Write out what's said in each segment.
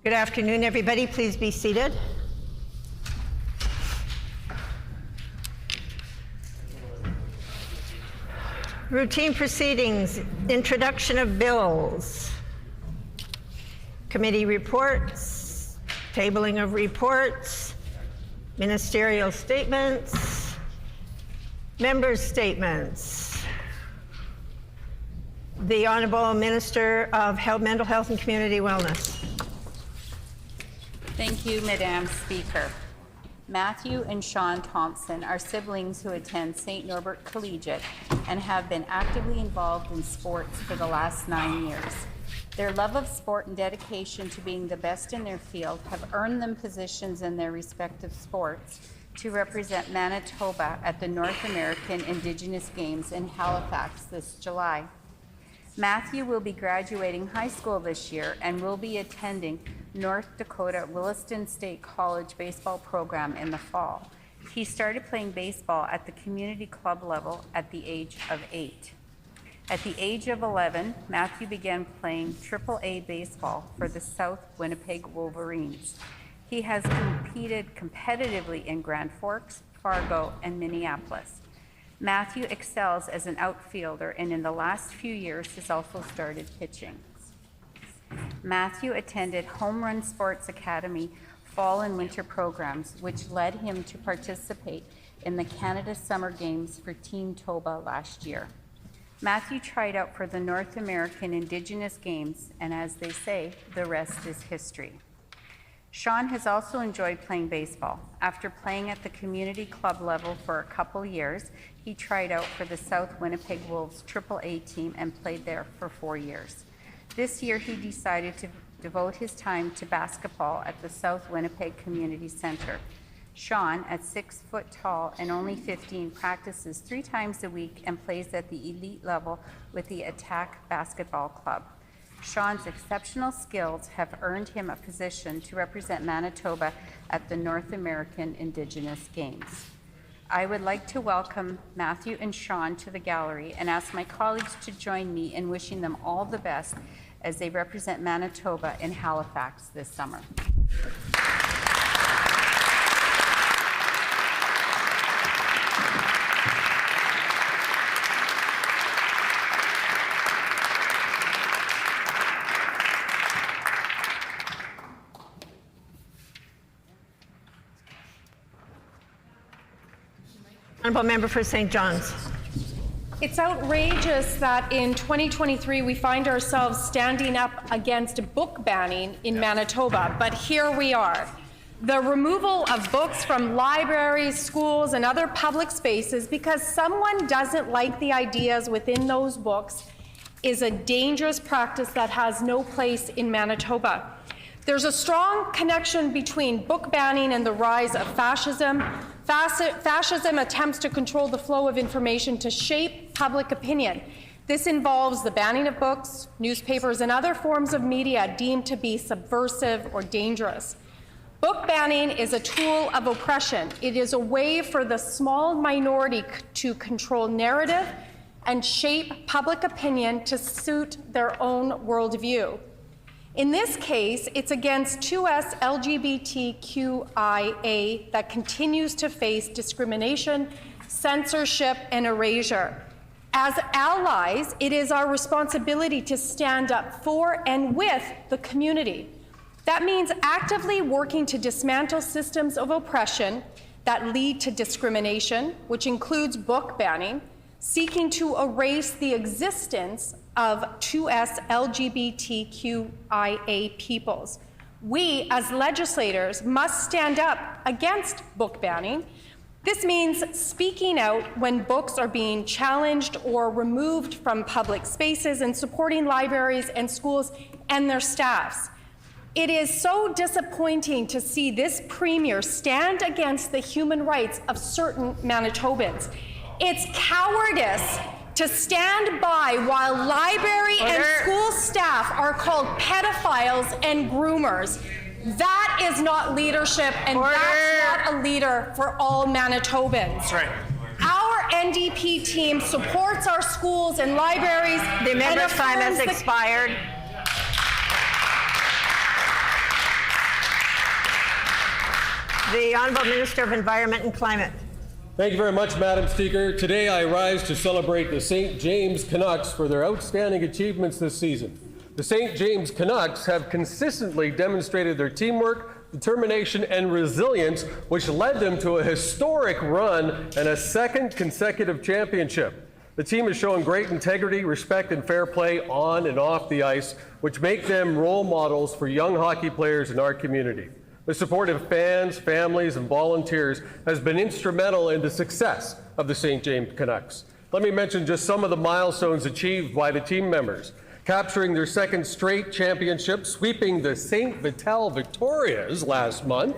Good afternoon, everybody. Please be seated. Routine proceedings, introduction of bills, committee reports, tabling of reports, ministerial statements, members' statements. The Honorable Minister of Mental Health and Community Wellness. Thank you, Madam Speaker. Matthew and Sean Thompson are siblings who attend St. Norbert Collegiate and have been actively involved in sports for the last 9 years. Their love of sport and dedication to being the best in their field have earned them positions in their respective sports to represent Manitoba at the North American Indigenous Games in Halifax this July. Matthew will be graduating high school this year and will be attending North Dakota Williston State College baseball program in the fall. He started playing baseball at the community club level at the age of 8. At the age of 11, Matthew began playing AAA baseball for the South Winnipeg Wolverines. He has competed competitively in Grand Forks, Fargo, and Minneapolis. Matthew excels as an outfielder and in the last few years has also started pitching. Matthew attended Home Run Sports Academy fall and winter programs, which led him to participate in the Canada Summer Games for Team Toba last year. Matthew tried out for the North American Indigenous Games, and as they say, the rest is history. Sean has also enjoyed playing baseball. After playing at the community club level for a couple years, he tried out for the South Winnipeg Wolves AAA team and played there for 4 years. This year, he decided to devote his time to basketball at the South Winnipeg Community Center. Sean, at 6 foot tall and only 15, practices 3 times a week and plays at the elite level with the Attack Basketball Club. Sean's exceptional skills have earned him a position to represent Manitoba at the North American Indigenous Games. I would like to welcome Matthew and Sean to the gallery and ask my colleagues to join me in wishing them all the best as they represent Manitoba in Halifax this summer. Honourable Member for St. John's. It's outrageous that in 2023 we find ourselves standing up against book banning in Manitoba, but here we are. The removal of books from libraries, schools, and other public spaces because someone doesn't like the ideas within those books is a dangerous practice that has no place in Manitoba. There's a strong connection between book banning and the rise of fascism. Fascism attempts to control the flow of information to shape public opinion. This involves the banning of books, newspapers, and other forms of media deemed to be subversive or dangerous. Book banning is a tool of oppression. It is a way for the small minority to control narrative and shape public opinion to suit their own worldview. In this case, it's against 2S LGBTQIA that continues to face discrimination, censorship, and erasure. As allies, it is our responsibility to stand up for and with the community. That means actively working to dismantle systems of oppression that lead to discrimination, which includes book banning, seeking to erase the existence of 2S LGBTQIA peoples. We, as legislators, must stand up against book banning. This means speaking out when books are being challenged or removed from public spaces and supporting libraries and schools and their staffs. It is so disappointing to see this premier stand against the human rights of certain Manitobans. It's cowardice to stand by while library and school staff are called pedophiles and groomers. That is not leadership, and that's not a leader for all Manitobans. That's right. Our NDP team supports our schools and libraries. The member's time has expired. The Honourable Minister of Environment and Climate. Thank you very much, Madam Speaker. Today I rise to celebrate the St. James Canucks for their outstanding achievements this season. The St. James Canucks have consistently demonstrated their teamwork, determination, and resilience, which led them to a historic run and a second consecutive championship. The team has shown great integrity, respect, and fair play on and off the ice, which make them role models for young hockey players in our community. The support of fans, families, and volunteers has been instrumental in the success of the St. James Canucks. Let me mention just some of the milestones achieved by the team members. Capturing their second straight championship, sweeping the St. Vital Victorias last month.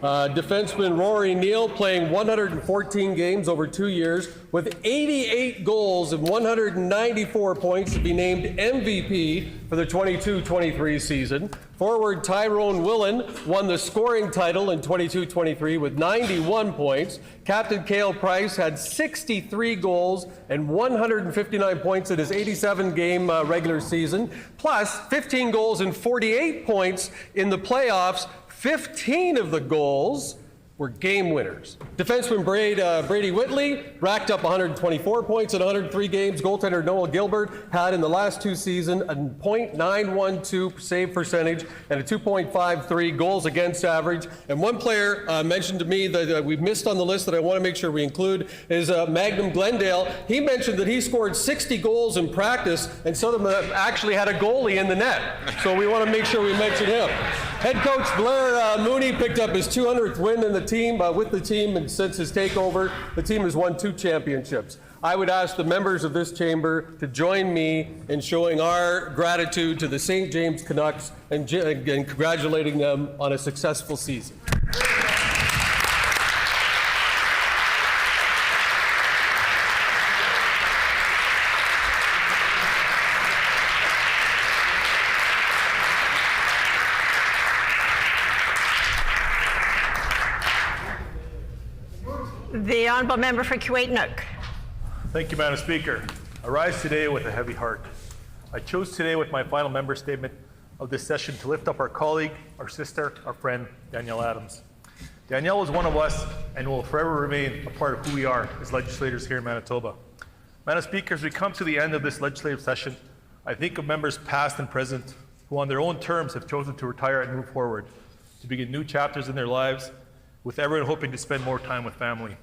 Defenseman Rory Neal playing 114 games over 2 years with 88 goals and 194 points to be named MVP for the 22-23 season. Forward Tyrone Willen won the scoring title in 22-23 with 91 points. Captain Cale Price had 63 goals and 159 points in his 87-game regular season, plus 15 goals and 48 points in the playoffs. 15 of the goals were game winners. Defenseman Brady Whitley racked up 124 points in 103 games. Goaltender Noel Gilbert had in the last 2 seasons a .912 save percentage and a 2.53 goals against average. And one player mentioned to me that we've missed on the list that I want to make sure we include is Magnum Glendale. He mentioned that he scored 60 goals in practice, and some of them actually had a goalie in the net. So we want to make sure we mention him. Head coach Blair Mooney picked up his 200th win in the team with the team, and since his takeover, the team has won 2 championships. I would ask the members of this chamber to join me in showing our gratitude to the St. James Canucks and congratulating them on a successful season. The Honourable Member for Kuwait-Nook. Thank you, Madam Speaker. I rise today with a heavy heart. I chose today with my final member statement of this session to lift up our colleague, our sister, our friend, Danielle Adams. Danielle was one of us and will forever remain a part of who we are as legislators here in Manitoba. Madam Speaker, as we come to the end of this legislative session, I think of members past and present who on their own terms have chosen to retire and move forward, to begin new chapters in their lives, with everyone hoping to spend more time with family.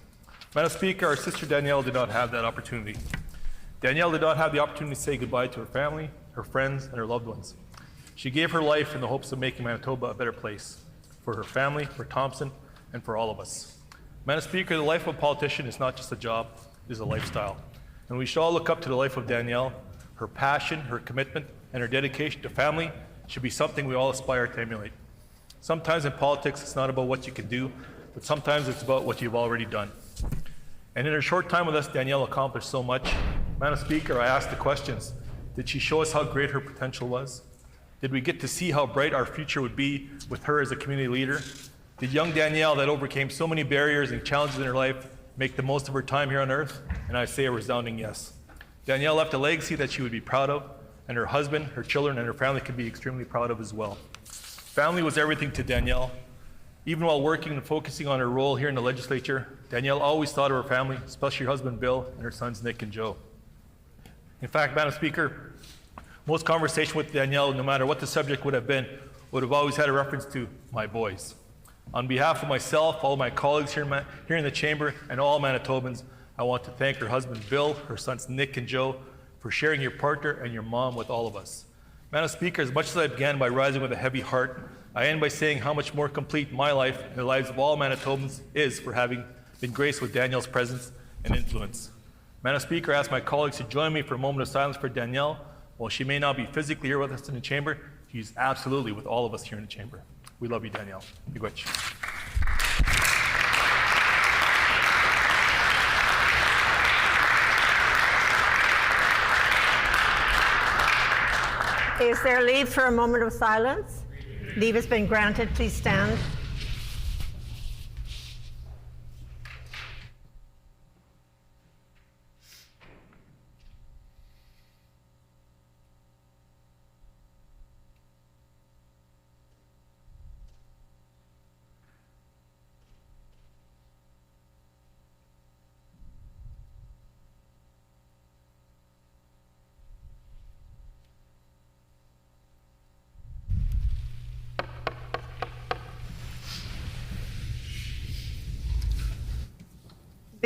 Madam Speaker, our sister Danielle did not have that opportunity. Danielle did not have the opportunity to say goodbye to her family, her friends, and her loved ones. She gave her life in the hopes of making Manitoba a better place for her family, for Thompson, and for all of us. Madam Speaker, the life of a politician is not just a job, it is a lifestyle. And we should all look up to the life of Danielle. Her passion, her commitment, and her dedication to family should be something we all aspire to emulate. Sometimes in politics, it's not about what you can do, but sometimes it's about what you've already done. And in her short time with us, Danielle accomplished so much. Madam Speaker, I asked the questions. Did she show us how great her potential was? Did we get to see how bright our future would be with her as a community leader? Did young Danielle, that overcame so many barriers and challenges in her life, make the most of her time here on earth? And I say a resounding yes. Danielle left a legacy that she would be proud of, and her husband, her children, and her family could be extremely proud of as well. Family was everything to Danielle. Even while working and focusing on her role here in the legislature, Danielle always thought of her family, especially her husband Bill and her sons Nick and Joe. In fact, Madam Speaker, most conversation with Danielle, no matter what the subject would have been, would have always had a reference to my boys. On behalf of myself, all my colleagues here in the chamber, and all Manitobans, I want to thank her husband Bill, her sons Nick and Joe, for sharing your partner and your mom with all of us. Madam Speaker, as much as I began by rising with a heavy heart, I end by saying how much more complete my life and the lives of all Manitobans is for having been graced with Danielle's presence and influence. Madam Speaker, I ask my colleagues to join me for a moment of silence for Danielle. While she may not be physically here with us in the chamber, she's absolutely with all of us here in the chamber. We love you, Danielle. Miigwech. Is there leave for a moment of silence? Leave has been granted. Please stand.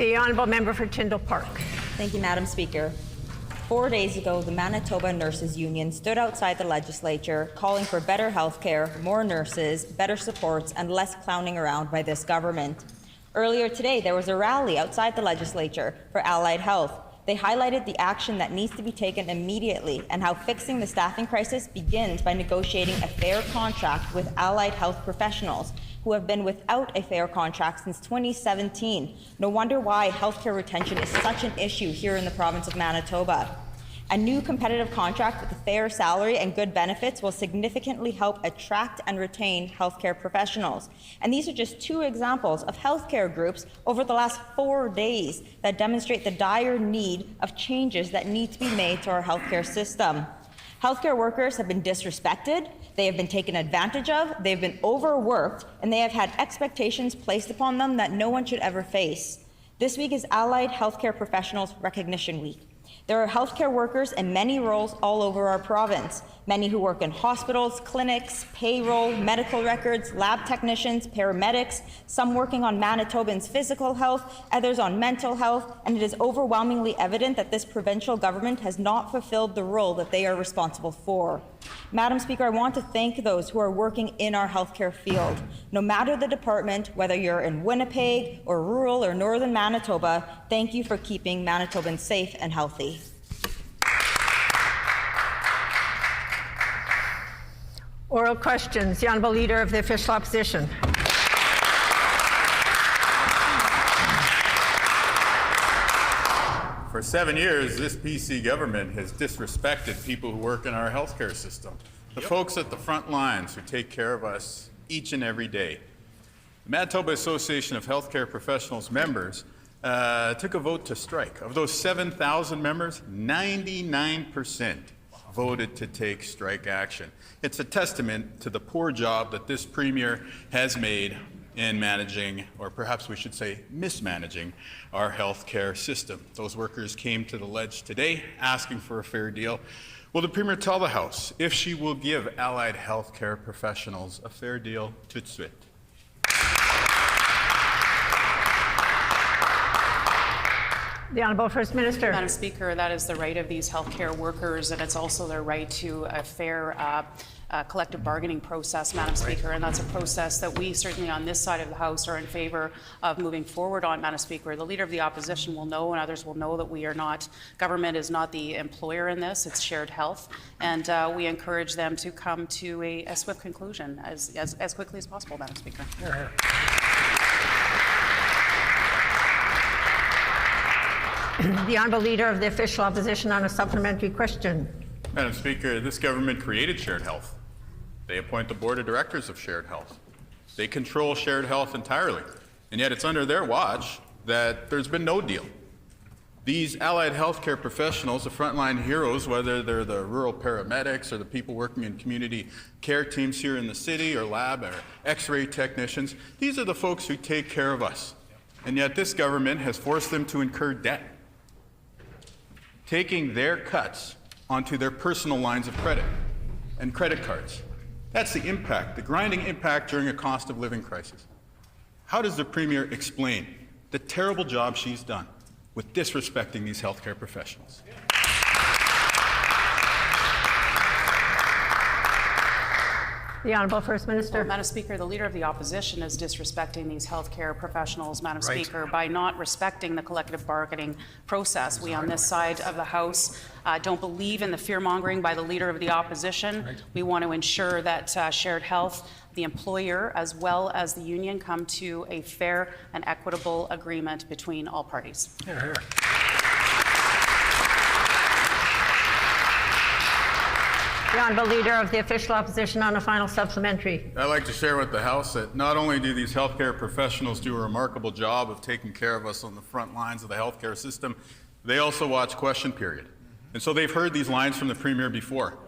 The honourable member for Tyndall Park. Thank you, Madam Speaker. 4 days ago, the Manitoba Nurses Union stood outside the Legislature calling for better health care, more nurses, better supports, and less clowning around by this government. Earlier today, there was a rally outside the Legislature for allied health. They highlighted the action that needs to be taken immediately and how fixing the staffing crisis begins by negotiating a fair contract with allied health professionals who have been without a fair contract since 2017. No wonder why healthcare retention is such an issue here in the province of Manitoba. A new competitive contract with a fair salary and good benefits will significantly help attract and retain healthcare professionals. And these are just two examples of healthcare groups over the last 4 days that demonstrate the dire need of changes that need to be made to our healthcare system. Healthcare workers have been disrespected, they have been taken advantage of, they've been overworked, and they have had expectations placed upon them that no one should ever face. This week is Allied Healthcare Professionals Recognition Week. There are healthcare workers in many roles all over our province, many who work in hospitals, clinics, payroll, medical records, lab technicians, paramedics, some working on Manitobans' physical health, others on mental health, and it is overwhelmingly evident that this provincial government has not fulfilled the role that they are responsible for. Madam Speaker, I want to thank those who are working in our healthcare field. No matter the department, whether you're in Winnipeg or rural or northern Manitoba, thank you for keeping Manitobans safe and healthy. Oral questions. The honourable leader of the official opposition. For 7 years, this PC government has disrespected people who work in our healthcare system, the folks at the front lines who take care of us each and every day. The Manitoba Association of Healthcare Professionals members took a vote to strike. Of those 7,000 members, 99% voted to take strike action. It's a testament to the poor job that this Premier has made in managing, or perhaps we should say mismanaging, our healthcare system. Those workers came to the Ledge today asking for a fair deal. Will the Premier tell the House if she will give allied healthcare professionals a fair deal to Tsuit? The Honourable First Minister. Madam Speaker, that is the right of these healthcare workers, and it's also their right to a fair collective bargaining process, Madam Speaker, and that's a process that we certainly on this side of the House are in favour of moving forward on, Madam Speaker. The Leader of the Opposition will know, and others will know, that we are not, government is not the employer in this, it's shared health, and we encourage them to come to a swift conclusion as quickly as possible, Madam Speaker. The honourable leader of the official opposition on a supplementary question. Madam Speaker, this government created shared health. They appoint the board of directors of shared health. They control shared health entirely, and yet it's under their watch that there's been no deal. These allied healthcare professionals, the frontline heroes, whether they're the rural paramedics or the people working in community care teams here in the city or lab or x-ray technicians, these are the folks who take care of us. And yet this government has forced them to incur debt, taking their cuts onto their personal lines of credit and credit cards. That's the impact, the grinding impact during a cost of living crisis. How does the Premier explain the terrible job she's done with disrespecting these healthcare professionals? The Honourable First Minister. Well, Madam Speaker, the Leader of the Opposition is disrespecting these healthcare professionals, Madam Speaker, by not respecting the collective bargaining process. We on this side of the House don't believe in the fear-mongering by the Leader of the Opposition. We want to ensure that shared health, the employer as well as the union, come to a fair and equitable agreement between all parties. Hear, hear. The Honourable Leader of the official opposition on a final supplementary. I'd like to share with the House that not only do these healthcare professionals do a remarkable job of taking care of us on the front lines of the healthcare system, they also watch question period. And so they've heard these lines from the Premier before,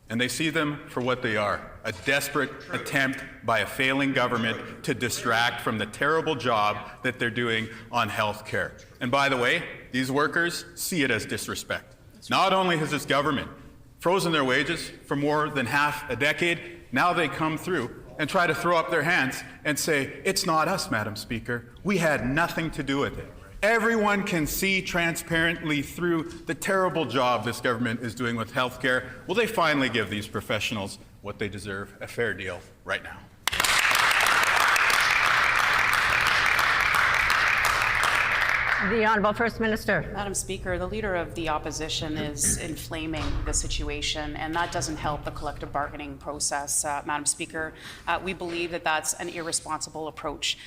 and they see them for what they are, a desperate attempt by a failing government to distract from the terrible job that they're doing on healthcare. And by the way, these workers see it as disrespect. Not only has this government frozen their wages for more than half a decade, now they come through and try to throw up their hands and say, it's not us, Madam Speaker. We had nothing to do with it. Everyone can see transparently through the terrible job this government is doing with healthcare. Will they finally give these professionals what they deserve, a fair deal right now? The Honourable First Minister. Madam Speaker, the Leader of the Opposition is inflaming the situation, and that doesn't help the collective bargaining process, Madam Speaker. We believe that that's an irresponsible approach.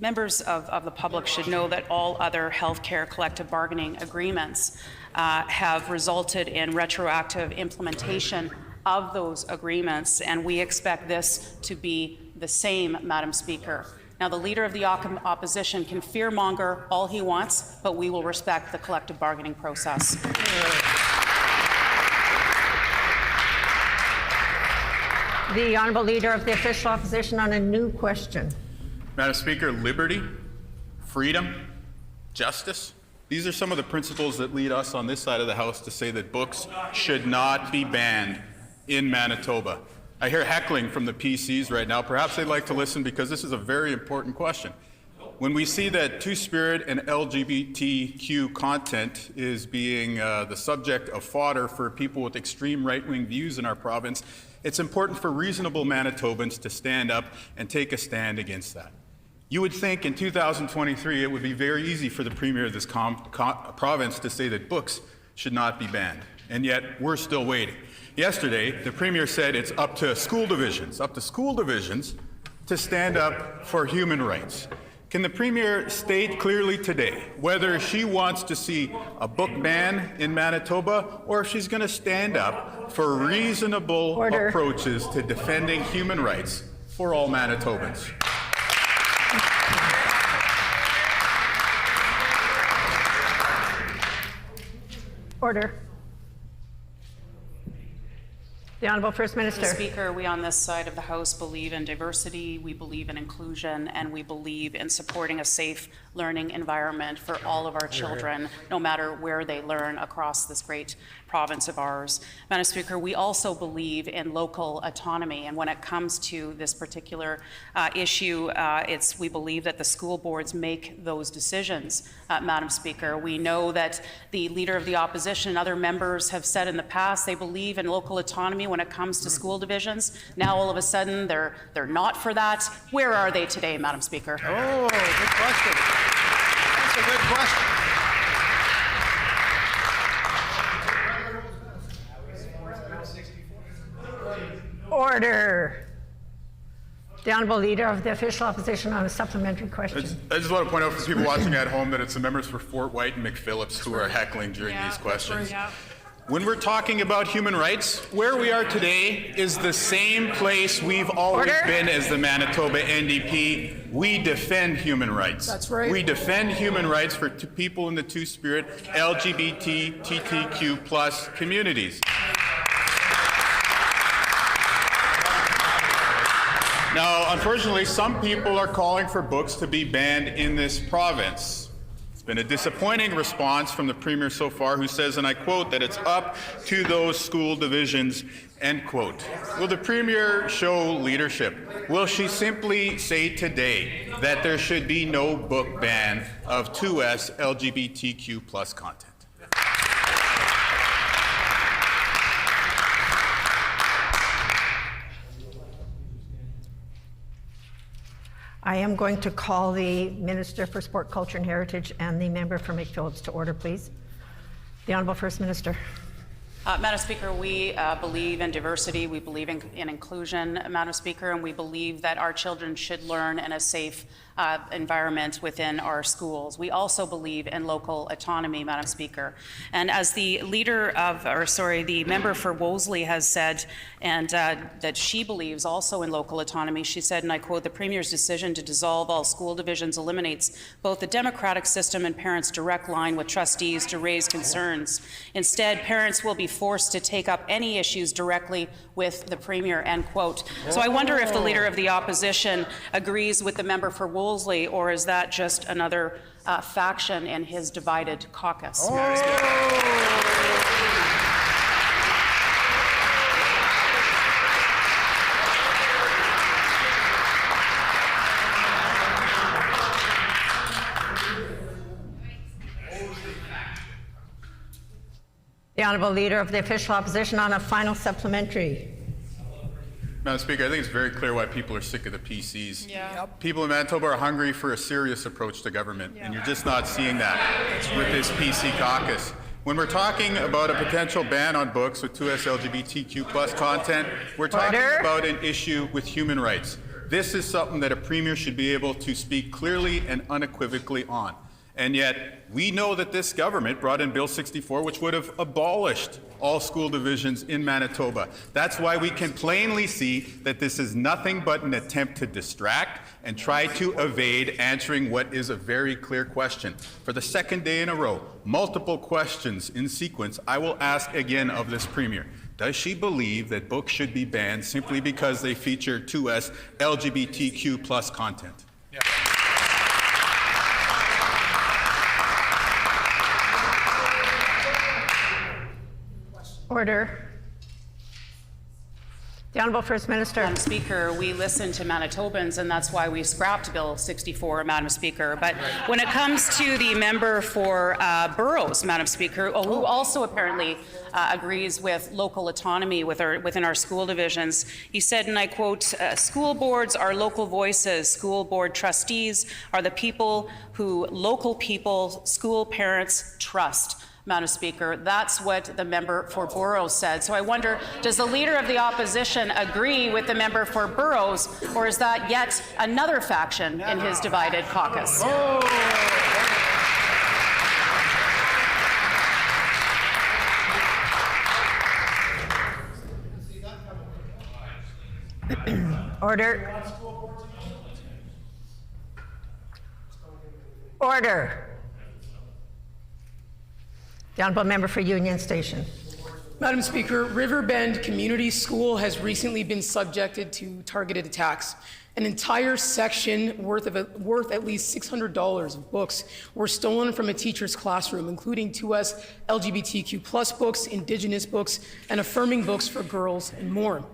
Members of the public should know that all other healthcare collective bargaining agreements have resulted in retroactive implementation of those agreements, and we expect this to be the same, Madam Speaker. Now, the Leader of the Opposition can fearmonger all he wants, but we will respect the collective bargaining process. The Honourable Leader of the Official Opposition on a new question. Madam Speaker, liberty, freedom, justice, these are some of the principles that lead us on this side of the House to say that books should not be banned in Manitoba. I hear heckling from the PCs right now. Perhaps they'd like to listen because this is a very important question. When we see that Two-Spirit and LGBTQ content is being the subject of fodder for people with extreme right-wing views in our province, it's important for reasonable Manitobans to stand up and take a stand against that. You would think in 2023 it would be very easy for the Premier of this province to say that books should not be banned, and yet we're still waiting. Yesterday, the Premier said it's up to school divisions to stand up for human rights. Can the Premier state clearly today whether she wants to see a book ban in Manitoba or if she's going to stand up for reasonable approaches to defending human rights for all Manitobans? Order. The Honourable First Minister. Mr. Speaker, we on this side of the House believe in diversity, we believe in inclusion, and we believe in supporting a safe learning environment for all of our children, no matter where they learn across this great province of ours. Madam Speaker, we also believe in local autonomy, and when it comes to this particular issue, we believe that the school boards make those decisions, Madam Speaker. We know that the Leader of the Opposition and other members have said in the past they believe in local autonomy when it comes to school divisions. Now all of a sudden they're not for that. Where are they today, Madam Speaker? Oh, good question. That's a good question. Order. The Honourable Leader of the Official Opposition on a supplementary question. I just want to point out for people watching at home that it's the members for Fort White and McPhillips who are heckling during these questions. When we're talking about human rights, where we are today is the same place we've always been as the Manitoba NDP. We defend human rights. That's right. We defend human rights for people in the Two-Spirit, LGBT, TTQ plus communities. Now, unfortunately, some people are calling for books to be banned in this province. It's been a disappointing response from the Premier so far, who says, and I quote, that it's up to those school divisions, end quote. Will the Premier show leadership? Will she simply say today that there should be no book ban of 2S LGBTQ plus content? I am going to call the Minister for Sport, Culture and Heritage and the member for McPhillips to order, please. The Honourable First Minister. Madam Speaker, we believe in diversity, we believe in inclusion, Madam Speaker, and we believe that our children should learn in a safe environment within our schools. We also believe in local autonomy, Madam Speaker. And as the the member for Wolseley has said, and that she believes also in local autonomy, she said, and I quote, the Premier's decision to dissolve all school divisions eliminates both the democratic system and parents' direct line with trustees to raise concerns. Instead, parents will be forced to take up any issues directly with the Premier, end quote. So I wonder if the Leader of the Opposition agrees with the member for Wolseley, or is that just another faction in his divided caucus? Honourable Leader of the Official Opposition on a final supplementary. Madam Speaker, I think it's very clear why people are sick of the PCs. People in Manitoba are hungry for a serious approach to government, and you're just not seeing that with this PC caucus. When we're talking about a potential ban on books with 2S LGBTQ+ content, we're talking about an issue with human rights. This is something that a premier should be able to speak clearly and unequivocally on. And yet, we know that this government brought in Bill 64, which would have abolished all school divisions in Manitoba. That's why we can plainly see that this is nothing but an attempt to distract and try to evade answering what is a very clear question. For the second day in a row, multiple questions in sequence, I will ask again of this premier. Does she believe that books should be banned simply because they feature 2S LGBTQ+ content? Order. The Honourable First Minister. Madam Speaker, we listen to Manitobans, and that's why we scrapped Bill 64, Madam Speaker. But when it comes to the member for Burroughs, Madam Speaker, who also apparently agrees with local autonomy within our school divisions, he said, and I quote, "School boards are local voices. School board trustees are the people who local people, school parents trust." Madam Speaker, that's what the member for Burroughs said. So I wonder, does the Leader of the Opposition agree with the member for Burroughs, or is that yet another faction in his divided caucus? Order. Order. The Honourable Member for Union Station. Madam Speaker, Riverbend Community School has recently been subjected to targeted attacks. An entire section worth at least $600 of books were stolen from a teacher's classroom, including 2S LGBTQ+ books, Indigenous books, and affirming books for girls, and more.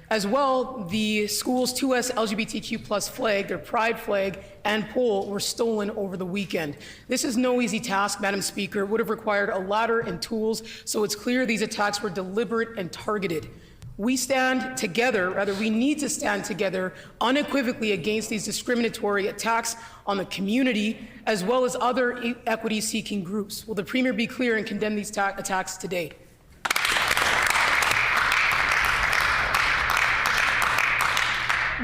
As well, the school's 2S LGBTQ+ flag, their pride flag, and pole were stolen over the weekend. This is no easy task, Madam Speaker. It would have required a ladder and tools, so it's clear these attacks were deliberate and targeted. We stand together, rather we need to stand together unequivocally against these discriminatory attacks on the community, as well as other equity-seeking groups. Will the Premier be clear and condemn these attacks today?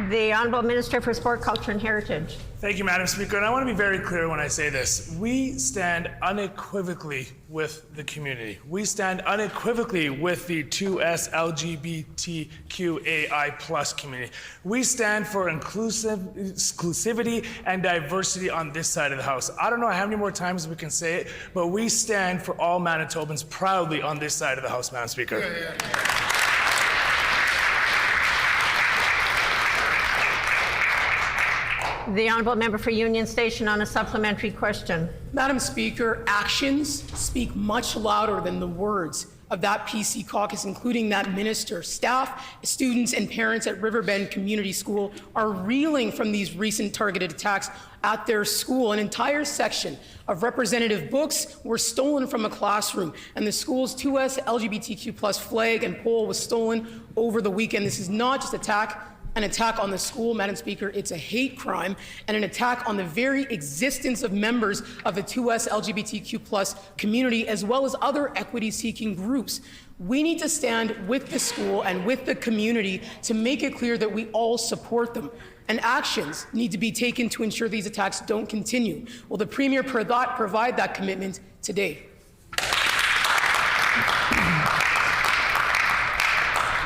The Honourable Minister for Sport, Culture and Heritage. Thank you, Madam Speaker. And I want to be very clear when I say this. We stand unequivocally with the community. We stand unequivocally with the 2S LGBTQAI+ community. We stand for inclusivity and diversity on this side of the House. I don't know how many more times we can say it, but we stand for all Manitobans proudly on this side of the House, Madam Speaker. The Honourable Member for Union Station on a supplementary question. Madam Speaker, actions speak much louder than the words of that PC caucus, including that minister. Staff, students, and parents at Riverbend Community School are reeling from these recent targeted attacks at their school. An entire section of representative books were stolen from a classroom, and the school's 2S LGBTQ+ flag and pole was stolen over the weekend. This is not just an attack on the school, Madam Speaker. It's a hate crime and an attack on the very existence of members of the 2S LGBTQ+ community, as well as other equity-seeking groups. We need to stand with the school and with the community to make it clear that we all support them. And actions need to be taken to ensure these attacks don't continue. Will the Premier provide that commitment today?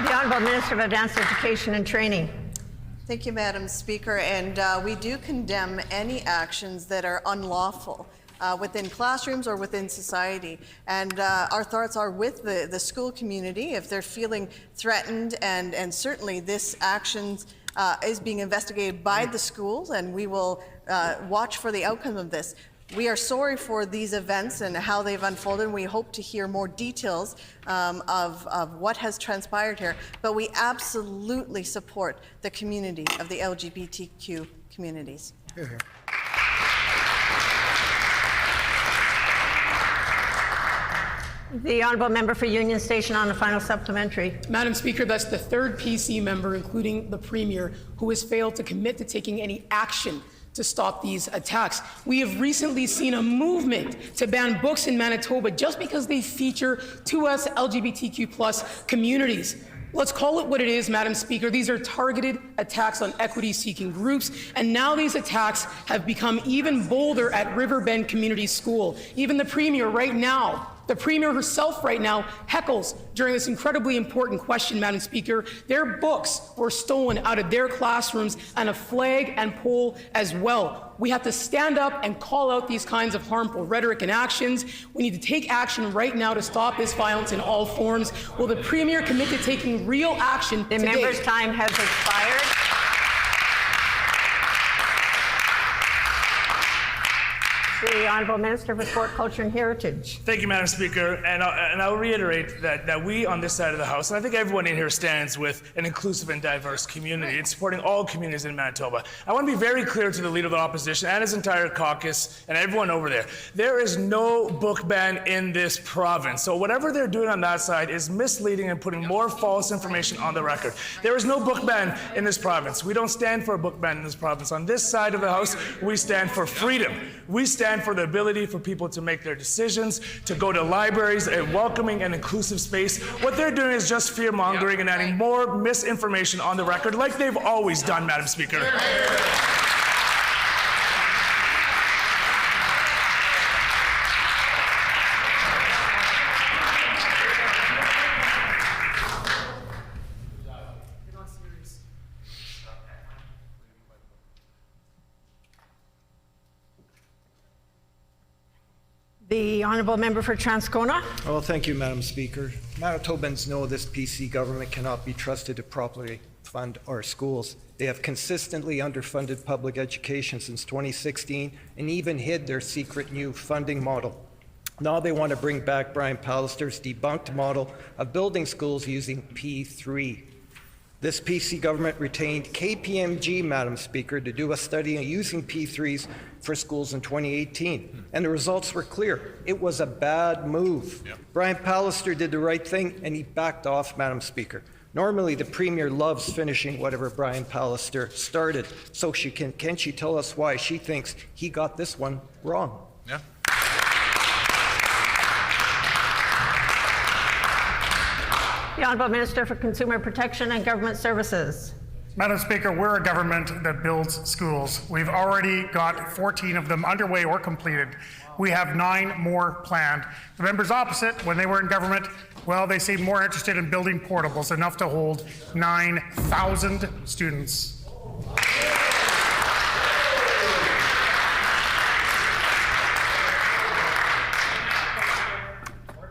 The Honourable Minister of Advanced Education and Training. Thank you, Madam Speaker. And we do condemn any actions that are unlawful within classrooms or within society. And our thoughts are with the school community if they're feeling threatened, and certainly this action is being investigated by the schools, and we will watch for the outcome of this. We are sorry for these events and how they've unfolded. We hope to hear more details of what has transpired here, but we absolutely support the community of the LGBTQ communities. The honourable member for Union Station on the final supplementary. Madam Speaker, that's the third PC member, including the Premier, who has failed to commit to taking any action to stop these attacks. We have recently seen a movement to ban books in Manitoba just because they feature to us LGBTQ+ communities. Let's call it what it is, Madam Speaker. These are targeted attacks on equity-seeking groups, and now these attacks have become even bolder at Riverbend Community School. Even the Premier right now, the Premier herself right now heckles during this incredibly important question, Madam Speaker. Their books were stolen out of their classrooms, and a flag and pole as well. We have to stand up and call out these kinds of harmful rhetoric and actions. We need to take action right now to stop this violence in all forms. Will the Premier commit to taking real action The today? member's time has expired. The Honourable Minister for Sport, Culture and Heritage. Thank you, Madam Speaker. And I'll reiterate that we on this side of the House, and I think everyone in here stands with an inclusive and diverse community and supporting all communities in Manitoba. I want to be very clear to the Leader of the Opposition and his entire caucus and everyone over there. There is no book ban in this province. So whatever they're doing on that side is misleading and putting more false information on the record. There is no book ban in this province. We don't stand for a book ban in this province. On this side of the House, we stand for freedom. We stand for the ability for people to make their decisions, to go to libraries, a welcoming and inclusive space. What they're doing is just fear-mongering and adding more misinformation on the record, like they've always done, Madam Speaker. The honourable member for Transcona. Well, thank you, Madam Speaker. Manitobans know this PC government cannot be trusted to properly fund our schools. They have consistently underfunded public education since 2016 and even hid their secret new funding model. Now they want to bring back Brian Pallister's debunked model of building schools using P3. This PC government retained KPMG, Madam Speaker, to do a study on using P3s for schools in 2018. And the results were clear. It was a bad move. Yep. Brian Pallister did the right thing and he backed off, Madam Speaker. Normally, the Premier loves finishing whatever Brian Pallister started. So can she tell us why she thinks he got this one wrong? Yeah. The Honourable Minister for Consumer Protection and Government Services. Madam Speaker, we're a government that builds schools. We've already got 14 of them underway or completed. We have 9 more planned. The members opposite, when they were in government, well, they seemed more interested in building portables, enough to hold 9,000 students.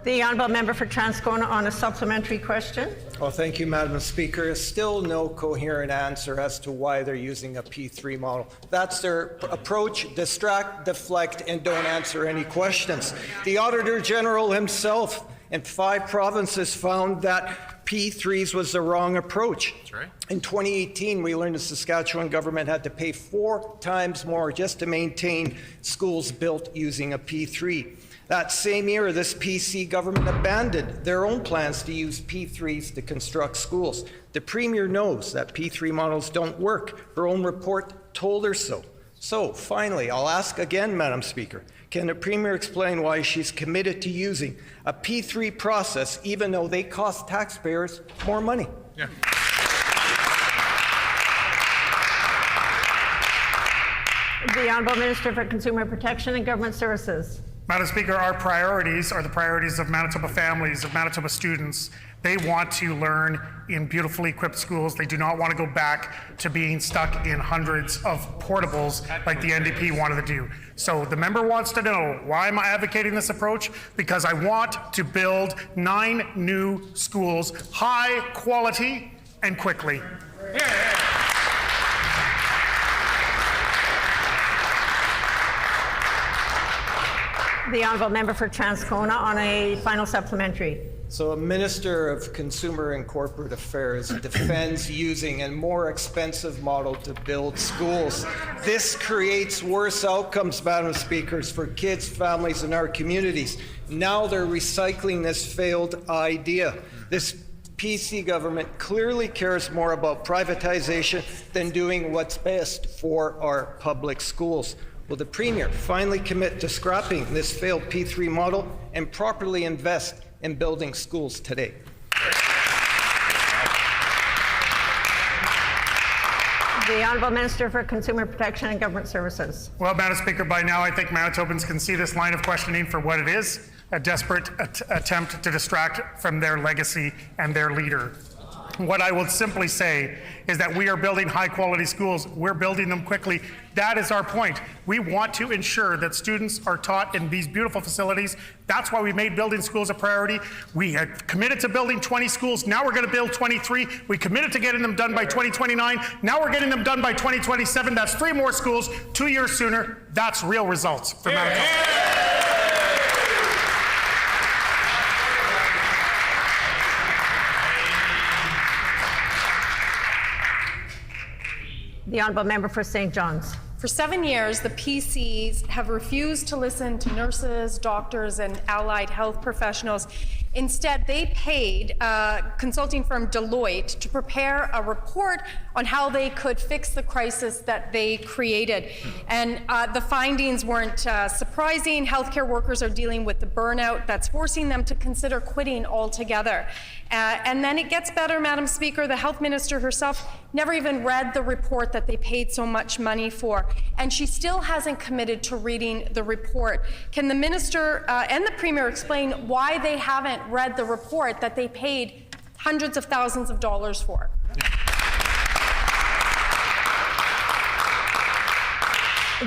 The honourable member for Transcona on a supplementary question. Well, thank you, Madam Speaker. Still no coherent answer as to why they're using a P3 model. That's their approach: distract, deflect, and don't answer any questions. The Auditor General himself in 5 provinces found that P3s was the wrong approach. That's right. In 2018, we learned the Saskatchewan government had to pay 4 times more just to maintain schools built using a P3. That same year, this PC government abandoned their own plans to use P3s to construct schools. The Premier knows that P3 models don't work. Her own report told her so. So, finally, I'll ask again, Madam Speaker, can the Premier explain why she's committed to using a P3 process even though they cost taxpayers more money? Yeah. The Honourable Minister for Consumer Protection and Government Services. Madam Speaker, our priorities are the priorities of Manitoba families, of Manitoba students. They want to learn in beautifully equipped schools. They do not want to go back to being stuck in hundreds of portables like the NDP wanted to do. So the member wants to know, why am I advocating this approach? Because I want to build 9 new schools, high quality and quickly. The honourable member for Transcona on a final supplementary. So a Minister of Consumer and Corporate Affairs defends using a more expensive model to build schools. This creates worse outcomes, Madam Speakers, for kids, families, and our communities. Now they're recycling this failed idea. This PC government clearly cares more about privatization than doing what's best for our public schools. Will the Premier finally commit to scrapping this failed P3 model and properly invest in building schools today? The Honourable Minister for Consumer Protection and Government Services. Well, Madam Speaker, by now I think Manitobans can see this line of questioning for what it is, a desperate attempt to distract from their legacy and their leader. What I will simply say is that we are building high-quality schools. We're building them quickly. That is our point. We want to ensure that students are taught in these beautiful facilities. That's why we made building schools a priority. We had committed to building 20 schools. Now we're going to build 23. We committed to getting them done by 2029. Now we're getting them done by 2027. That's 3 more schools, 2 years sooner. That's real results for Manitoba. The Honourable Member for St. John's. For 7 years, the PCs have refused to listen to nurses, doctors, and allied health professionals. Instead, they paid consulting firm Deloitte to prepare a report on how they could fix the crisis that they created. And the findings weren't surprising. Healthcare workers are dealing with the burnout that's forcing them to consider quitting altogether. And then it gets better, Madam Speaker. The health minister herself never even read the report that they paid so much money for, and she still hasn't committed to reading the report. Can the minister and the premier explain why they haven't read the report that they paid hundreds of thousands of dollars for?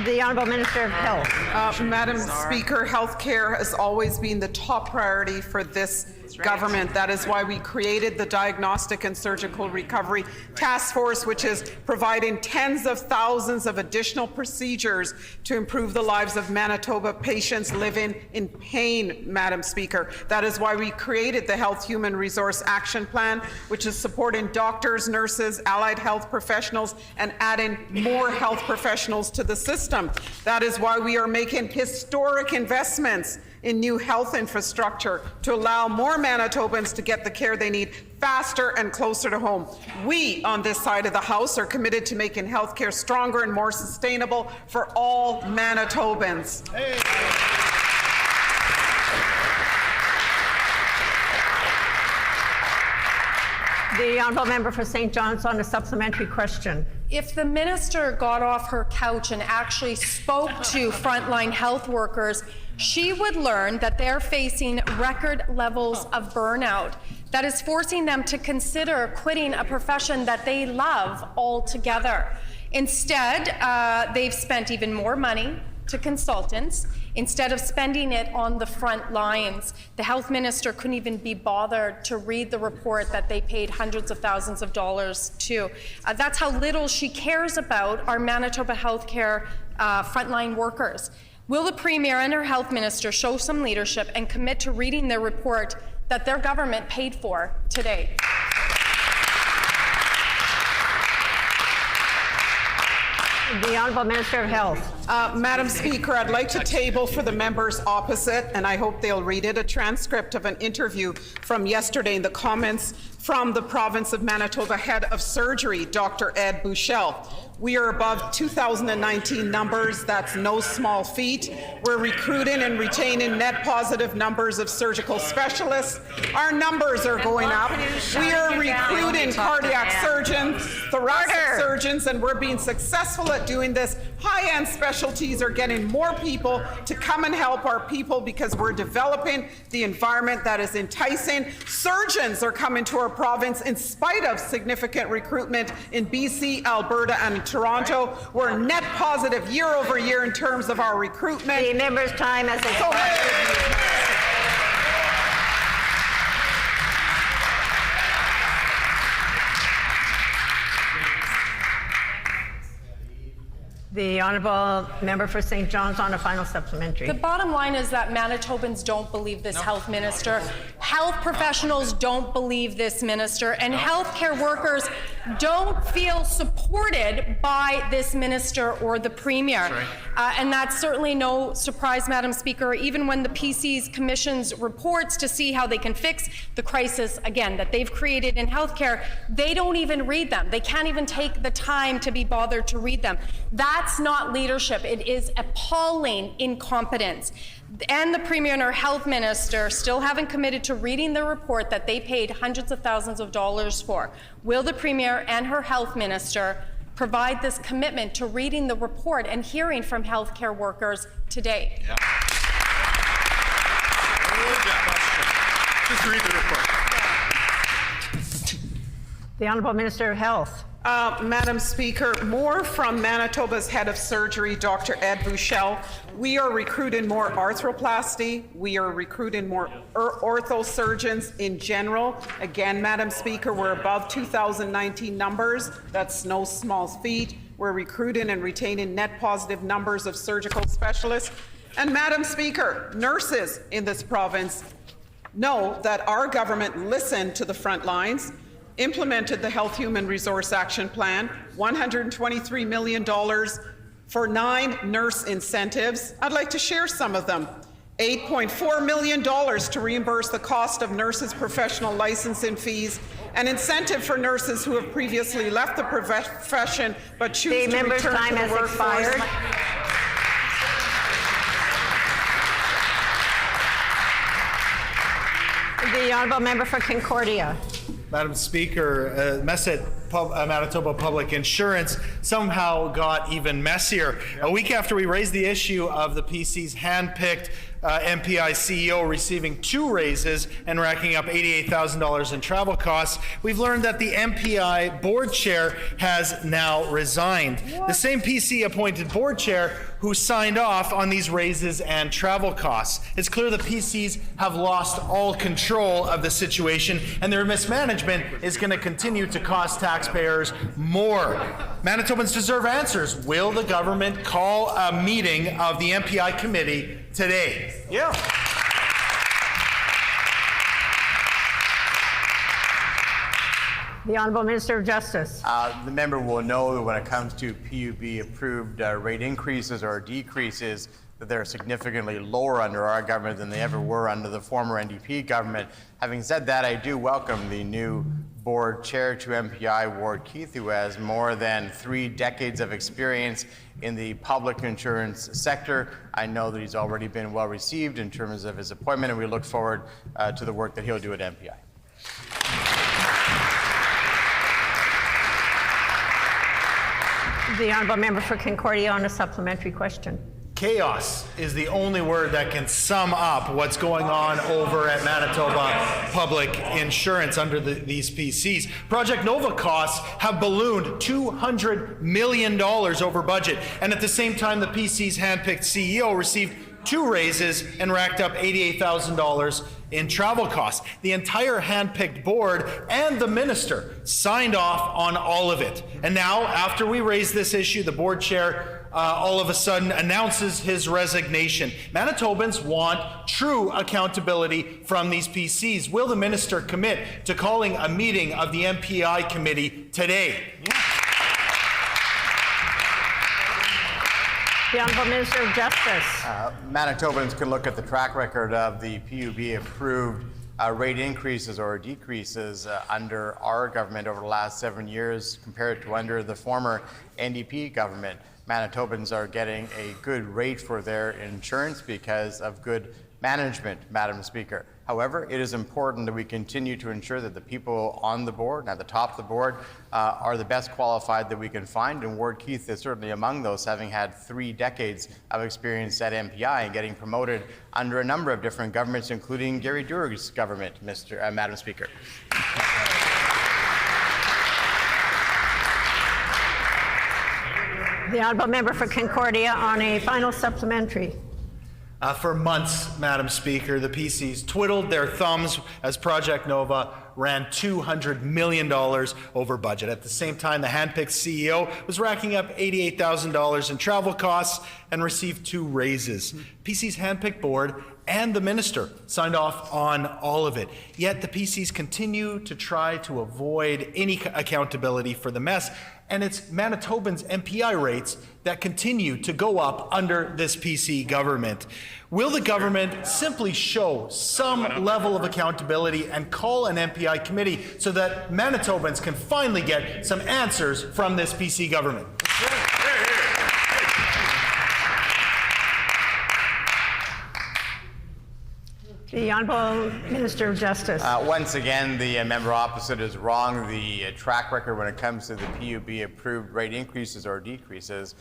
The Honourable Minister of Health. Madam Speaker, healthcare has always been the top priority for this government. That is why we created the Diagnostic and Surgical Recovery Task Force, which is providing tens of thousands of additional procedures to improve the lives of Manitoba patients living in pain, Madam Speaker. That is why we created the Health Human Resource Action Plan, which is supporting doctors, nurses, allied health professionals, and adding more health professionals to the system. That is why we are making historic investments in new health infrastructure to allow more Manitobans to get the care they need faster and closer to home. We on this side of the House are committed to making healthcare stronger and more sustainable for all Manitobans. Hey. The Honourable Member for St. John's on a supplementary question. If the minister got off her couch and actually spoke to frontline health workers, she would learn that they're facing record levels of burnout that is forcing them to consider quitting a profession that they love altogether. Instead, they've spent even more money to consultants instead of spending it on the front lines. The health minister couldn't even be bothered to read the report that they paid hundreds of thousands of dollars to. That's how little she cares about our Manitoba healthcare frontline workers. Will the Premier and her health minister show some leadership and commit to reading their report that their government paid for today? The Honourable Minister of Health. Madam Speaker, I'd like to table for the members opposite, and I hope they'll read it, a transcript of an interview from yesterday in the comments from the province of Manitoba head of surgery, Dr. Ed Bushell. We are above 2019 numbers. That's no small feat. We're recruiting and retaining net positive numbers of surgical specialists. Our numbers are going up. We are recruiting cardiac surgeons, thoracic surgeons, and we're being successful at doing this. High-end specialties are getting more people to come and help our people because we're developing the environment that is enticing. Surgeons are coming to our province in spite of significant recruitment in BC, Alberta, and Toronto. We're net positive year over year in terms of our recruitment. The member's time has expired. The Honourable Member for St. John's on a final supplementary. The bottom line is that Manitobans don't believe this health minister. health professionals don't believe this minister, and healthcare workers don't feel supported by this minister or the premier. And that's certainly no surprise, Madam Speaker, even when the PC's commissions reports to see how they can fix the crisis, again, that they've created in healthcare, they don't even read them. They can't even take the time to be bothered to read them. That's not leadership. It is appalling incompetence. And the Premier and our health minister still haven't committed to reading the report that they paid hundreds of thousands of dollars for. Will the Premier and her health minister provide this commitment to reading the report and hearing from healthcare workers today? Yeah. Just read the report. The Honourable Minister of Health. Madam Speaker, more from Manitoba's head of surgery, Dr. Ed Buchel. We are recruiting more arthroplasty. We are recruiting more orthosurgeons in general. Again, Madam Speaker, we're above 2019 numbers. That's no small feat. We're recruiting and retaining net positive numbers of surgical specialists. And Madam Speaker, nurses in this province know that our government listened to the front lines, implemented the Health Human Resource Action Plan, $123 million for 9 nurse incentives. I'd like to share some of them. $8.4 million to reimburse the cost of nurses' professional licensing fees, an incentive for nurses who have previously left the profession but choose to return to the workforce. The Honourable Member for Concordia. Madam Speaker, mess at Manitoba Public Insurance somehow got even messier. A week after we raised the issue of the PC's hand-picked MPI CEO receiving 2 raises and racking up $88,000 in travel costs, we've learned that the MPI board chair has now resigned. The same PC appointed board chair who signed off on these raises and travel costs. It's clear the PCs have lost all control of the situation, and their mismanagement is going to continue to cost taxpayers more. Manitobans deserve answers. Will the government call a meeting of the MPI committee today? Yeah. The Honourable Minister of Justice. The member will know that when it comes to PUB-approved rate increases or decreases, that they're significantly lower under our government than they ever were under the former NDP government. Having said that, I do welcome the new board chair to MPI, Ward Keith, who has more than 3 decades of experience in the public insurance sector. I know that he's already been well received in terms of his appointment, and we look forward to the work that he'll do at MPI. The Honourable Member for Concordia on a supplementary question. Chaos is the only word that can sum up what's going on over at Manitoba Public Insurance under these PCs. Project Nova costs have ballooned $200 million over budget, and at the same time, the PC's handpicked CEO received 2 raises and racked up $88,000 in travel costs. The entire handpicked board and the minister signed off on all of it. And now, after we raise this issue, the board chair all of a sudden announces his resignation. Manitobans want true accountability from these PCs. Will the minister commit to calling a meeting of the MPI committee today? The Honourable Minister of Justice. Manitobans can look at the track record of the PUB-approved rate increases or decreases under our government over the last 7 years compared to under the former NDP government. Manitobans are getting a good rate for their insurance because of good management, Madam Speaker. However, it is important that we continue to ensure that the people on the board and at the top of the board are the best qualified that we can find, and Ward Keith is certainly among those, having had 3 decades of experience at MPI and getting promoted under a number of different governments, including Gary Doerr's government, Madam Speaker. The Honourable Member for Concordia on a final supplementary. For months, Madam Speaker, the PCs twiddled their thumbs as Project Nova ran $200 million over budget. At the same time, the handpicked CEO was racking up $88,000 in travel costs and received 2 raises. PC's handpicked board and the minister signed off on all of it. Yet the PCs continue to try to avoid any accountability for the mess, and it's Manitobans' MPI rates that continue to go up under this PC government. Will the government simply show some level of accountability and call an MPI committee so that Manitobans can finally get some answers from this PC government? The Honourable Minister of Justice. Once again, the member opposite is wrong. The track record when it comes to the PUB-approved rate increases or decreases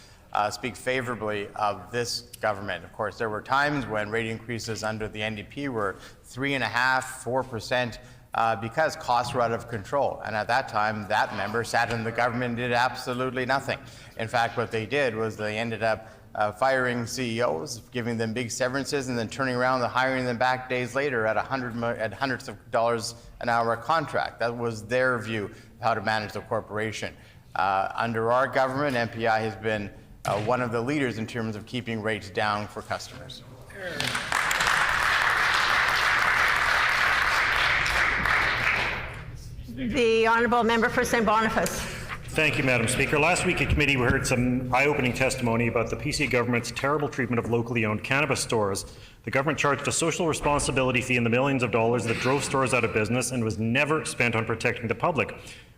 speak favorably of this government. Of course, there were times when rate increases under the NDP were 3.5%, 4%, because costs were out of control. And at that time, that member sat in the government and did absolutely nothing. In fact, what they did was they ended up firing CEOs, giving them big severances, and then turning around and hiring them back days later at hundreds of dollars an hour contract. That was their view of how to manage the corporation. Under our government, MPI has been one of the leaders in terms of keeping rates down for customers. The Honourable Member for St. Boniface. Thank you, Madam Speaker. Last week at committee we heard some eye-opening testimony about the PC government's terrible treatment of locally owned cannabis stores. The government charged a social responsibility fee in the millions of dollars that drove stores out of business and was never spent on protecting the public.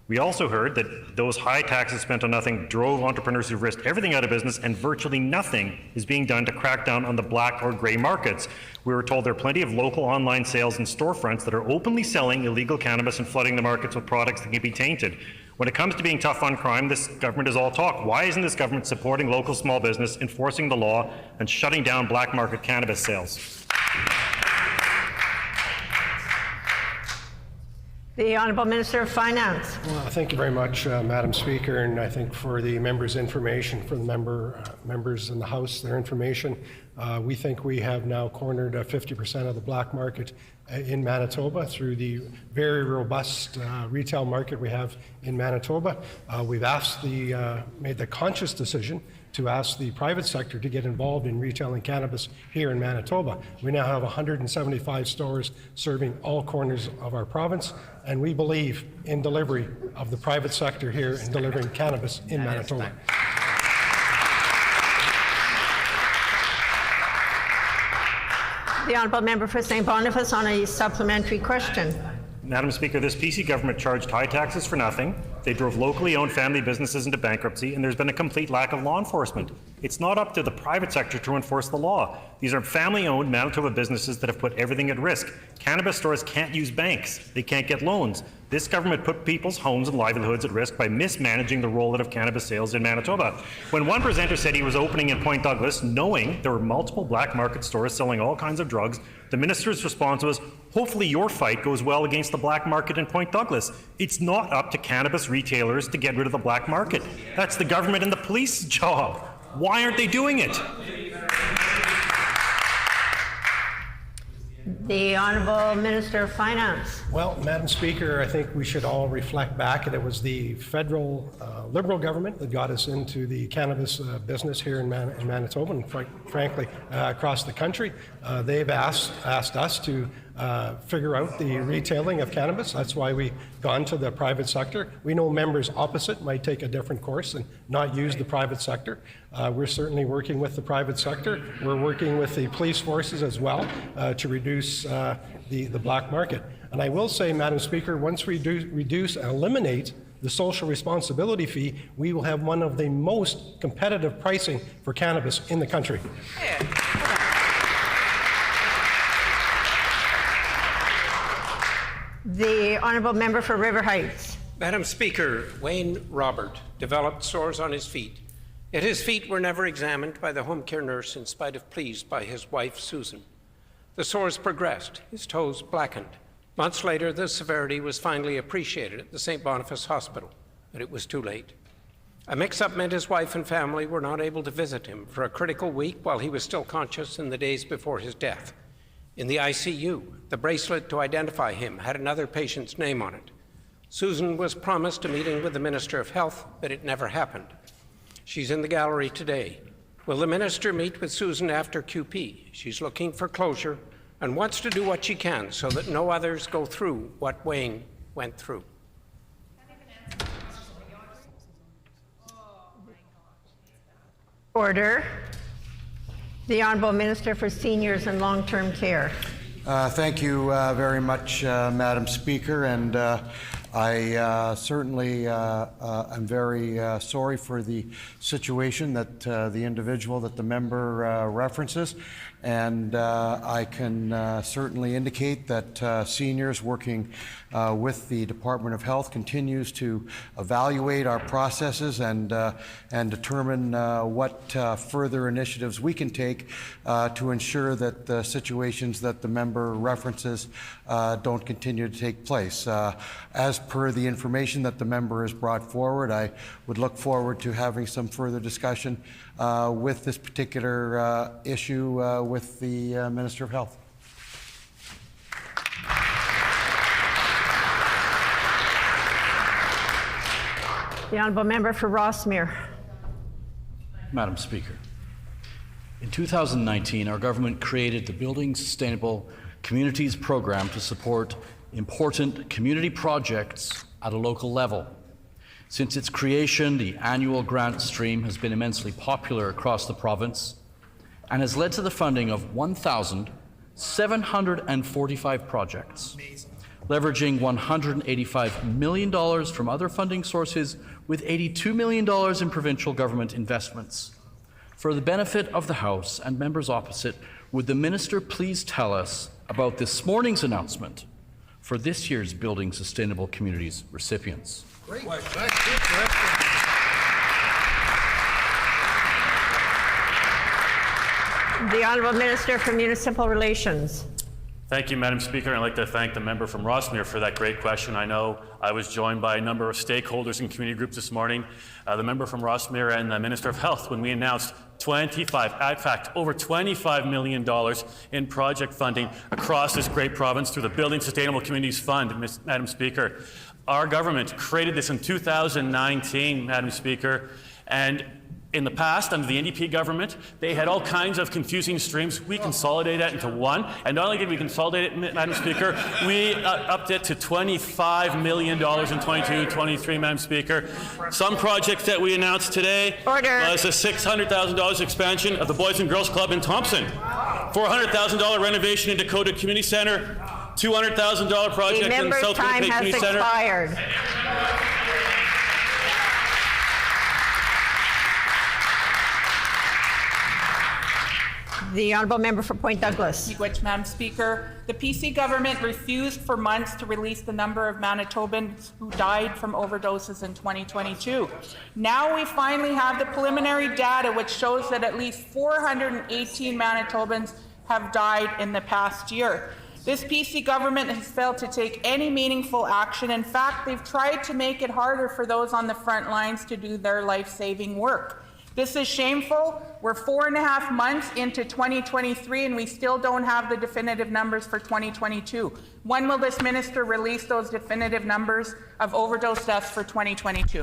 We also heard that those high taxes spent on nothing drove entrepreneurs who've risked everything out of business, and virtually nothing is being done to crack down on the black or grey markets. We were told there are plenty of local online sales and storefronts that are openly selling illegal cannabis and flooding the markets with products that can be tainted. When it comes to being tough on crime, this government is all talk. Why isn't this government supporting local small business, enforcing the law, and shutting down black market cannabis sales? The Honourable Minister of Finance. Well, thank you very much, Madam Speaker, and I think for the members' information, for the members in the House, their information, we think we have now cornered 50% of the black market in Manitoba through the very robust retail market we have in Manitoba. We've made the conscious decision to ask the private sector to get involved in retailing cannabis here in Manitoba. We now have 175 stores serving all corners of our province, and we believe in delivery of the private sector here in delivering cannabis in Manitoba. The Honourable Member for St. Boniface on a supplementary question. Madam Speaker, this PC government charged high taxes for nothing. They drove locally owned family businesses into bankruptcy, and there's been a complete lack of law enforcement. It's not up to the private sector to enforce the law. These are family-owned Manitoba businesses that have put everything at risk. Cannabis stores can't use banks. They can't get loans. This government put people's homes and livelihoods at risk by mismanaging the rollout of cannabis sales in Manitoba. When one presenter said he was opening in Point Douglas, knowing there were multiple black market stores selling all kinds of drugs, the minister's response was, hopefully your fight goes well against the black market in Point Douglas. It's not up to cannabis retailers to get rid of the black market. That's the government and the police's job. Why aren't they doing it? The Honourable Minister of Finance. Well, Madam Speaker, I think we should all reflect back, and it was the federal Liberal government that got us into the cannabis business here in Manitoba, and frankly, across the country. They've asked us to figure out the retailing of cannabis. That's why we've gone to the private sector. We know members opposite might take a different course and not use the private sector. We're certainly working with the private sector. We're working with the police forces as well to reduce the black market. And I will say, Madam Speaker, once we reduce and eliminate the social responsibility fee, we will have one of the most competitive pricing for cannabis in the country. The Honourable Member for River Heights. Madam Speaker, Wayne Robert developed sores on his feet. Yet his feet were never examined by the home care nurse in spite of pleas by his wife, Susan. The sores progressed, his toes blackened. Months later, the severity was finally appreciated at the St. Boniface Hospital, but it was too late. A mix-up meant his wife and family were not able to visit him for a critical week while he was still conscious in the days before his death. In the ICU, the bracelet to identify him had another patient's name on it. Susan was promised a meeting with the Minister of Health, but it never happened. She's in the gallery today. Will the Minister meet with Susan after QP? She's looking for closure and wants to do what she can so that no others go through what Wayne went through. Order. The Honourable Minister for Seniors and Long-Term Care. Thank you very much, Madam Speaker, and I certainly am very sorry for the situation that the individual that the member references, and I can certainly indicate that seniors working with the Department of Health continues to evaluate our processes and determine what further initiatives we can take to ensure that the situations that the member references don't continue to take place. As per the information that the member has brought forward, I would look forward to having some further discussion with this particular issue with the Minister of Health. The Honourable Member for Rossmere. Madam Speaker, in 2019, our government created the Building Sustainable Communities program to support important community projects at a local level. Since its creation, the annual grant stream has been immensely popular across the province and has led to the funding of 1,745 projects, leveraging $185 million from other funding sources with $82 million in provincial government investments. For the benefit of the House and members opposite, would the Minister please tell us about this morning's announcement for this year's Building Sustainable Communities recipients? Great. The Honourable Minister for Municipal Relations. Thank you, Madam Speaker. I'd like to thank the member from Rossmere for that great question. I know I was joined by a number of stakeholders and community groups this morning, the member from Rossmere and the Minister of Health, when we announced over $25 million in project funding across this great province through the Building Sustainable Communities Fund, Madam Speaker. Our government created this in 2019, Madam Speaker, and in the past, under the NDP government, they had all kinds of confusing streams. We consolidated that into one, and not only did we consolidate it, Madam Speaker, we upped it to $25 million in 22-23, Madam Speaker. Some projects that we announced today was a $600,000 expansion of the Boys and Girls Club in Thompson, $400,000 renovation in Dakota Community Center, $200,000 project in South Winnipeg Community Center. Expired. The Honourable Member for Point Douglas. Which, Madam Speaker, the PC government refused for months to release the number of Manitobans who died from overdoses in 2022. Now we finally have the preliminary data which shows that at least 418 Manitobans have died in the past year. This PC government has failed to take any meaningful action. In fact, they've tried to make it harder for those on the front lines to do their life-saving work. This is shameful. We're 4.5 months into 2023 and we still don't have the definitive numbers for 2022. When will this minister release those definitive numbers of overdose deaths for 2022?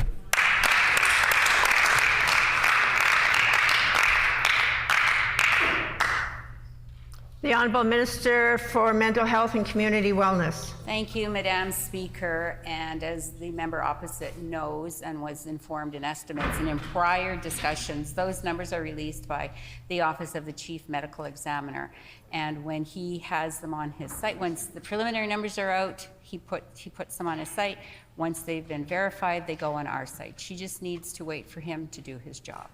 The Honourable Minister for Mental Health and Community Wellness. Thank you, Madam Speaker. And as the member opposite knows and was informed in estimates and in prior discussions, those numbers are released by the Office of the Chief Medical Examiner. And when he has them on his site, once the preliminary numbers are out, he puts them on his site. Once they've been verified, they go on our site. She just needs to wait for him to do his job.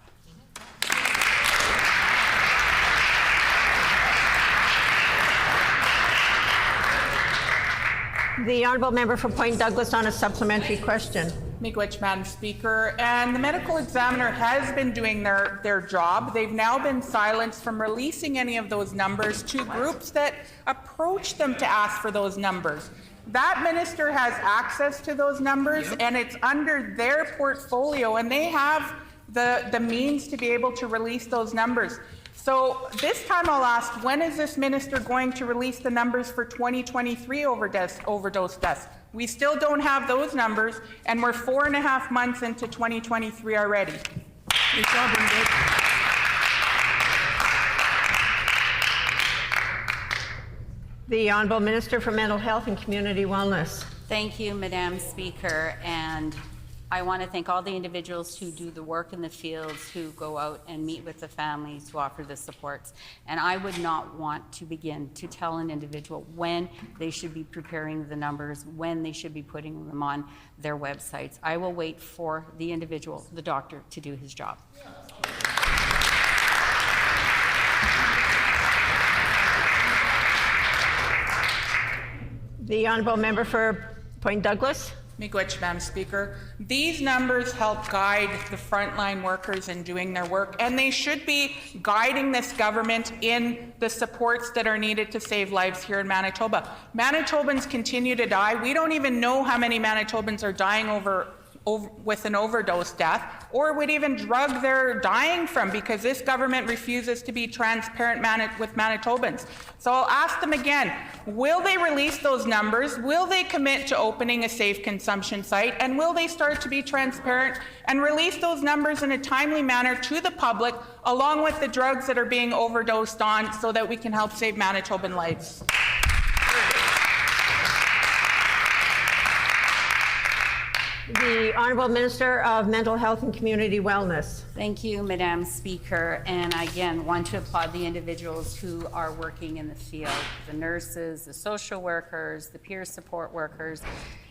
The Honourable Member for Point Douglas on a supplementary question. Miigwech, Madam Speaker. And the medical examiner has been doing their job. They've now been silenced from releasing any of those numbers to groups that approach them to ask for those numbers. That minister has access to those numbers, and it's under their portfolio, and they have the means to be able to release those numbers. So this time I'll ask, when is this minister going to release the numbers for 2023 overdose deaths? We still don't have those numbers, and we're 4.5 months into 2023 already. Great job, Bernadette. The Honourable Minister for Mental Health and Community Wellness. Thank you, Madam Speaker, and I want to thank all the individuals who do the work in the fields, who go out and meet with the families, who offer the supports. And I would not want to begin to tell an individual when they should be preparing the numbers, when they should be putting them on their websites. I will wait for the individual, the doctor, to do his job. The Honourable Member for Point Douglas. Miigwech, Madam Speaker. These numbers help guide the frontline workers in doing their work, and they should be guiding this government in the supports that are needed to save lives here in Manitoba. Manitobans continue to die. We don't even know how many Manitobans are dying with an overdose death, or what even drug they're dying from, because this government refuses to be transparent with Manitobans. So I'll ask them again, will they release those numbers? Will they commit to opening a safe consumption site? And will they start to be transparent and release those numbers in a timely manner to the public, along with the drugs that are being overdosed on, so that we can help save Manitoban lives? The Honourable Minister of Mental Health and Community Wellness. Thank you, Madam Speaker. And I again want to applaud the individuals who are working in the field, the nurses, the social workers, the peer support workers,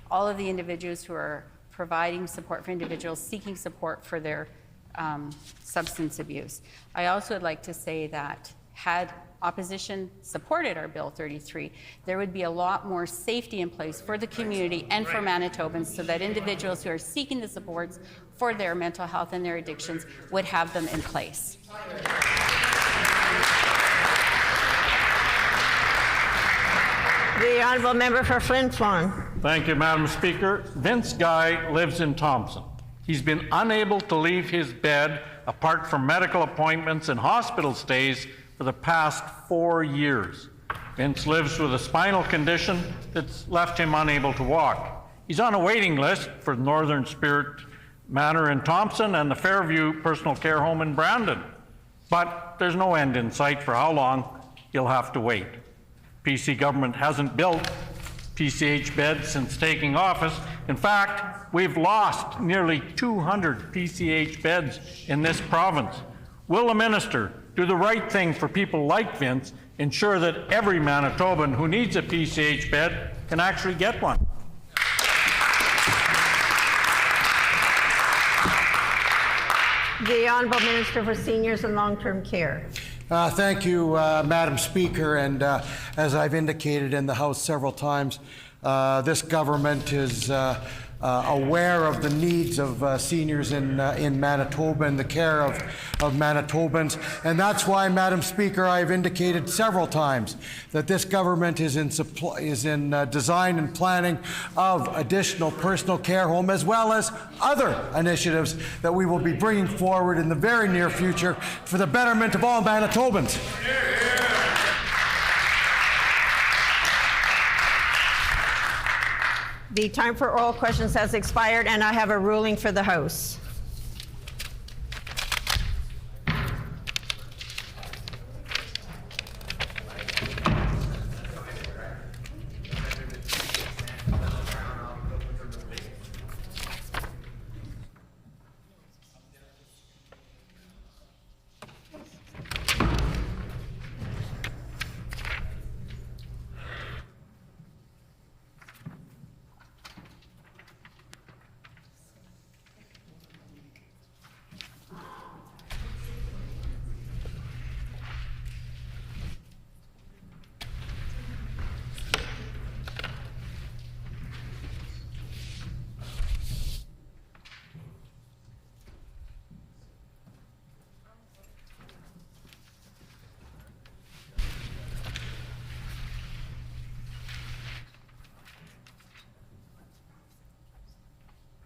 all of the individuals who are providing support for individuals seeking support for their substance abuse. I also would like to say that had opposition supported our Bill 33, there would be a lot more safety in place for the community and for Manitobans, so that individuals who are seeking the supports for their mental health and their addictions would have them in place. The Honourable Member for Flin Flon. Thank you, Madam Speaker. Vince Guy lives in Thompson. He's been unable to leave his bed apart from medical appointments and hospital stays for the past 4 years. Vince lives with a spinal condition that's left him unable to walk. He's on a waiting list for Northern Spirit Manor in Thompson and the Fairview Personal Care Home in Brandon. But there's no end in sight for how long he'll have to wait. PC government hasn't built PCH beds since taking office. In fact, we've lost nearly 200 PCH beds in this province. Will the minister do the right thing for people like Vince, ensure that every Manitoban who needs a PCH bed can actually get one? The Honourable Minister for Seniors and Long-Term Care. Thank you, Madam Speaker. And as I've indicated in the House several times, this government is aware of the needs of seniors in Manitoba and the care of Manitobans. And that's why, Madam Speaker, I've indicated several times that this government is in design and planning of additional personal care home, as well as other initiatives that we will be bringing forward in the very near future for the betterment of all Manitobans. The time for oral questions has expired, and I have a ruling for the House.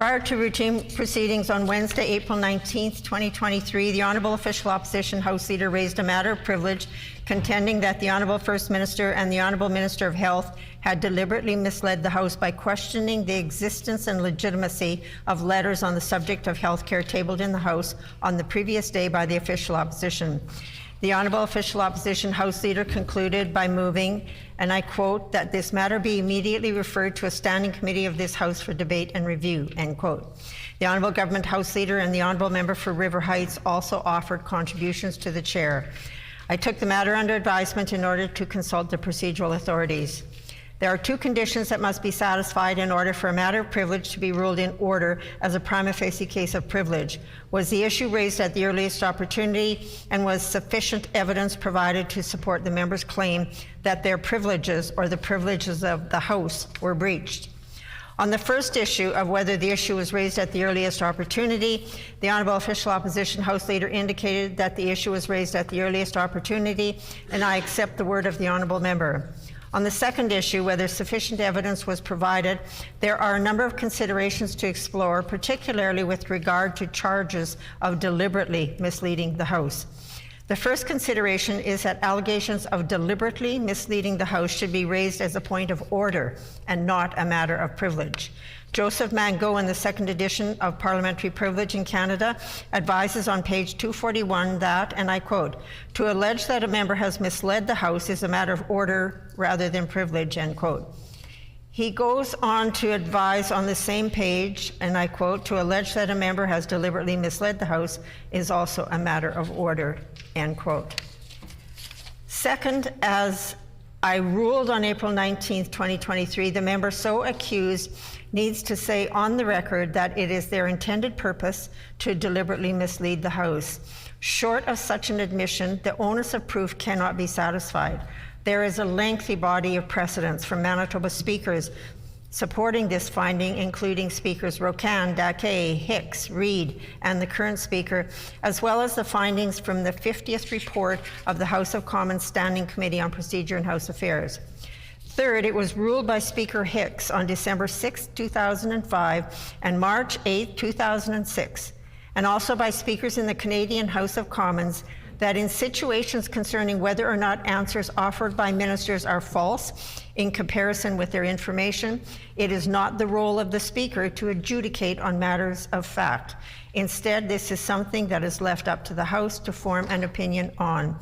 Prior to routine proceedings on Wednesday, April 19th, 2023, the Honourable Official Opposition House Leader raised a matter of privilege, contending that the Honourable First Minister and the Honourable Minister of Health had deliberately misled the House by questioning the existence and legitimacy of letters on the subject of healthcare tabled in the House on the previous day by the Official Opposition. The Honourable Official Opposition House Leader concluded by moving, and I quote, that this matter be immediately referred to a standing committee of this House for debate and review, end quote. The Honourable Government House Leader and the Honourable Member for River Heights also offered contributions to the Chair. I took the matter under advisement in order to consult the procedural authorities. There are two conditions that must be satisfied in order for a matter of privilege to be ruled in order as a prima facie case of privilege. Was the issue raised at the earliest opportunity, and was sufficient evidence provided to support the member's claim that their privileges or the privileges of the House were breached? On the first issue of whether the issue was raised at the earliest opportunity, the Honourable Official Opposition House Leader indicated that the issue was raised at the earliest opportunity, and I accept the word of the Honourable Member. On the second issue, whether sufficient evidence was provided, there are a number of considerations to explore, particularly with regard to charges of deliberately misleading the House. The first consideration is that allegations of deliberately misleading the House should be raised as a point of order and not a matter of privilege. Joseph Mango, in the second edition of Parliamentary Privilege in Canada, advises on page 241 that, and I quote, to allege that a member has misled the House is a matter of order rather than privilege, end quote. He goes on to advise on the same page, and I quote, to allege that a member has deliberately misled the House is also a matter of order, end quote. Second, as I ruled on April 19th, 2023, the member so accused needs to say on the record that it is their intended purpose to deliberately mislead the House. Short of such an admission, the onus of proof cannot be satisfied. There is a lengthy body of precedents from Manitoba speakers supporting this finding, including Speakers Rocan, Daquet, Hicks, Reid, and the current Speaker, as well as the findings from the 50th report of the House of Commons Standing Committee on Procedure and House Affairs. Third, it was ruled by Speaker Hicks on December 6, 2005 and March 8, 2006, and also by speakers in the Canadian House of Commons, that in situations concerning whether or not answers offered by ministers are false in comparison with their information, it is not the role of the Speaker to adjudicate on matters of fact. Instead, this is something that is left up to the House to form an opinion on.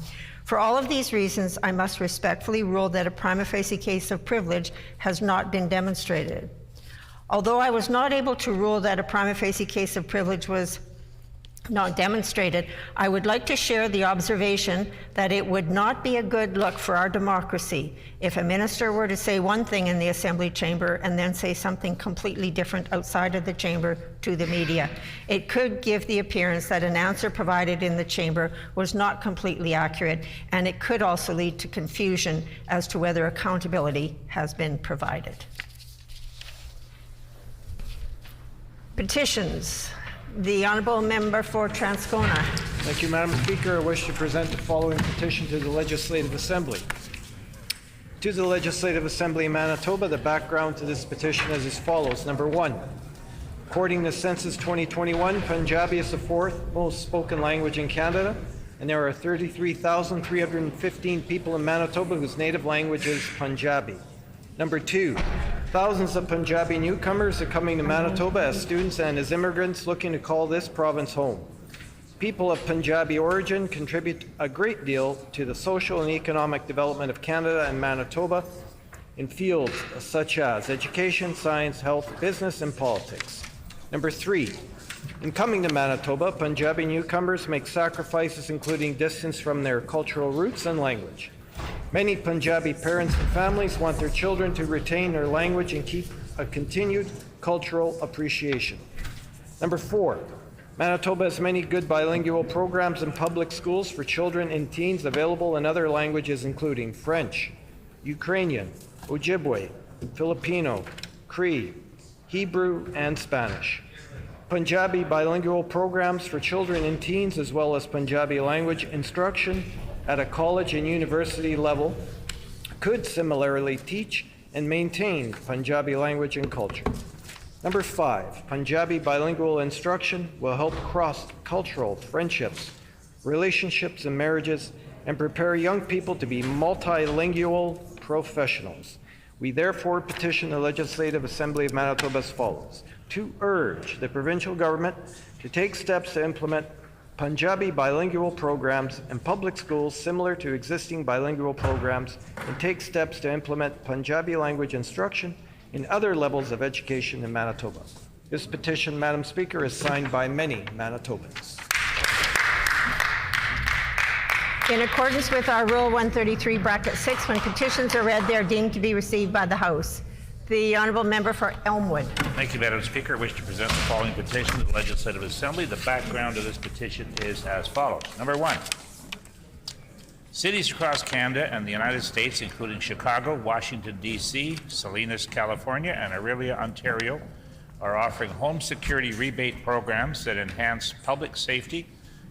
For all of these reasons, I must respectfully rule that a prima facie case of privilege has not been demonstrated. Although I was not able to rule that a prima facie case of privilege was not demonstrated, I would like to share the observation that it would not be a good look for our democracy if a minister were to say one thing in the Assembly chamber and then say something completely different outside of the chamber to the media. It could give the appearance that an answer provided in the chamber was not completely accurate, and it could also lead to confusion as to whether accountability has been provided. Petitions. The Honourable Member for Transcona. Thank you, Madam Speaker. I wish to present the following petition to the Legislative Assembly. To the Legislative Assembly of Manitoba, the background to this petition is as follows. Number one, according to Census 2021, Punjabi is the fourth most spoken language in Canada, and there are 33,315 people in Manitoba whose native language is Punjabi. Number two, thousands of Punjabi newcomers are coming to Manitoba as students and as immigrants looking to call this province home. People of Punjabi origin contribute a great deal to the social and economic development of Canada and Manitoba in fields such as education, science, health, business, and politics. Number three, in coming to Manitoba, Punjabi newcomers make sacrifices including distance from their cultural roots and language. Many Punjabi parents and families want their children to retain their language and keep a continued cultural appreciation. Number four, Manitoba has many good bilingual programs in public schools for children and teens available in other languages including French, Ukrainian, Ojibwe, Filipino, Cree, Hebrew, and Spanish. Punjabi bilingual programs for children and teens, as well as Punjabi language instruction at a college and university level, could similarly teach and maintain Punjabi language and culture. Number 5, Punjabi bilingual instruction will help cross-cultural friendships, relationships, and marriages, and prepare young people to be multilingual professionals. We therefore petition the Legislative Assembly of Manitoba as follows: to urge the provincial government to take steps to implement Punjabi bilingual programs in public schools similar to existing bilingual programs, and take steps to implement Punjabi language instruction in other levels of education in Manitoba. This petition, Madam Speaker, is signed by many Manitobans. In accordance with our Rule 133, Bracket 6, when petitions are read, they are deemed to be received by the House. The Honourable Member for Elmwood. Thank you, Madam Speaker. I wish to present the following petition to the Legislative Assembly. The background of this petition is as follows. Number 1. Cities across Canada and the United States, including Chicago, Washington, D.C., Salinas, California, and Orillia, Ontario, are offering home security rebate programs that enhance public safety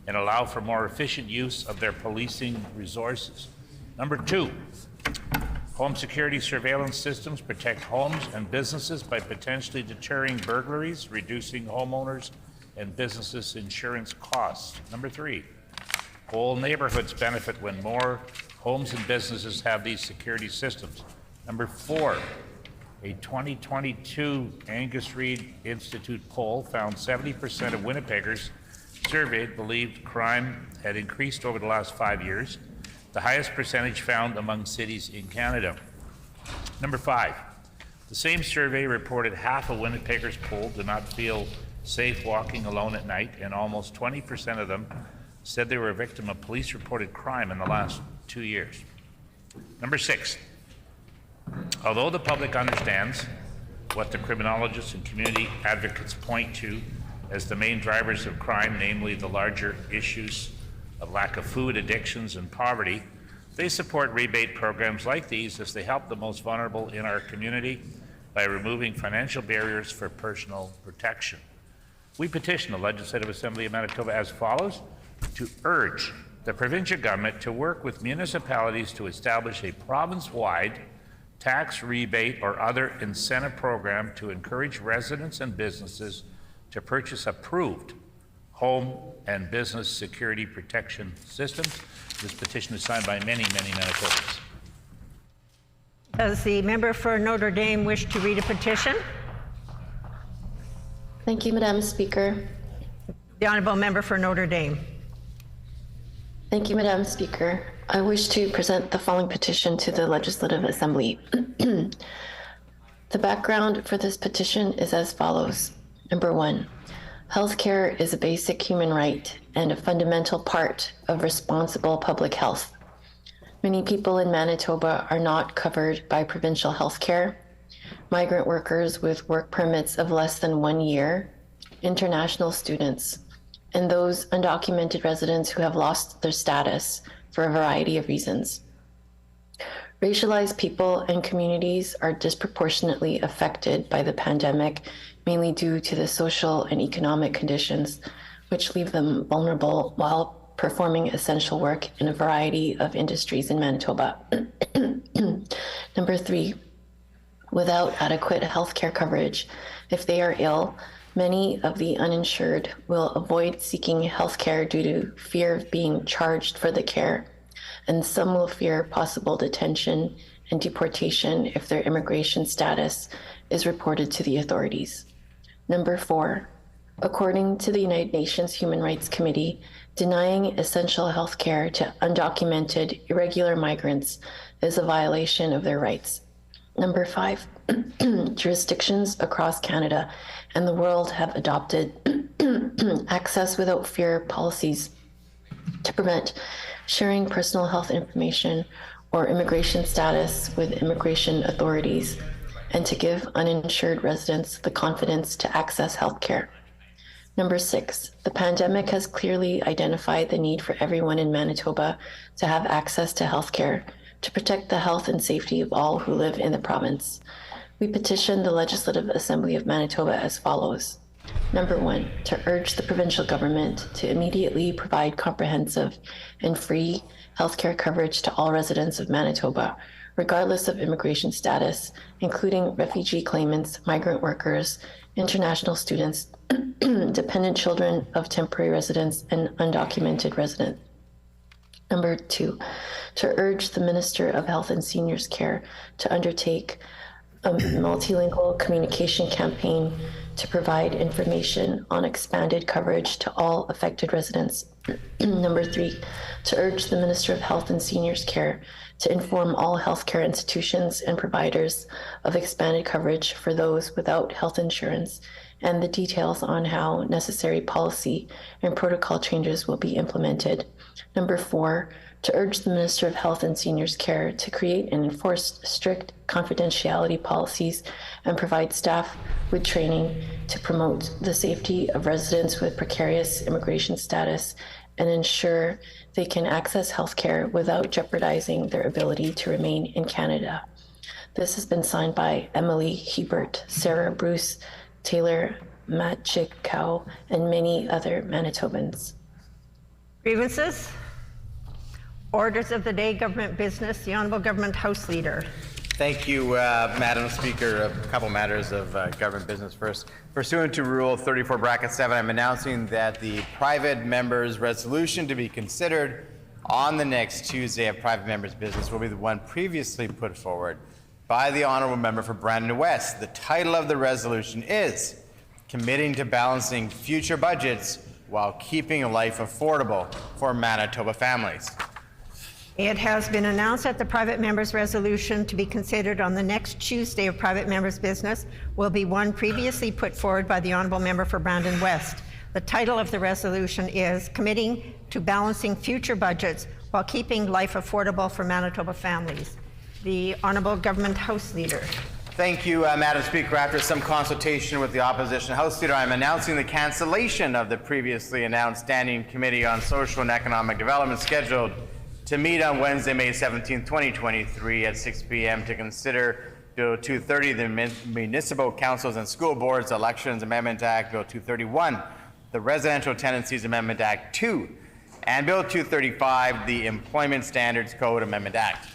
and allow for more efficient use of their policing resources. Number 2, home security surveillance systems protect homes and businesses by potentially deterring burglaries, reducing homeowners and businesses' insurance costs. Number 3, whole neighborhoods benefit when more homes and businesses have these security systems. Number 4, a 2022 Angus Reid Institute poll found 70% of Winnipeggers surveyed believed crime had increased over the last 5 years, the highest percentage found among cities in Canada. Number 5, the same survey reported half of Winnipeggers polled do not feel safe walking alone at night, and almost 20% of them said they were a victim of police-reported crime in the last 2 years. Number 6, although the public understands what the criminologists and community advocates point to as the main drivers of crime, namely the larger issues of lack of food, addictions, and poverty, they support rebate programs like these as they help the most vulnerable in our community by removing financial barriers for personal protection. We petition the Legislative Assembly of Manitoba as follows: to urge the provincial government to work with municipalities to establish a province-wide tax rebate or other incentive program to encourage residents and businesses to purchase approved home and business security protection systems. This petition is signed by many, many Manitobans. Does the member for Notre Dame wish to read a petition? Thank you, Madam Speaker. The Honourable Member for Notre Dame. Thank you, Madam Speaker. I wish to present the following petition to the Legislative Assembly. The background for this petition is as follows. Number 1, healthcare is a basic human right and a fundamental part of responsible public health. Many people in Manitoba are not covered by provincial healthcare. Migrant workers with work permits of less than 1 year, international students, and those undocumented residents who have lost their status for a variety of reasons. Racialized people and communities are disproportionately affected by the pandemic, mainly due to the social and economic conditions which leave them vulnerable while performing essential work in a variety of industries in Manitoba. Number 3, without adequate healthcare coverage, if they are ill, many of the uninsured will avoid seeking healthcare due to fear of being charged for the care, and some will fear possible detention and deportation if their immigration status is reported to the authorities. Number 4, according to the United Nations Human Rights Committee, denying essential health care to undocumented, irregular migrants is a violation of their rights. Number 5, jurisdictions across Canada and the world have adopted access without fear policies to prevent sharing personal health information or immigration status with immigration authorities, and to give uninsured residents the confidence to access health care. Number 6, the pandemic has clearly identified the need for everyone in Manitoba to have access to health care to protect the health and safety of all who live in the province. We petition the Legislative Assembly of Manitoba as follows. Number 1, to urge the provincial government to immediately provide comprehensive and free healthcare coverage to all residents of Manitoba, regardless of immigration status, including refugee claimants, migrant workers, international students, dependent children of temporary residents, and undocumented residents. Number 2, to urge the Minister of Health and Seniors Care to undertake a multilingual communication campaign to provide information on expanded coverage to all affected residents. Number 3, to urge the Minister of Health and Seniors Care to inform all healthcare institutions and providers of expanded coverage for those without health insurance and the details on how necessary policy and protocol changes will be implemented. Number 4, to urge the Minister of Health and Seniors Care to create and enforce strict confidentiality policies and provide staff with training to promote the safety of residents with precarious immigration status and ensure they can access healthcare without jeopardizing their ability to remain in Canada. This has been signed by Emily Hebert, Sarah Bruce, Taylor Matchikow, and many other Manitobans. Grievances? Orders of the day, government business. The Honourable Government House Leader. Thank you, Madam Speaker. A couple matters of government business first. Pursuant to Rule 34(7), I'm announcing that the private members' resolution to be considered on the next Tuesday of private members' business will be the one previously put forward by the Honourable Member for Brandon West. The title of the resolution is Committing to Balancing Future Budgets While Keeping Life Affordable for Manitoba Families. It has been announced that the private member's resolution to be considered on the next Tuesday of private member's business will be one previously put forward by the Honourable Member for Brandon West. The title of the resolution is Committing to Balancing Future Budgets While Keeping Life Affordable for Manitoba Families. The Honourable Government House Leader. Thank you, Madam Speaker. After some consultation with the Opposition House Leader, I'm announcing the cancellation of the previously announced Standing Committee on Social and Economic Development scheduled to meet on Wednesday, May 17, 2023 at 6 p.m. to consider Bill 230, the Municipal Councils and School Boards Elections Amendment Act, Bill 231, the Residential Tenancies Amendment Act 2, and Bill 235, the Employment Standards Code Amendment Act.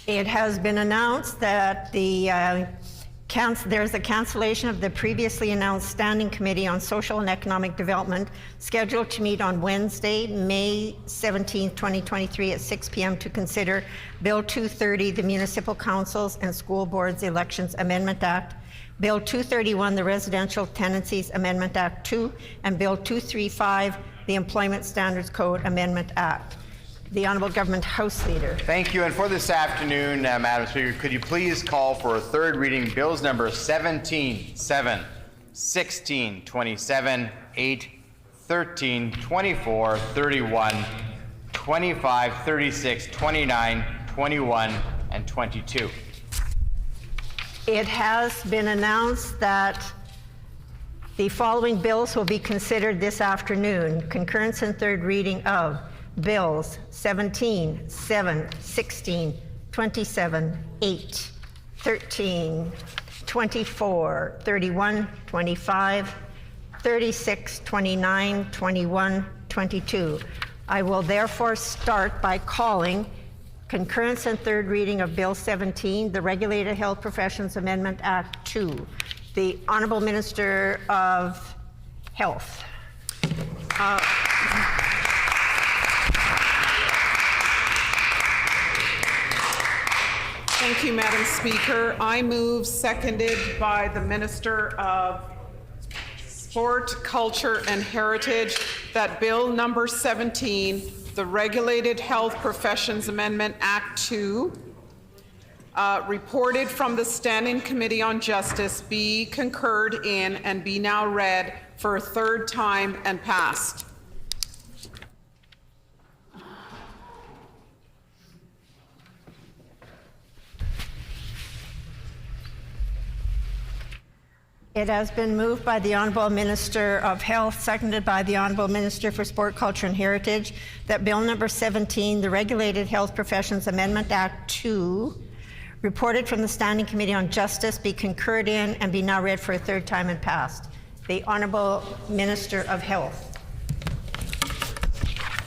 It has been announced that there's a cancellation of the previously announced Standing Committee on Social and Economic Development scheduled to meet on Wednesday, May 17, 2023 at 6 p.m. to consider Bill 230, the Municipal Councils and School Boards Elections Amendment Act, Bill 231, the Residential Tenancies Amendment Act 2, and Bill 235, the Employment Standards Code Amendment Act. The Honourable Government House Leader. Thank you. And for this afternoon, Madam Speaker, could you please call for a third reading bills number 17, 7, 16, 27, 8, 13, 24, 31, 25, 36, 29, 21, and 22. It has been announced that the following bills will be considered this afternoon. Concurrence and third reading of Bills 17, 7, 16, 27, 8, 13, 24, 31, 25, 36, 29, 21, 22. I will therefore start by calling concurrence and third reading of Bill 17, the Regulated Health Professions Amendment Act 2. The Honourable Minister of Health. Thank you, Madam Speaker. I move, seconded by the Minister of Sport, Culture and Heritage, that Bill number 17, the Regulated Health Professions Amendment Act 2, reported from the Standing Committee on Justice, be concurred in and be now read for a third time and passed. It has been moved by the Honourable Minister of Health, seconded by the Honourable Minister for Sport, Culture and Heritage, that Bill number 17, the Regulated Health Professions Amendment Act 2, reported from the Standing Committee on Justice, be concurred in and be now read for a third time and passed. The Honourable Minister of Health.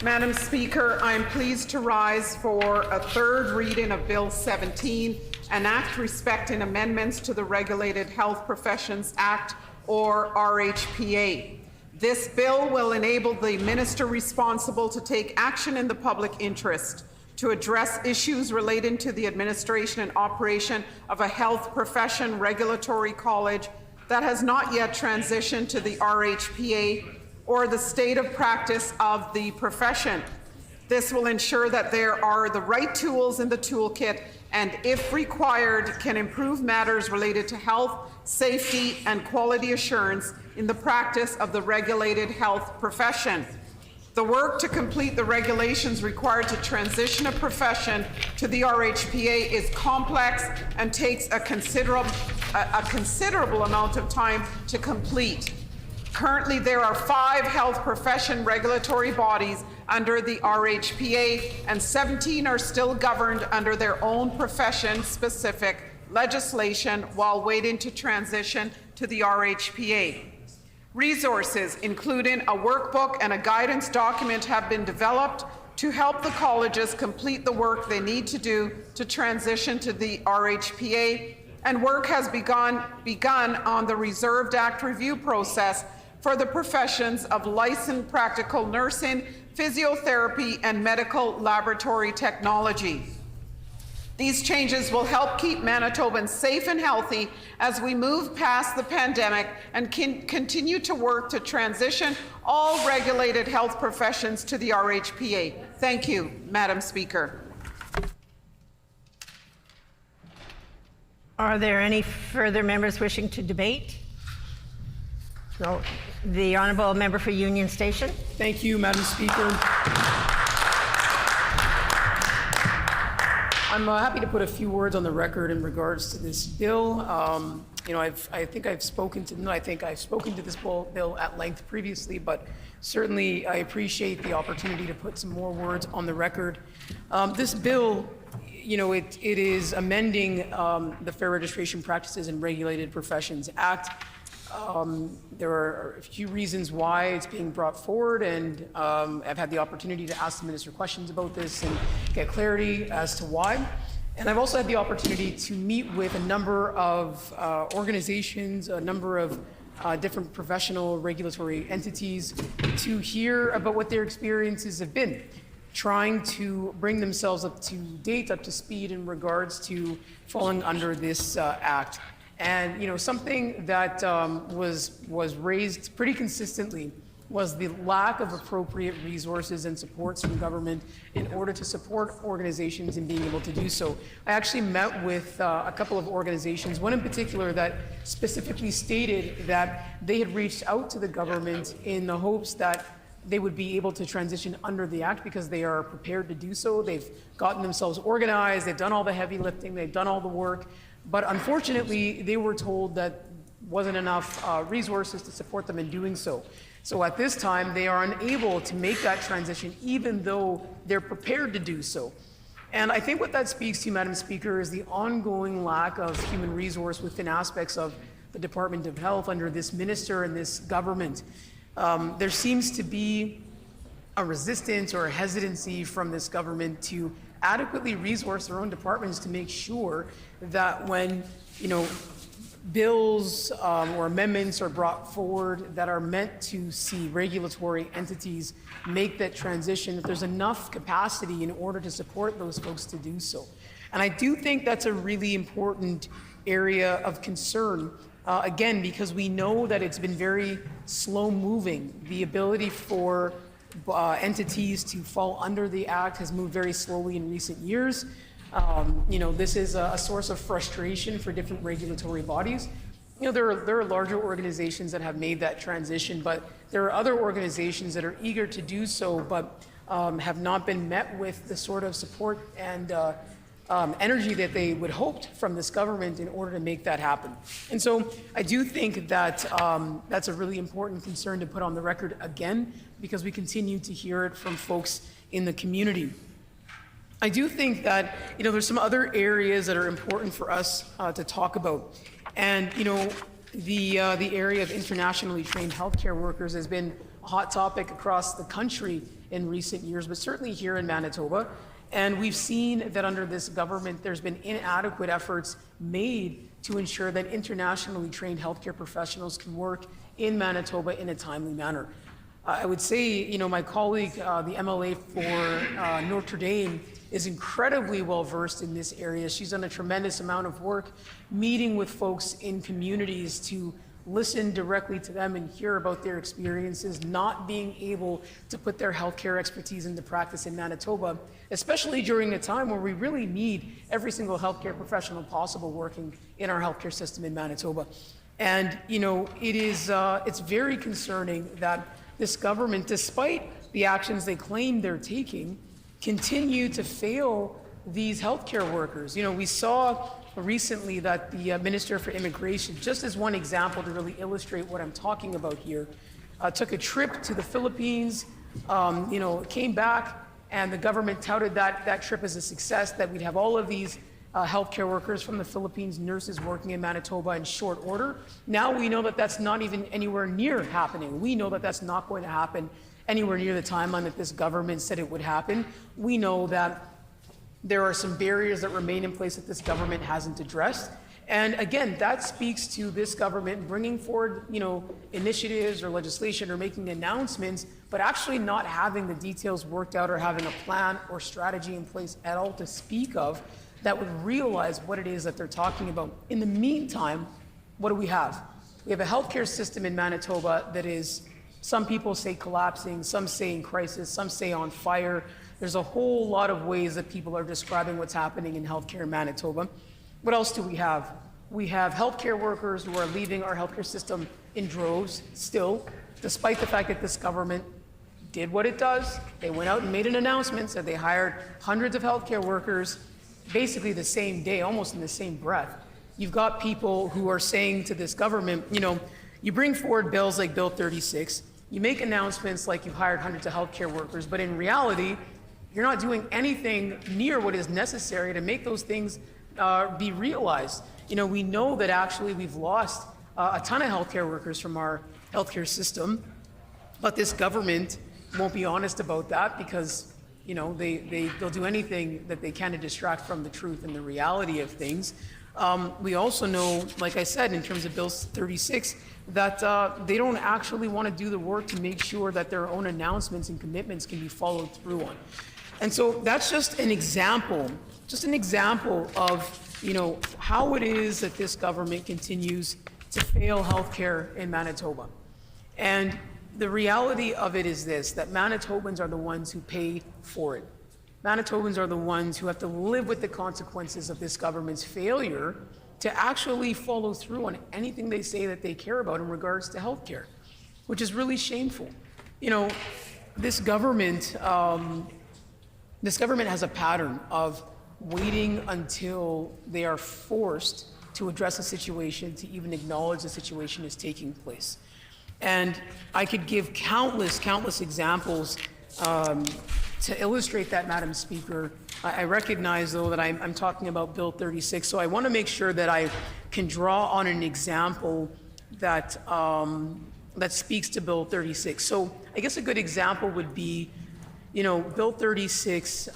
Madam Speaker, I am pleased to rise for a third reading of Bill 17, an act respecting amendments to the Regulated Health Professions Act, or RHPA. This bill will enable the minister responsible to take action in the public interest to address issues relating to the administration and operation of a health profession regulatory college that has not yet transitioned to the RHPA or the state of practice of the profession. This will ensure that there are the right tools in the toolkit and, if required, can improve matters related to health, safety, and quality assurance in the practice of the regulated health profession. The work to complete the regulations required to transition a profession to the RHPA is complex and takes a considerable amount of time to complete. Currently, there are 5 health profession regulatory bodies under the RHPA, and 17 are still governed under their own profession-specific legislation while waiting to transition to the RHPA. Resources, including a workbook and a guidance document, have been developed to help the colleges complete the work they need to do to transition to the RHPA, and work has begun on the Reserved Act review process for the professions of licensed practical nursing, physiotherapy, and medical laboratory technology. These changes will help keep Manitobans safe and healthy as we move past the pandemic and can continue to work to transition all regulated health professions to the RHPA. Thank you, Madam Speaker. Are there any further members wishing to debate? No. The Honourable Member for Union Station. Thank you, Madam Speaker. I'm happy to put a few words on the record in regards to this bill. I think I've spoken to this bill at length previously, but certainly I appreciate the opportunity to put some more words on the record. This bill, it is amending the Fair Registration Practices and Regulated Professions Act. There are a few reasons why it's being brought forward, and I've had the opportunity to ask the minister questions about this and get clarity as to why. And I've also had the opportunity to meet with a number of organizations, a number of different professional regulatory entities to hear about what their experiences have been, trying to bring themselves up to date, up to speed in regards to falling under this act. And something that was raised pretty consistently was the lack of appropriate resources and supports from government in order to support organizations in being able to do so. I actually met with a couple of organizations, one in particular that specifically stated that they had reached out to the government in the hopes that they would be able to transition under the act because they are prepared to do so. They've gotten themselves organized, they've done all the heavy lifting, they've done all the work. But unfortunately, they were told that wasn't enough resources to support them in doing so. So at this time, they are unable to make that transition, even though they're prepared to do so. And I think what that speaks to, Madam Speaker, is the ongoing lack of human resource within aspects of the Department of Health under this minister and this government. There seems to be a resistance or a hesitancy from this government to adequately resource their own departments to make sure that when bills or amendments are brought forward that are meant to see regulatory entities make that transition, that there's enough capacity in order to support those folks to do so. And I do think that's a really important area of concern, again, because we know that it's been very slow moving. The ability for entities to fall under the act has moved very slowly in recent years. This is a source of frustration for different regulatory bodies. There are larger organizations that have made that transition, but there are other organizations that are eager to do so, but have not been met with the sort of support and energy that they would hoped from this government in order to make that happen. And so I do think that that's a really important concern to put on the record again, because we continue to hear it from folks in the community. I do think that there's some other areas that are important for us to talk about, and the area of internationally trained healthcare workers has been hot topic across the country in recent years, but certainly here in Manitoba. And we've seen that under this government, there's been inadequate efforts made to ensure that internationally trained healthcare professionals can work in Manitoba in a timely manner. I would say, my colleague, the MLA for Notre Dame, is incredibly well versed in this area. She's done a tremendous amount of work meeting with folks in communities to listen directly to them and hear about their experiences not being able to put their healthcare expertise into practice in Manitoba, especially during a time where we really need every single healthcare professional possible working in our healthcare system in Manitoba. And it's very concerning that this government, despite the actions they claim they're taking, continue to fail these healthcare workers. We saw recently that the Minister for Immigration, just as one example to really illustrate what I'm talking about here, took a trip to the Philippines, came back, and the government touted that trip as a success, that we'd have all of these healthcare workers from the Philippines, nurses working in Manitoba in short order. Now we know that that's not even anywhere near happening. We know that that's not going to happen anywhere near the timeline that this government said it would happen. We know that there are some barriers that remain in place that this government hasn't addressed. And again, that speaks to this government bringing forward, initiatives or legislation or making announcements, but actually not having the details worked out or having a plan or strategy in place at all to speak of that would realize what it is that they're talking about. In the meantime, what do we have? We have a healthcare system in Manitoba that is, some people say collapsing, some say in crisis, some say on fire. There's a whole lot of ways that people are describing what's happening in healthcare in Manitoba. What else do we have? We have healthcare workers who are leaving our healthcare system in droves still, despite the fact that this government did what it does. They went out and made an announcement, said they hired hundreds of healthcare workers basically the same day, almost in the same breath. You've got people who are saying to this government, you bring forward bills like Bill 36, you make announcements like you've hired hundreds of healthcare workers, but in reality, you're not doing anything near what is necessary to make those things be realized. We know that actually we've lost a ton of healthcare workers from our healthcare system, but this government won't be honest about that because they'll do anything that they can to distract from the truth and the reality of things. We also know, like I said, in terms of Bill 36, that they don't actually want to do the work to make sure that their own announcements and commitments can be followed through on. And so that's just an example of how it is that this government continues to fail healthcare in Manitoba. And the reality of it is this, that Manitobans are the ones who pay for it. Manitobans are the ones who have to live with the consequences of this government's failure to actually follow through on anything they say that they care about in regards to healthcare, which is really shameful. This government has a pattern of waiting until they are forced to address a situation to even acknowledge the situation is taking place. And I could give countless examples to illustrate that, Madam Speaker. I recognize, though, that I'm talking about Bill 36, so I want to make sure that I can draw on an example that speaks to Bill 36. So I guess a good example would be, Bill 36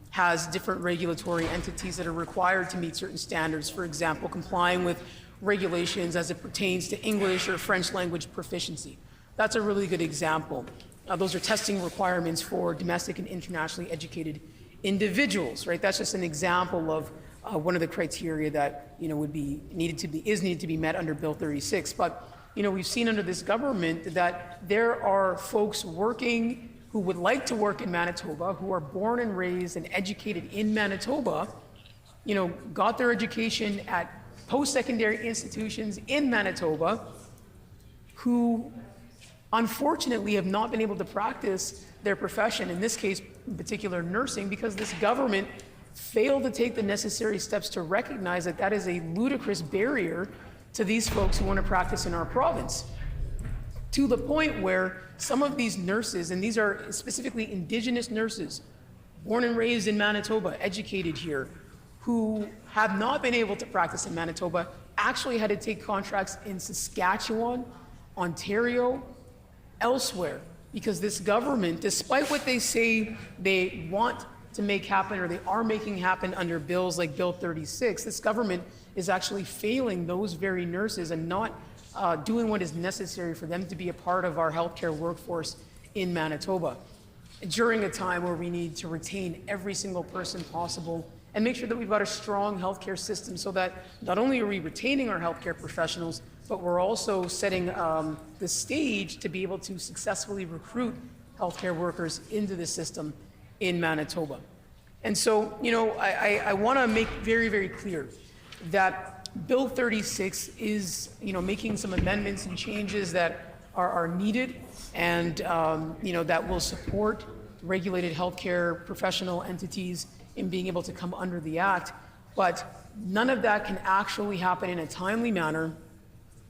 has different regulatory entities that are required to meet certain standards. For example, complying with regulations as it pertains to English or French language proficiency. That's a really good example. Those are testing requirements for domestic and internationally educated individuals, right? That's just an example of one of the criteria that is needed to be met under Bill 36. But we've seen under this government that there are folks working who would like to work in Manitoba, who are born and raised and educated in Manitoba, got their education at post-secondary institutions in Manitoba, who unfortunately have not been able to practice their profession, in this case, in particular nursing, because this government failed to take the necessary steps to recognize that that is a ludicrous barrier to these folks who want to practice in our province. To the point where some of these nurses, and these are specifically Indigenous nurses, born and raised in Manitoba, educated here, who have not been able to practice in Manitoba, actually had to take contracts in Saskatchewan, Ontario, elsewhere, because this government, despite what they say they want to make happen or they are making happen under bills like Bill 36, this government is actually failing those very nurses and not doing what is necessary for them to be a part of our healthcare workforce in Manitoba during a time where we need to retain every single person possible and make sure that we've got a strong healthcare system so that not only are we retaining our healthcare professionals, but we're also setting the stage to be able to successfully recruit healthcare workers into the system in Manitoba. And so, you know, I want to make very, very clear that Bill 36 is, you know, making some amendments and changes that are needed and, you know, that will support regulated healthcare professional entities in being able to come under the Act. But none of that can actually happen in a timely manner.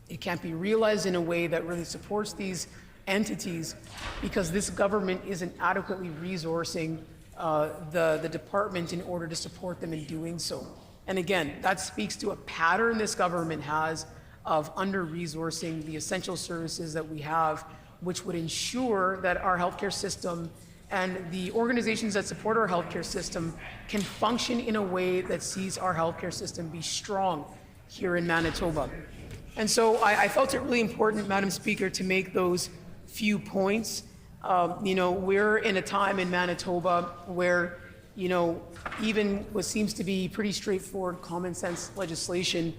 It can't be realized in a way that really supports these entities because this government isn't adequately resourcing the department in order to support them in doing so. And again, that speaks to a pattern this government has of under-resourcing the essential services that we have, which would ensure that our healthcare system and the organizations that support our healthcare system can function in a way that sees our healthcare system be strong here in Manitoba. And so I felt it really important, Madam Speaker, to make those few points. You know, we're in a time in Manitoba where, you know, even what seems to be pretty straightforward common sense legislation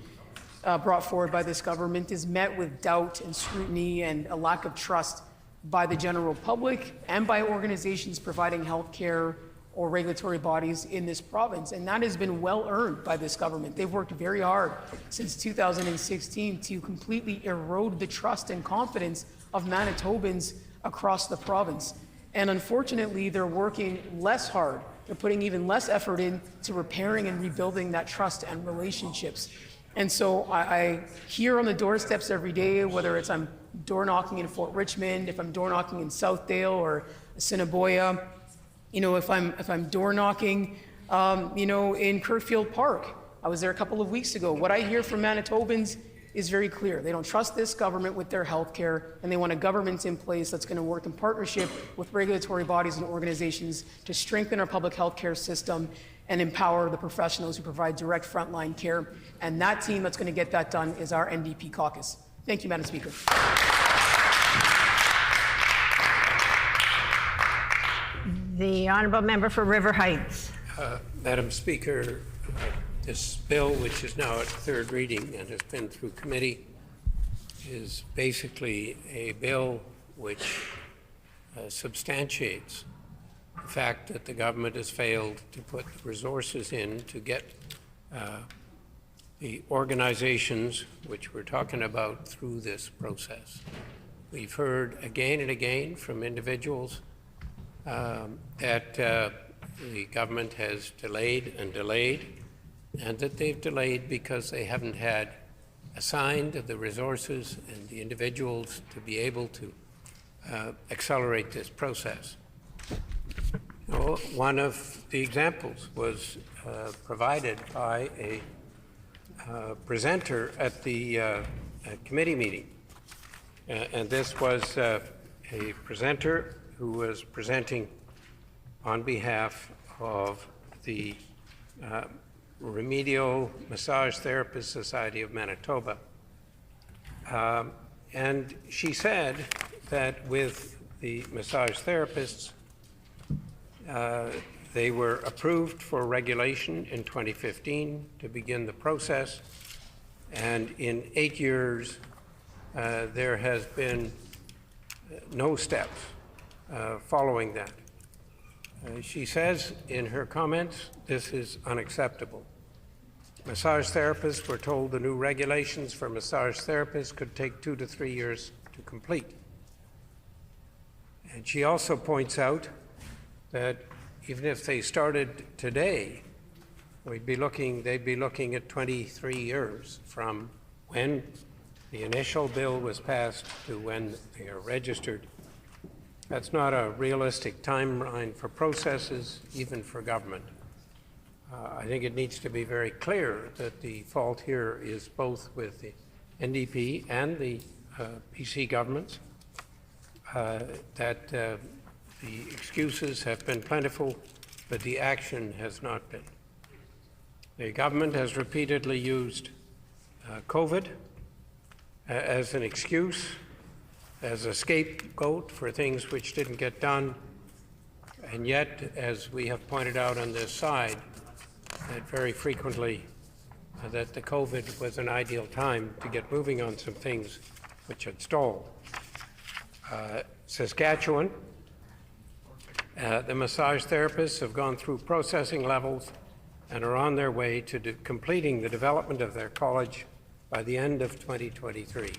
brought forward by this government is met with doubt and scrutiny and a lack of trust by the general public and by organizations providing health care or regulatory bodies in this province. And that has been well earned by this government. They've worked very hard since 2016 to completely erode the trust and confidence of Manitobans across the province. And unfortunately, they're working less hard. They're putting even less effort into repairing and rebuilding that trust and relationships. And so I hear on the doorsteps every day, whether it's I'm door knocking in Fort Richmond, if I'm door knocking in Southdale or Assiniboia, you know, if I'm door knocking, you know, in Kirkfield Park. I was there a couple of weeks ago. What I hear from Manitobans is very clear. They don't trust this government with their health care, and they want a government in place that's going to work in partnership with regulatory bodies and organizations to strengthen our public health care system and empower the professionals who provide direct frontline care. And that team that's going to get that done is our NDP caucus. Thank you, Madam Speaker. The honourable member for River Heights. Madam Speaker, this bill, which is now at third reading and has been through committee, is basically a bill which substantiates the fact that the government has failed to put resources in to get the organizations which we're talking about through this process. We've heard again and again from individuals that the government has delayed and delayed, and that they've delayed because they haven't had assigned the resources and the individuals to be able to accelerate this process. You know, one of the examples was provided by a presenter at the committee meeting. And this was a presenter who was presenting on behalf of the Remedial Massage Therapist Society of Manitoba. And she said that with the massage therapists, they were approved for regulation in 2015 to begin the process. And in 8 years, there has been no steps following that. She says in her comments, this is unacceptable. Massage therapists were told the new regulations for massage therapists could take 2 to 3 years to complete. And she also points out that even if they started today, they'd be looking at 23 years from when the initial bill was passed to when they are registered. That's not a realistic timeline for processes, even for government. I think it needs to be very clear that the fault here is both with the NDP and the PC governments. that the excuses have been plentiful, but the action has not been. The government has repeatedly used COVID as an excuse, as a scapegoat for things which didn't get done, and yet, as we have pointed out on this side, that very frequently that the COVID was an ideal time to get moving on some things which had stalled. Saskatchewan, the massage therapists have gone through processing levels and are on their way to completing the development of their college by the end of 2023.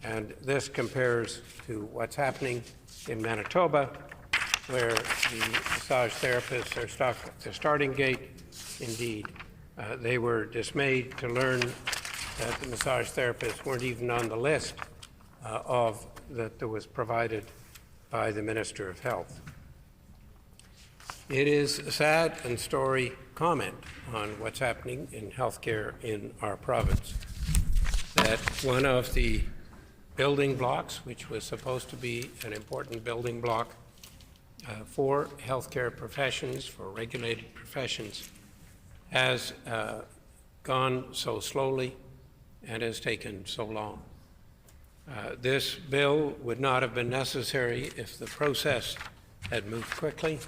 And this compares to what's happening in Manitoba, where the massage therapists are stuck at the starting gate. Indeed, they were dismayed to learn that the massage therapists weren't even on the list that was provided by the Minister of Health. It is a sad and story comment on what's happening in healthcare in our province, that one of the building blocks, which was supposed to be an important building block for healthcare professions, for regulated professions, has gone so slowly and has taken so long. This bill would not have been necessary if the process had moved quickly.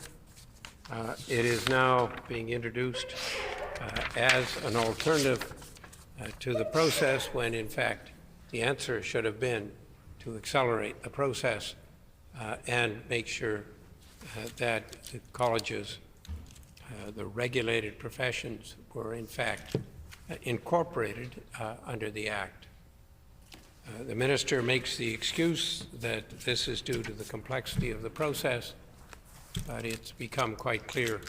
It is now being introduced as an alternative to the process when, in fact, the answer should have been to accelerate the process and make sure that the colleges, the regulated professions, were in fact incorporated under the Act. The minister makes the excuse that this is due to the complexity of the process, but it's become quite clear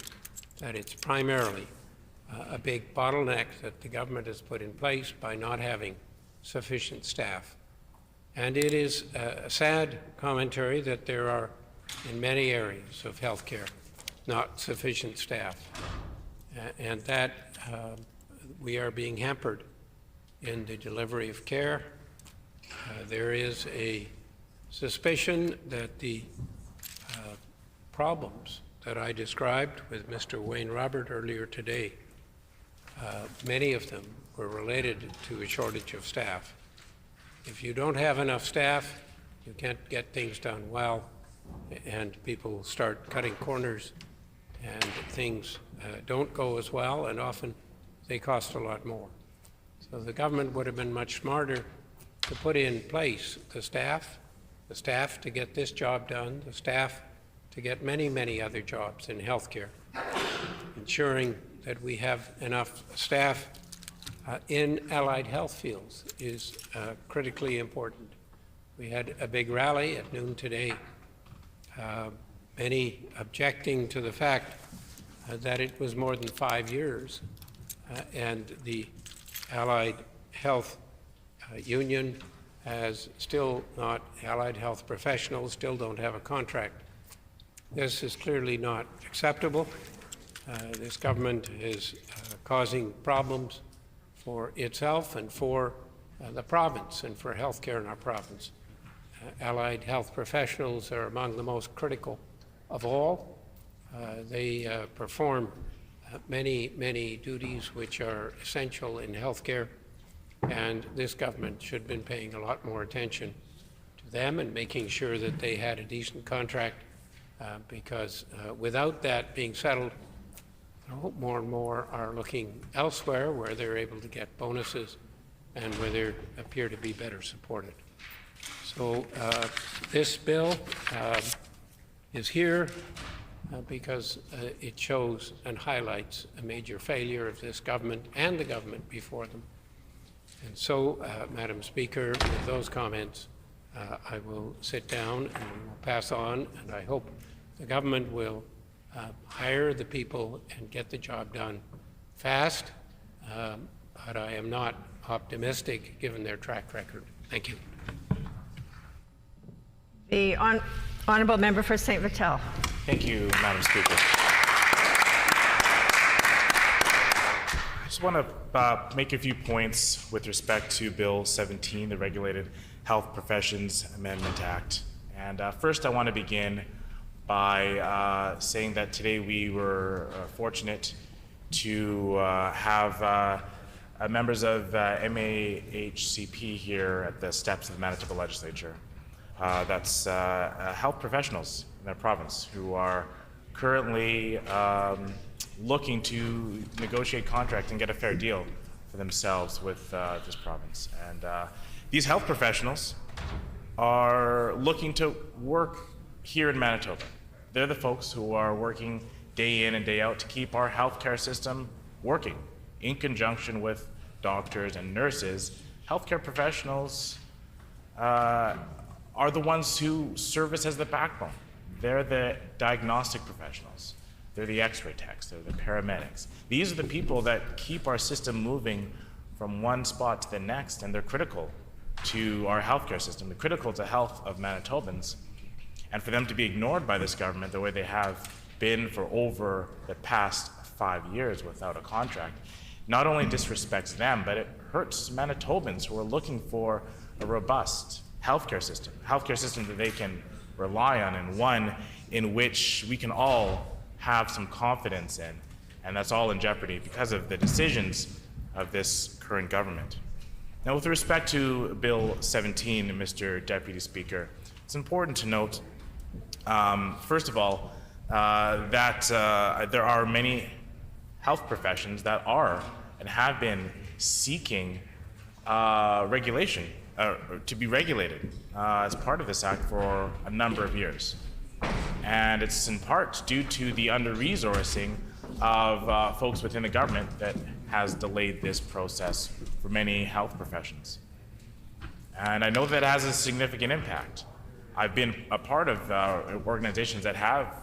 that it's primarily a big bottleneck that the government has put in place by not having sufficient staff. And it is a sad commentary that there are, in many areas of healthcare, not sufficient staff, and that we are being hampered in the delivery of care. There is a suspicion that the problems that I described with Mr. Wayne Robert earlier today, many of them were related to a shortage of staff. If you don't have enough staff, you can't get things done well, and people start cutting corners, and things don't go as well, and often they cost a lot more. So the government would have been much smarter to put in place the staff to get this job done, the staff to get many, many other jobs in healthcare, ensuring that we have enough staff in allied health fields is critically important. We had a big rally at noon today, many objecting to the fact that it was more than 5 years, and the Allied Health Union has still not, allied health professionals still don't have a contract. This is clearly not acceptable. This government is causing problems for itself and for the province and for healthcare in our province. Allied health professionals are among the most critical of all. They perform many, many duties which are essential in healthcare, and this government should have been paying a lot more attention to them and making sure that they had a decent contract, because without that being settled, more and more are looking elsewhere where they're able to get bonuses and where they appear to be better supported. So this bill is here because it shows and highlights a major failure of this government and the government before them. And so, Madam Speaker, with those comments, I will sit down and we'll pass on, and I hope the government will hire the people and get the job done fast, but I am not optimistic given their track record. Thank you. The Honourable Member for St. Vital. Thank you, Madam Speaker. I just want to make a few points with respect to Bill 17, the Regulated Health Professions Amendment Act. And first I want to begin by saying that today we were fortunate to have members of MAHCP here at the steps of the Manitoba Legislature. That's health professionals in their province who are currently looking to negotiate contract and get a fair deal for themselves with this province. And these health professionals are looking to work here in Manitoba. They're the folks who are working day in and day out to keep our healthcare system working in conjunction with doctors and nurses. Healthcare professionals are the ones who service as the backbone. They're the diagnostic professionals. They're the x-ray techs, they're the paramedics. These are the people that keep our system moving from one spot to the next, and they're critical to our healthcare system. They're critical to the health of Manitobans. And for them to be ignored by this government the way they have been for over the past 5 years without a contract, not only disrespects them, but it hurts Manitobans who are looking for a robust healthcare system that they can rely on, and one in which we can all have some confidence in. And that's all in jeopardy because of the decisions of this current government. Now, with respect to Bill 17, Mr. Deputy Speaker, it's important to note, first of all, that there are many health professions that are and have been seeking regulation, to be regulated as part of this act for a number of years. And it's in part due to the under-resourcing of folks within the government that has delayed this process for many health professions. And I know that has a significant impact. I've been a part of organizations that have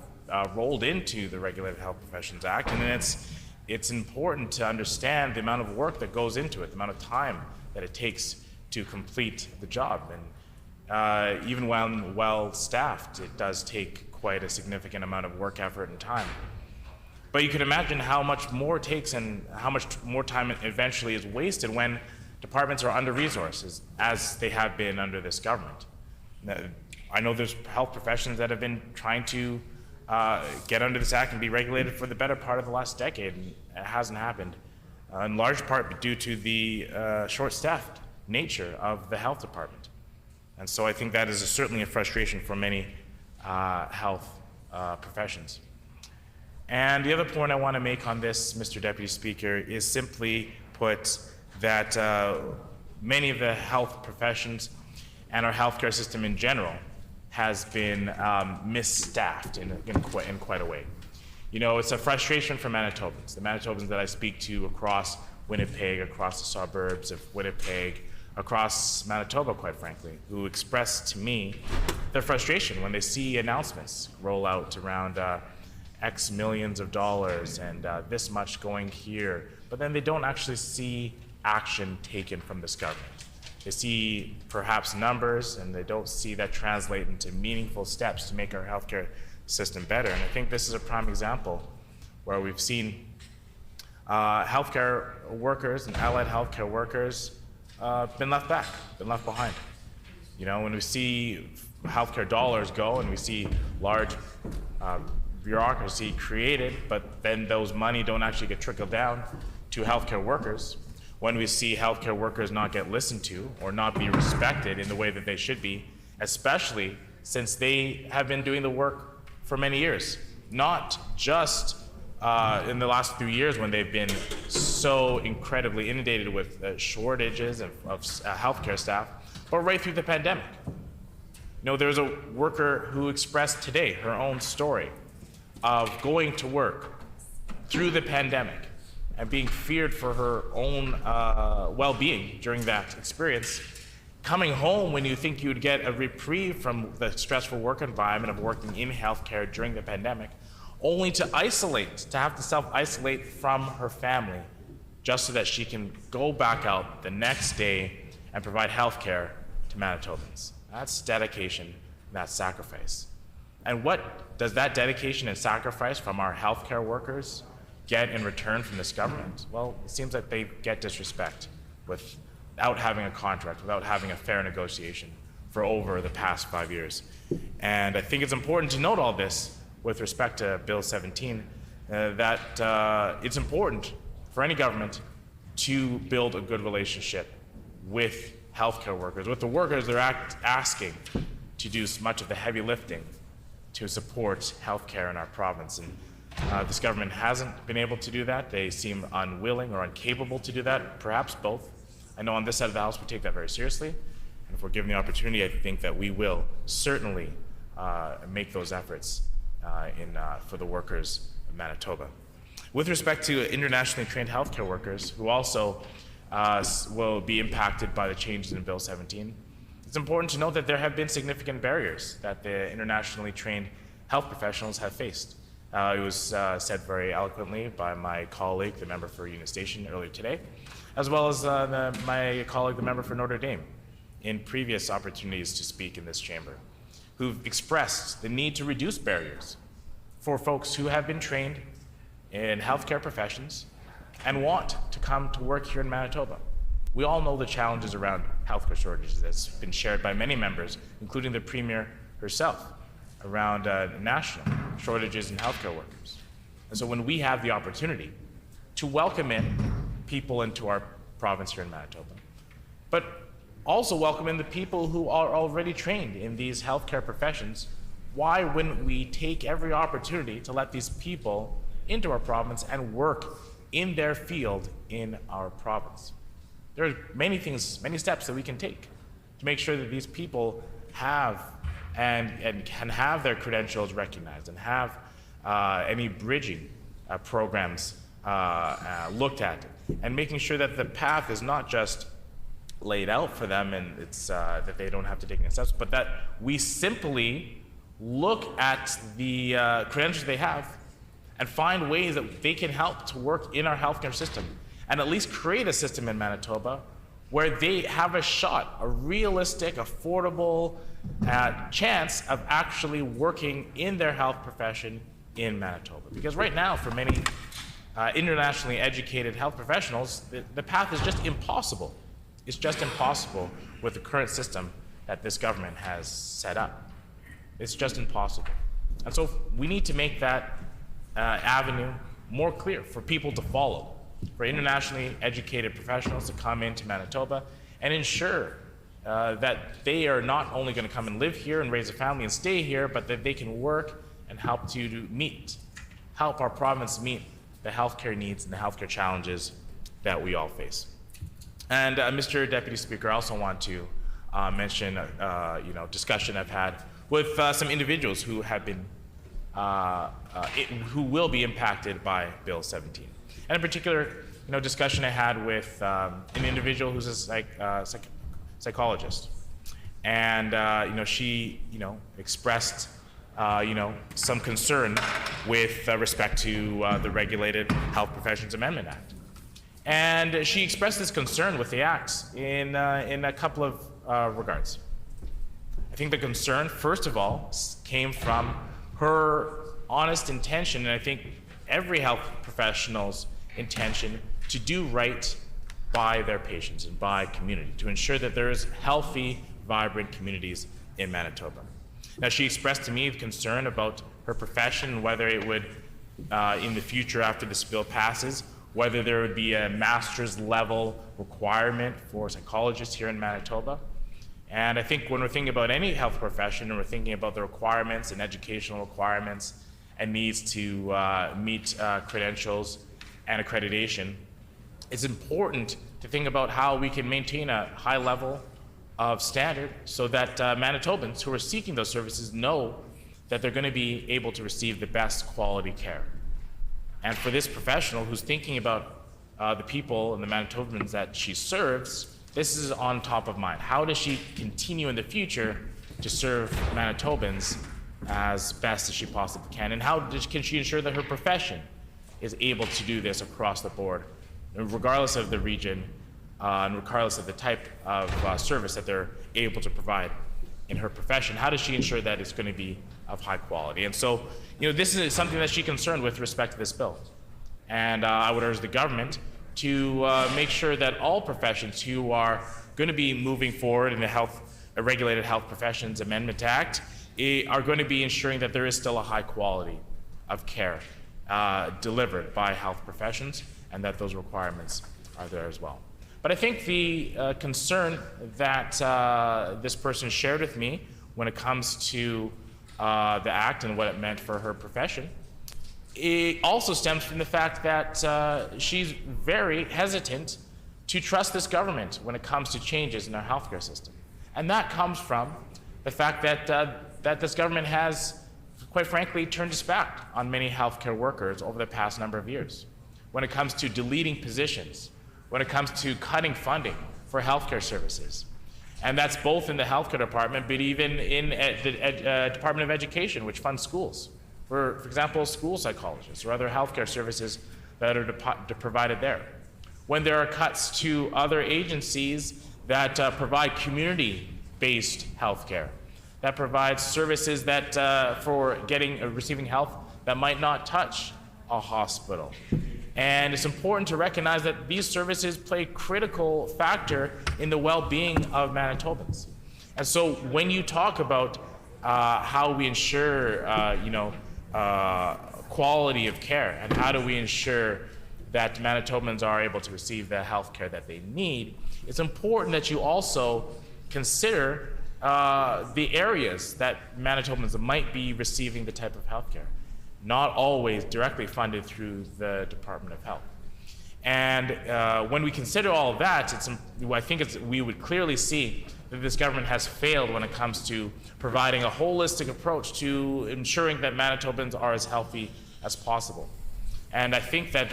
rolled into the Regulated Health Professions Act, and it's important to understand the amount of work that goes into it, the amount of time that it takes to complete the job. And even when well-staffed, it does take quite a significant amount of work effort and time. But you can imagine how much more it takes and how much more time eventually is wasted when departments are under-resourced, as they have been under this government. I know there's health professions that have been trying to get under this act and be regulated for the better part of the last decade, and it hasn't happened, in large part due to the short-staffed nature of the health department. And so I think that is certainly a frustration for many health professions. And the other point I want to make on this, Mr. Deputy Speaker, is simply put that many of the health professions and our healthcare system in general has been misstaffed in quite a way. You know, it's a frustration for Manitobans, the Manitobans that I speak to across Winnipeg, across the suburbs of Winnipeg, across Manitoba, quite frankly, who express to me their frustration when they see announcements roll out around X millions of dollars and this much going here, but then they don't actually see action taken from this government. They see perhaps numbers, and they don't see that translate into meaningful steps to make our healthcare system better. And I think this is a prime example where we've seen healthcare workers and allied healthcare workers been left back, been left behind. You know, when we see healthcare dollars go and we see large bureaucracy created, but then those money don't actually get trickled down to healthcare workers, when we see healthcare workers not get listened to or not be respected in the way that they should be, especially since they have been doing the work for many years, not just in the last 3 years when they've been so incredibly inundated with shortages of healthcare staff, but right through the pandemic. You know, there's a worker who expressed today her own story of going to work through the pandemic and being feared for her own well-being during that experience, coming home when you think you would get a reprieve from the stressful work environment of working in healthcare during the pandemic, only to have to self-isolate from her family just so that she can go back out the next day and provide healthcare to Manitobans. That's dedication, that's sacrifice. And what does that dedication and sacrifice from our healthcare workers get in return from this government? Well, it seems like they get disrespect without having a contract, without having a fair negotiation for over the past 5 years. And I think it's important to note all this with respect to Bill 17, that it's important for any government to build a good relationship with healthcare workers, with the workers they're asking to do much of the heavy lifting to support healthcare in our province. And this government hasn't been able to do that. They seem unwilling or incapable to do that, perhaps both. I know on this side of the House we take that very seriously, and if we're given the opportunity, I think that we will certainly make those efforts for the workers of Manitoba. With respect to internationally trained healthcare workers who also will be impacted by the changes in Bill 17, it's important to note that there have been significant barriers that the internationally trained health professionals have faced. It was said very eloquently by my colleague, the member for Union Station, earlier today, as well as my colleague, the member for Notre Dame, in previous opportunities to speak in this chamber, who've expressed the need to reduce barriers for folks who have been trained in healthcare professions and want to come to work here in Manitoba. We all know the challenges around healthcare shortages that's been shared by many members, including the Premier herself, around national shortages in healthcare workers. And so when we have the opportunity to welcome in people into our province here in Manitoba, but also welcome in the people who are already trained in these healthcare professions, why wouldn't we take every opportunity to let these people into our province and work in their field in our province? There are many things, many steps that we can take to make sure that these people have and can have their credentials recognized and have any bridging programs looked at, and making sure that the path is not just laid out for them and it's that they don't have to take any steps, but that we simply look at the credentials they have and find ways that they can help to work in our healthcare system, and at least create a system in Manitoba where they have a shot, a realistic, affordable chance of actually working in their health profession in Manitoba. Because right now, for many internationally educated health professionals, the path is just impossible. It's just impossible with the current system that this government has set up. It's just impossible. And so we need to make that avenue more clear for people to follow, for internationally educated professionals to come into Manitoba and ensure that they are not only going to come and live here and raise a family and stay here, but that they can work and help our province meet the healthcare needs and the healthcare challenges that we all face. And Mr. Deputy Speaker, I also want to mention discussion I've had with some individuals who have been who will be impacted by Bill 17. And in particular, discussion I had with an individual who's a psychologist, and she expressed some concern with respect to the Regulated Health Professions Amendment Act, and she expressed this concern with the acts in a couple of regards. I think the concern, first of all, came from her honest intention, and I think every health professional's intention, to do right by their patients and by community, to ensure that there is healthy, vibrant communities in Manitoba. Now, she expressed to me concern about her profession and whether it would, in the future after this bill passes, whether there would be a master's level requirement for psychologists here in Manitoba. And I think when we're thinking about any health profession and we're thinking about the requirements and educational requirements and needs to meet credentials and accreditation, it's important to think about how we can maintain a high level of standard so that Manitobans who are seeking those services know that they're going to be able to receive the best quality care. And for this professional who's thinking about the people and the Manitobans that she serves, this is on top of mind. How does she continue in the future to serve Manitobans as best as she possibly can? And how can she ensure that her profession is able to do this across the board, regardless of the region and regardless of the type of service that they're able to provide in her profession? How does she ensure that it's going to be of high quality? And so, this is something that she's concerned with respect to this bill. And I would urge the government to make sure that all professions who are going to be moving forward in the Regulated Health Professions Amendment Act are going to be ensuring that there is still a high quality of care delivered by health professions, and that those requirements are there as well. But I think the concern that this person shared with me when it comes to the act and what it meant for her profession, it also stems from the fact that she's very hesitant to trust this government when it comes to changes in our healthcare system. And that comes from the fact that, that this government has, quite frankly, turned its back on many healthcare workers over the past number of years. When it comes to deleting positions, when it comes to cutting funding for healthcare services. And that's both in the healthcare department, but even in the Department of Education, which funds schools. For example, school psychologists or other healthcare services that are provided there. When there are cuts to other agencies that provide community-based healthcare, that provides services that for receiving health that might not touch a hospital. And it's important to recognize that these services play a critical factor in the well-being of Manitobans. And so when you talk about how we ensure quality of care, and how do we ensure that Manitobans are able to receive the health care that they need, it's important that you also consider the areas that Manitobans might be receiving the type of health care. Not always directly funded through the Department of Health. And when we consider all of that, I think we would clearly see that this government has failed when it comes to providing a holistic approach to ensuring that Manitobans are as healthy as possible. And I think that,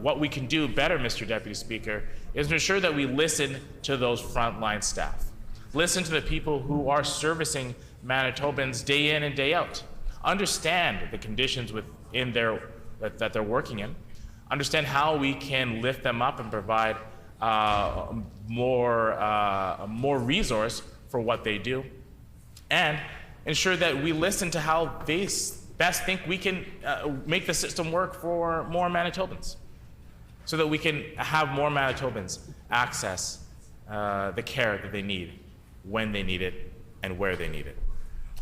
what we can do better, Mr. Deputy Speaker, is to ensure that we listen to those frontline staff. Listen to the people who are servicing Manitobans day in and day out. Understand the conditions that they're working in. Understand how we can lift them up and provide more resource for what they do, and ensure that we listen to how they best think we can make the system work for more Manitobans, so that we can have more Manitobans access the care that they need, when they need it, and where they need it.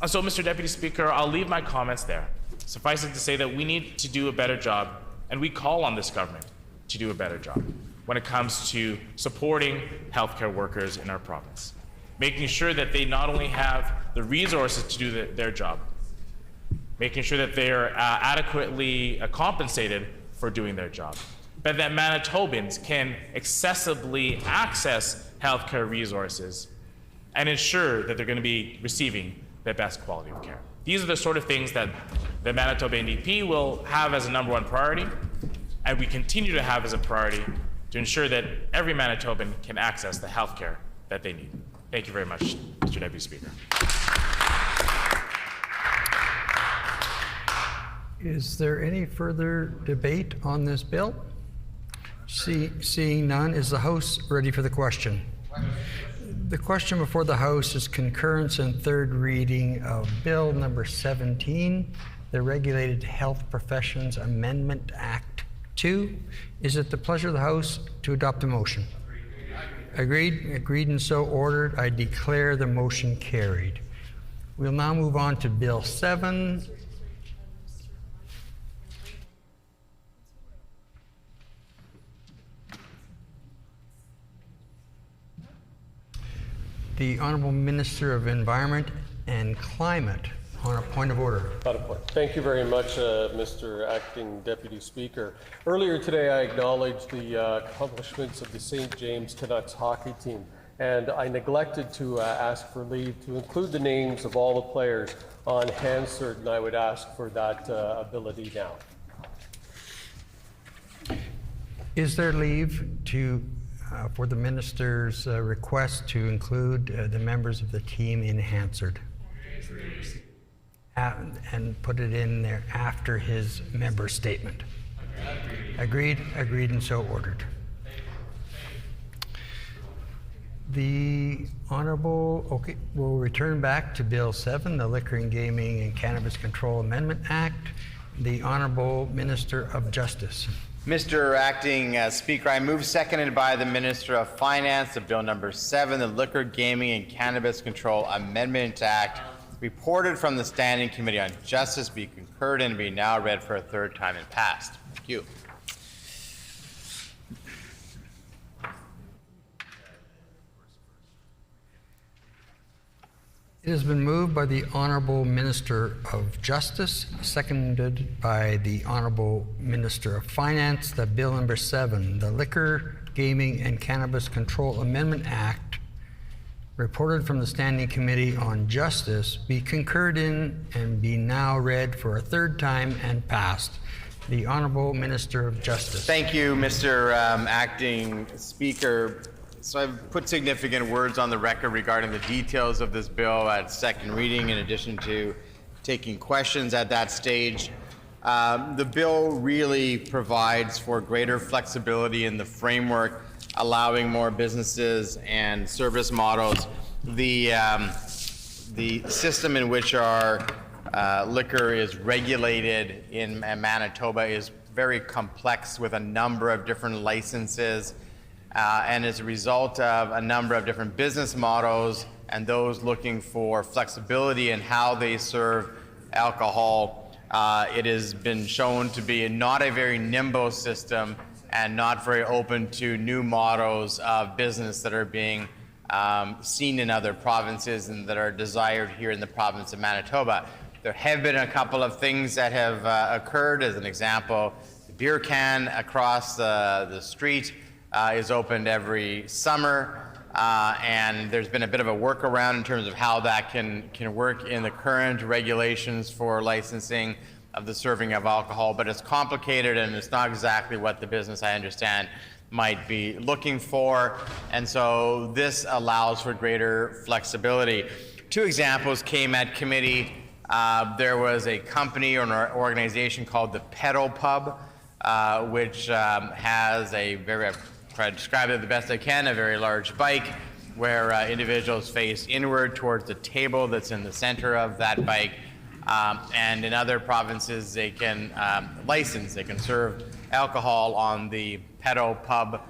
And so, Mr. Deputy Speaker, I'll leave my comments there. Suffice it to say that we need to do a better job, and we call on this government to do a better job when it comes to supporting healthcare workers in our province, making sure that they not only have the resources to do their job, making sure that they are adequately compensated for doing their job, but that Manitobans can accessibly access healthcare resources and ensure that they're going to be receiving the best quality of care. These are the sort of things that the Manitoba NDP will have as a #1 priority, and we continue to have as a priority to ensure that every Manitoban can access the health care that they need. Thank you very much, Mr. Deputy Speaker. Is there any further debate on this bill? Seeing none, is the House ready for the question? The question before the House is concurrence and third reading of Bill number 17, the Regulated Health Professions Amendment Act 2. Is it the pleasure of the House to adopt the motion? Agreed? Agreed and so ordered. I declare the motion carried. We'll now move on to Bill 7. The Honourable Minister of Environment and Climate on a point of order. On a point. Thank you very much, Mr. Acting Deputy Speaker. Earlier today, I acknowledged the accomplishments of the St. James Canucks hockey team, and I neglected to ask for leave to include the names of all the players on Hansard, and I would ask for that ability now. Is there leave to for the minister's request to include the members of the team in Hansard and put it in there after his member statement? Agreed? Agreed and so ordered. The Honourable, okay, we'll return back to Bill 7, the Liquor and Gaming and Cannabis Control Amendment Act. The Honourable Minister of Justice. Mr. Acting Speaker, I move seconded by the Minister of Finance that Bill number 7, the Liquor, Gaming and Cannabis Control Amendment Act, reported from the Standing Committee on Justice, be concurred and be now read for a third time and passed. Thank you. It has been moved by the Honourable Minister of Justice, seconded by the Honourable Minister of Finance, that Bill number 7, the Liquor, Gaming and Cannabis Control Amendment Act, reported from the Standing Committee on Justice, be concurred in and be now read for a third time and passed. The Honourable Minister of Justice. Thank you, Mr. Acting Speaker. So I've put significant words on the record regarding the details of this bill at second reading, in addition to taking questions at that stage. The bill really provides for greater flexibility in the framework, allowing more businesses and service models. The system in which our liquor is regulated in Manitoba is very complex, with a number of different licenses. And as a result of a number of different business models and those looking for flexibility in how they serve alcohol, it has been shown to be not a very nimble system and not very open to new models of business that are being seen in other provinces and that are desired here in the province of Manitoba. There have been a couple of things that have occurred. As an example, the beer can across the street is opened every summer, and there's been a bit of a workaround in terms of how that can work in the current regulations for licensing of the serving of alcohol, but it's complicated and it's not exactly what the business, I understand, might be looking for, and so this allows for greater flexibility. Two examples came at committee. There was a company or an organization called the Pedal Pub, which has a very, I've tried to describe it the best I can, a very large bike where individuals face inward towards the table that's in the center of that bike. And in other provinces, they can license, they can serve alcohol on the Pedal Pub,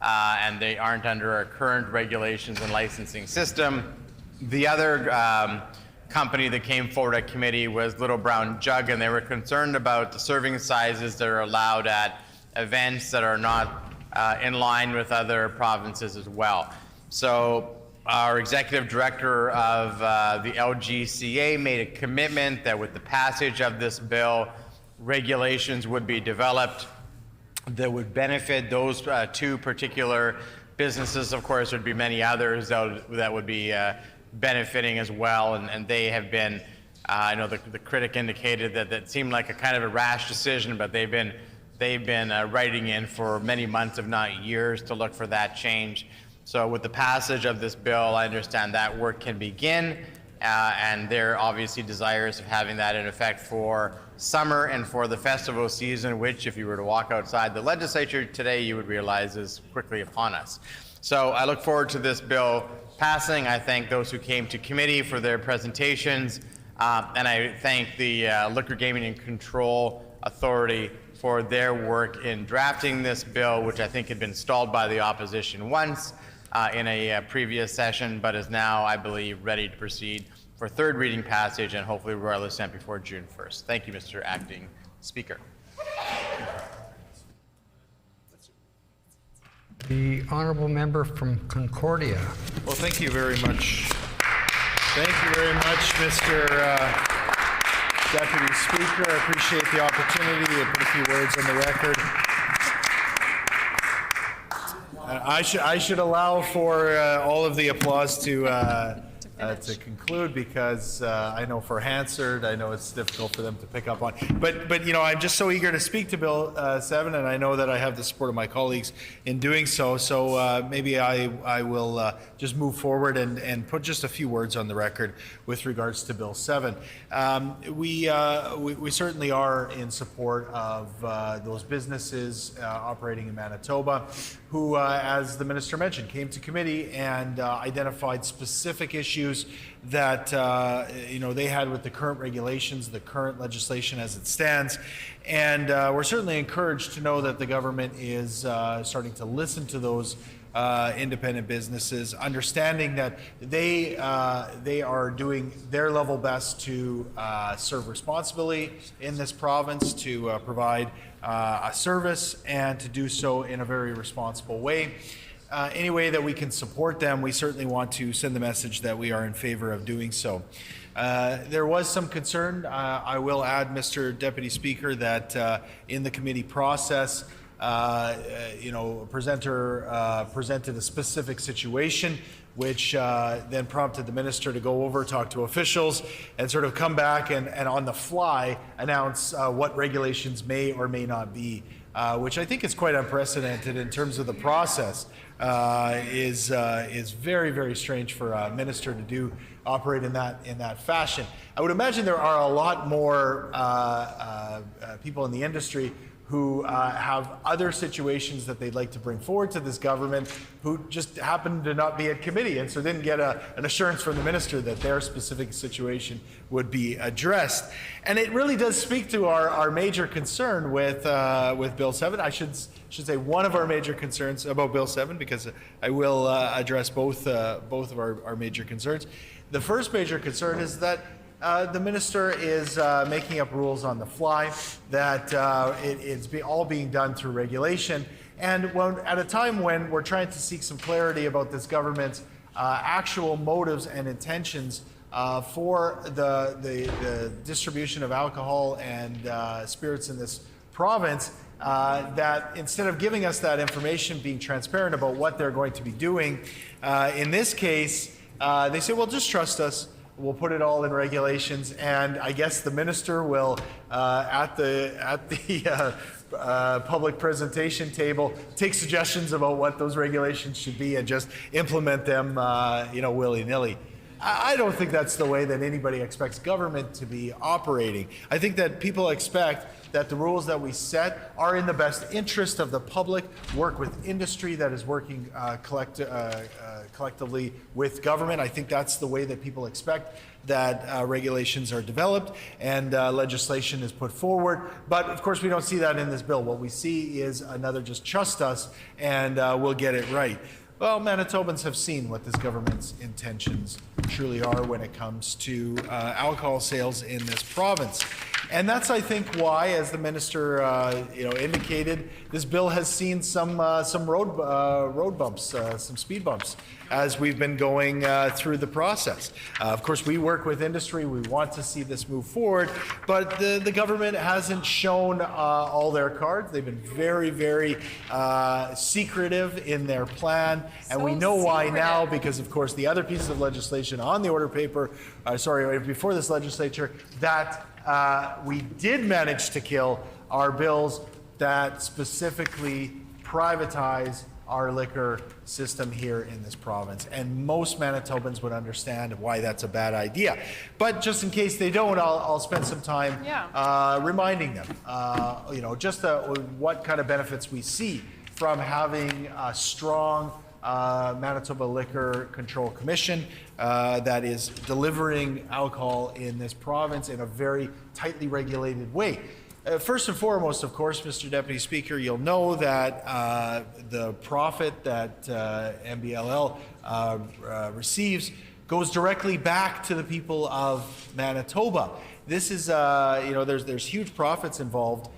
and they aren't under our current regulations and licensing system. The other company that came forward at committee was Little Brown Jug, and they were concerned about the serving sizes that are allowed at events that are not in line with other provinces as well. So our executive director of the LGCA made a commitment that with the passage of this bill, regulations would be developed that would benefit those two particular businesses. Of course, there'd be many others that would be benefiting as well, and they have been, I know the critic indicated that that seemed like a kind of a rash decision, but they've been writing in for many months, if not years, to look for that change. So with the passage of this bill, I understand that work can begin, and they're obviously desirous of having that in effect for summer and for the festival season, which, if you were to walk outside the legislature today, you would realize is quickly upon us. So I look forward to this bill passing. I thank those who came to committee for their presentations, and I thank the Liquor, Gaming and Control Authority for their work in drafting this bill, which I think had been stalled by the opposition once in a previous session, but is now, I believe, ready to proceed for third reading passage and hopefully royal assent before June 1st. Thank you, Mr. Acting Speaker. The Honourable Member from Concordia. Well, thank you very much. Thank you very much, Mr. Deputy Speaker. I appreciate the opportunity to put a few words on the record. I should allow for all of the applause to conclude, because I know for Hansard, I know it's difficult for them to pick up on. But you know, I'm just so eager to speak to Bill 7, and I know that I have the support of my colleagues in doing so. So maybe I will just move forward and put just a few words on the record with regards to Bill 7. We certainly are in support of those businesses operating in Manitoba who, as the Minister mentioned, came to committee and identified specific issues issues that they had with the current regulations, the current legislation as it stands. And we're certainly encouraged to know that the government is starting to listen to those independent businesses, understanding that they are doing their level best to serve responsibly in this province, to provide a service, and to do so in a very responsible way. Any way that we can support them, we certainly want to send the message that we are in favor of doing so. There was some concern, I will add, Mr. Deputy Speaker, that in the committee process, a presenter presented a specific situation, which then prompted the minister to go over, talk to officials, and sort of come back and on the fly announce what regulations may or may not be, which I think is quite unprecedented in terms of the process. Is very, very strange for a minister to operate in that fashion. I would imagine there are a lot more people in the industry who have other situations that they'd like to bring forward to this government, who just happen to not be at committee, and so didn't get an assurance from the minister that their specific situation would be addressed. And it really does speak to our major concern with Bill 7. I should say one of our major concerns about Bill 7, because I will address both of our major concerns. The first major concern is that the minister is making up rules on the fly, that it's all being done through regulation. And at a time when we're trying to seek some clarity about this government's actual motives and intentions for the distribution of alcohol and spirits in this province, that instead of giving us that information, being transparent about what they're going to be doing, in this case, they say, well, just trust us. We'll put it all in regulations, and I guess the minister will, at the public presentation table, take suggestions about what those regulations should be and just implement them, willy-nilly. I don't think that's the way that anybody expects government to be operating. I think that people expect that the rules that we set are in the best interest of the public, work with industry that is working collectively with government. I think that's the way that people expect that regulations are developed and legislation is put forward. But of course, we don't see that in this bill. What we see is another just trust us and we'll get it right. Well, Manitobans have seen what this government's intentions truly are when it comes to alcohol sales in this province. And that's, I think, why, as the minister indicated, this bill has seen some road bumps, some speed bumps, as we've been going through the process. Of course, we work with industry. We want to see this move forward, but the government hasn't shown all their cards. They've been very, very secretive in their plan, and we know why now, because, of course, the other pieces of legislation on the order paper, before this legislature, that we did manage to kill are bills that specifically privatize our liquor system here in this province. And most Manitobans would understand why that's a bad idea. But just in case they don't, I'll spend some time reminding them, just what kind of benefits we see from having a strong Manitoba Liquor Control Commission that is delivering alcohol in this province in a very tightly regulated way. First and foremost, of course, Mr. Deputy Speaker, you'll know that the profit that MBLL receives goes directly back to the people of Manitoba. This is, there's huge profits involved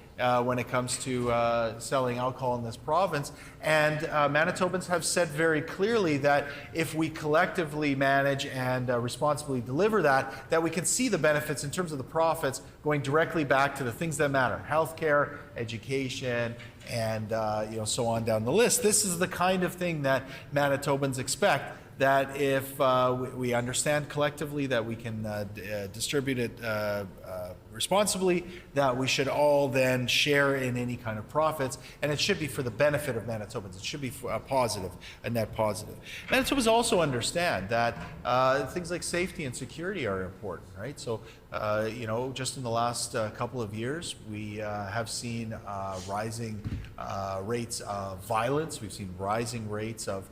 when it comes to selling alcohol in this province. And Manitobans have said very clearly that if we collectively manage and responsibly deliver that we can see the benefits in terms of the profits going directly back to the things that matter: healthcare, education, and so on down the list. This is the kind of thing that Manitobans expect, that if we understand collectively that we can distribute it responsibly, that we should all then share in any kind of profits, and it should be for the benefit of Manitobans. It should be a net positive. Manitobans also understand that things like safety and security are important, right? So, just in the last couple of years, we have seen rising rates of violence. We've seen rising rates of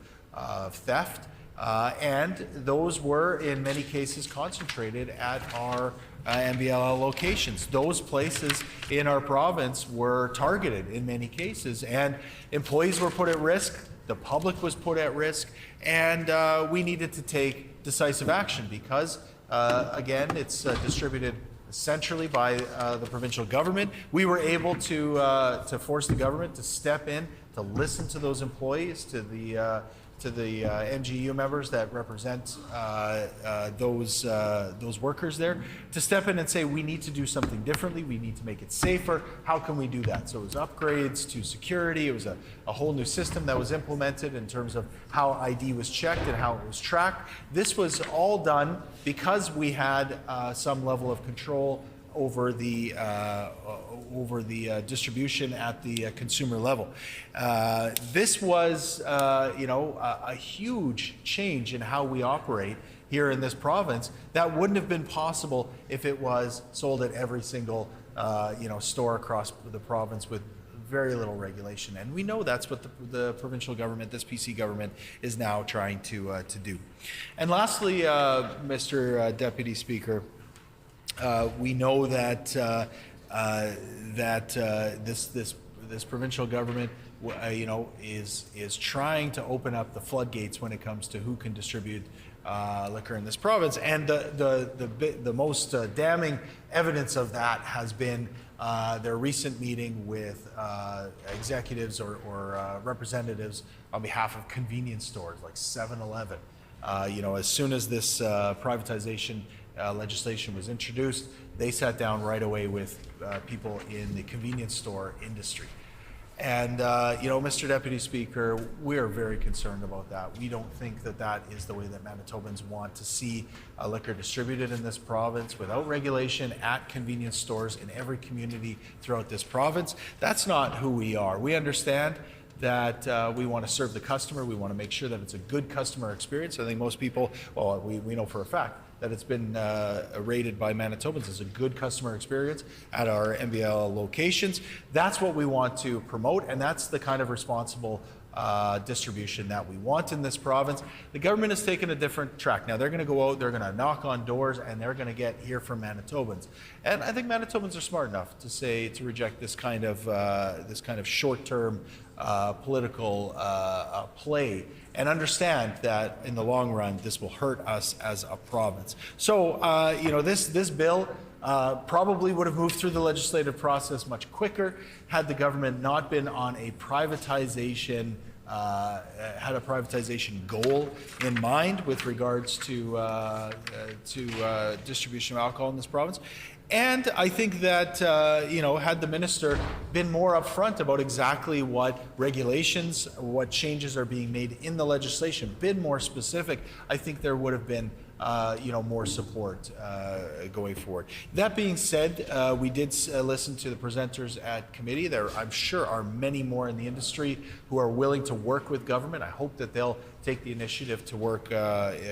theft. And those were, in many cases, concentrated at our MBLL locations. Those places in our province were targeted in many cases, and employees were put at risk, the public was put at risk, and we needed to take decisive action because, again, it's distributed centrally by the provincial government. We were able to force the government to step in, to listen to those employees, to the NGU members that represent those workers there, to step in and say, we need to do something differently, we need to make it safer. How can we do that? So it was upgrades to security, it was a whole new system that was implemented in terms of how ID was checked and how it was tracked. This was all done because we had some level of control over the distribution at the consumer level. This was, a huge change in how we operate here in this province that wouldn't have been possible if it was sold at every single, store across the province with very little regulation. And we know that's what the provincial government, this PC government, is now trying to do. And lastly, Mr. Deputy Speaker, we know that this provincial government, is trying to open up the floodgates when it comes to who can distribute liquor in this province. And the most damning evidence of that has been their recent meeting with executives or representatives on behalf of convenience stores like 7-Eleven. As soon as this privatization legislation was introduced, they sat down right away with people in the convenience store industry. And, Mr. Deputy Speaker, we're very concerned about that. We don't think that that is the way that Manitobans want to see liquor distributed in this province without regulation at convenience stores in every community throughout this province. That's not who we are. We understand that we want to serve the customer. We want to make sure that it's a good customer experience. I think most people, well, we know for a fact that it's been rated by Manitobans as a good customer experience at our MBL locations. That's what we want to promote, and that's the kind of responsible distribution that we want in this province. The government has taken a different track. Now they're going to go out, they're going to knock on doors, and they're going to hear from Manitobans. And I think Manitobans are smart enough to reject this kind of short-term political play, and understand that in the long run this will hurt us as a province. So this bill probably would have moved through the legislative process much quicker had the government not been on a privatization goal in mind with regards to distribution of alcohol in this province. And I think that, had the minister been more upfront about exactly what regulations, what changes are being made in the legislation, been more specific, I think there would have been more support going forward. That being said, we did listen to the presenters at committee. There, I'm sure, are many more in the industry who are willing to work with government. I hope that they'll take the initiative to work